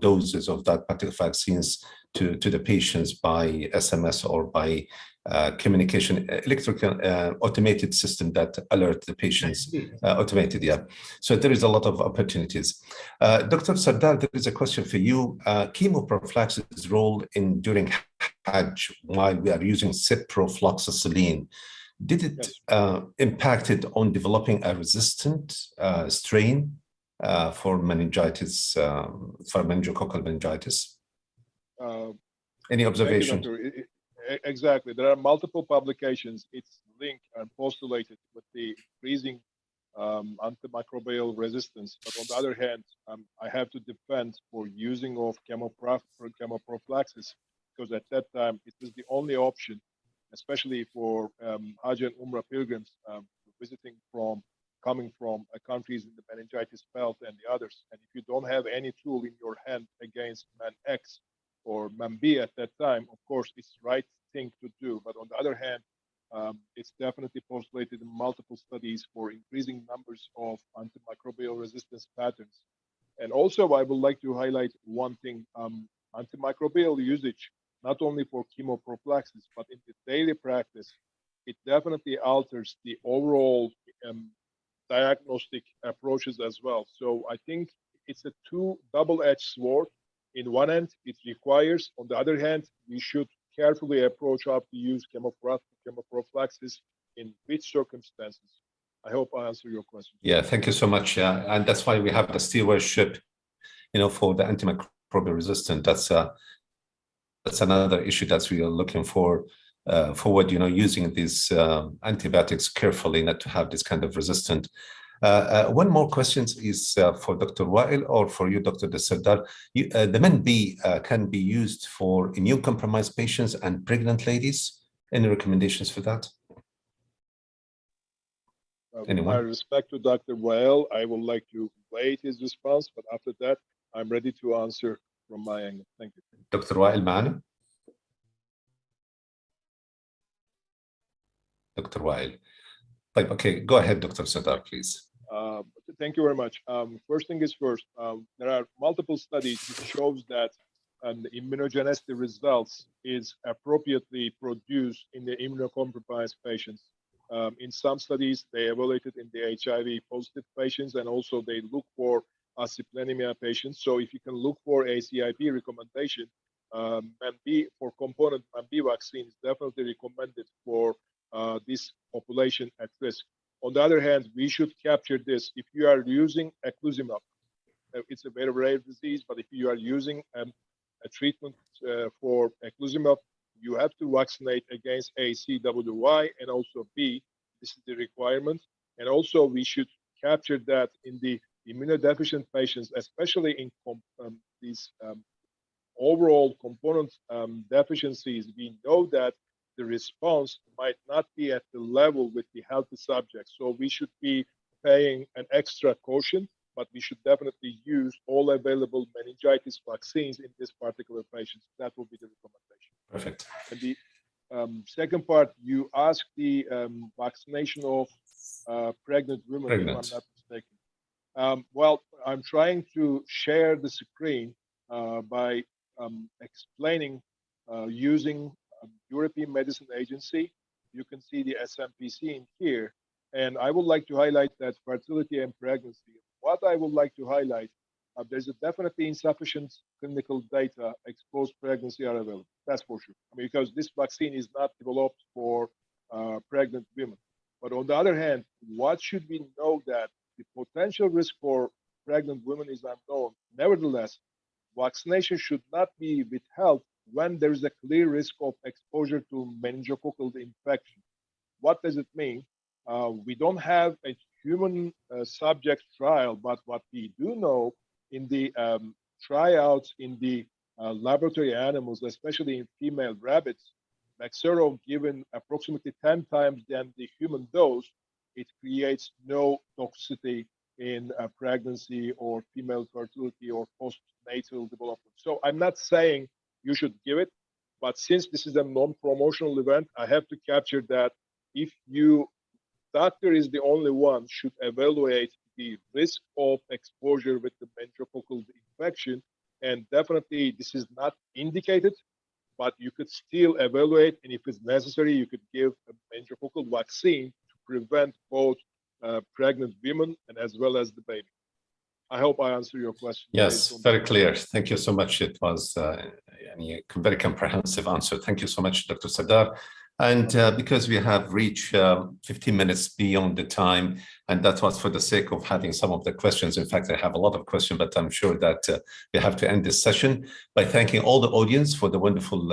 doses of that particular vaccines to the patients by SMS or by communication, electrical automated system that alert the patients, automated, yeah. So there is a lot of opportunities. Dr. Sardar, there is a question for you. Chemoprophylaxis role during Hajj while we are using ciprofloxacin. Did it impact it on developing a resistant strain for meningitis, for meningococcal meningitis? Any observation? Exactly. There are multiple publications. It's linked and postulated with the increasing antimicrobial resistance. But on the other hand, I have to defend for using of chemoprophylaxis because at that time it was the only option, especially for Hajj and Umrah pilgrims visiting coming from countries in the meningitis belt and the others. And if you don't have any tool in your hand against Man-X or Man-B at that time, of course, it's the right thing to do. But on the other hand, it's definitely postulated in multiple studies for increasing numbers of antimicrobial resistance patterns. And also, I would like to highlight one thing, antimicrobial usage, not only for chemoprophylaxis, but in the daily practice, it definitely alters the overall diagnostic approaches as well. So I think it's a double-edged sword. In one end, it requires. On the other hand, we should carefully approach how to use chemoprophylaxis in which circumstances. I hope I answer your question. Yeah, thank you so much. And that's why we have the stewardship, for the antimicrobial resistant. That's another issue that we are looking forward, using these antibiotics carefully, not to have this kind of resistant. One more question is for Dr. Wael or for you, Dr. Sardar. The Man-B can be used for immune-compromised patients and pregnant ladies. Any recommendations for that? Anyone? With respect to Dr. Wael, I would like to wait his response, but after that, I'm ready to answer from my angle. Thank you. Dr. Wael معنا? Dr. Wael. Okay, go ahead, Dr. Sardar, please. Thank you very much. First thing is first, there are multiple studies which shows that the immunogenicity results is appropriately produced in the immunocompromised patients. In some studies, they evaluated in the HIV positive patients, and also they look for acyclovir patients. So if you can look for a CIP recommendation, MAB for component Mambivaxy is definitely recommended for this population at risk. On the other hand, we should capture this. If you are using eculizumab, it's a very rare disease, but if you are using a treatment for eculizumab, you have to vaccinate against ACWY and also B. This is the requirement. And also we should capture that in the immunodeficient patients, especially in these overall component deficiencies. We know that the response might not be at the level with the healthy subjects. So we should be paying an extra caution, but we should definitely use all available meningitis vaccines in this particular patient. That will be the recommendation. Perfect. And the second part, you asked the vaccination of pregnant women, if I'm not mistaken. Well, I'm trying to share the screen by explaining using European Medicine Agency. You can see the SMPC in here. And I would like to highlight that fertility and pregnancy. What I would like to highlight, there's definitely insufficient clinical data exposed pregnancy are available. That's for sure. Because this vaccine is not developed for pregnant women. But on the other hand, what should we know that the potential risk for pregnant women is unknown. Nevertheless, vaccination should not be withheld when there is a clear risk of exposure to meningococcal infection. What does it mean? We don't have a human subject trial, but what we do know in the tryouts in the laboratory animals, especially in female rabbits, Bexsero given approximately 10 times than the human dose, it creates no toxicity in pregnancy or female fertility or postnatal development. So I'm not saying you should give it, but since this is a non-promotional event, I have to capture that if you, doctor is the only one should evaluate the risk of exposure with the meningococcal infection, and definitely this is not indicated, but you could still evaluate, and if it's necessary, you could give a meningococcal vaccine to prevent both pregnant women and as well as the baby. I hope I answered your question. Yes, very clear. Thank you so much. It was a very comprehensive answer. Thank you so much, Dr. Sardar. And because we have reached 15 minutes beyond the time, and that was for the sake of having some of the questions. In fact, I have a lot of questions, but I'm sure that we have to end this session by thanking all the audience for the wonderful,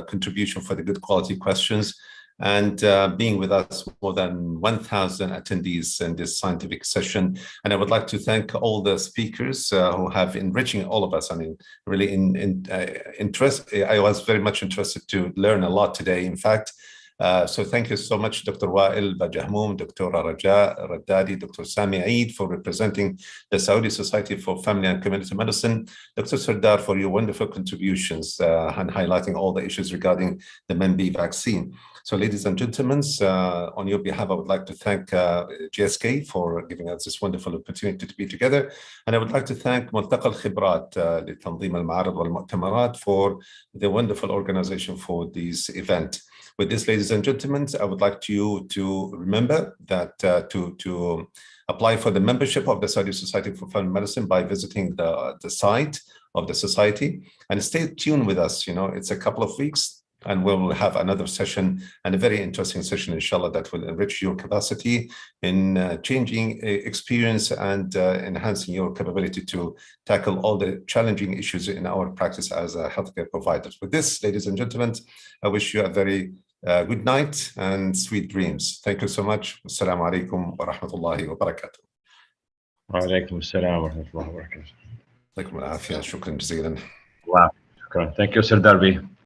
contribution, for the good quality questions, and being with us, more than 1,000 attendees in this scientific session. And I would like to thank all the speakers who have enriching all of us. I mean, really I was very much interested to learn a lot today, in fact. So thank you so much, Dr. Wael Bajahmoum, Dr. Raja Raddadi, Dr. Sami Eid for representing the Saudi Society for Family and Community Medicine, Dr. Sardar for your wonderful contributions and highlighting all the issues regarding the Mambivaxy vaccine. So ladies and gentlemen, on your behalf, I would like to thank GSK for giving us this wonderful opportunity to be together. And I would like to thank ملتقى الخبرات لتنظيم المعارض والمؤتمرات for the wonderful organization for this event. With this, ladies and gentlemen, I would like you to remember that to apply for the membership of the Saudi Society for Family Medicine by visiting the site of the society, and stay tuned with us. You know, it's a couple of weeks, and we'll have another session, and a very interesting session, inshallah, that will enrich your capacity in changing experience and enhancing your capability to tackle all the challenging issues in our practice as a healthcare provider. With this, ladies and gentlemen, I wish you a very good night and sweet dreams. Thank you so much. Assalamu alaikum wa rahmatullahi wa barakatuh. Wa alaikum assalam wa rahmatullahi wa barakatuh. Alaikum al-afiyah. Shukran jazeelan. Wow. Thank you, Sir Darby.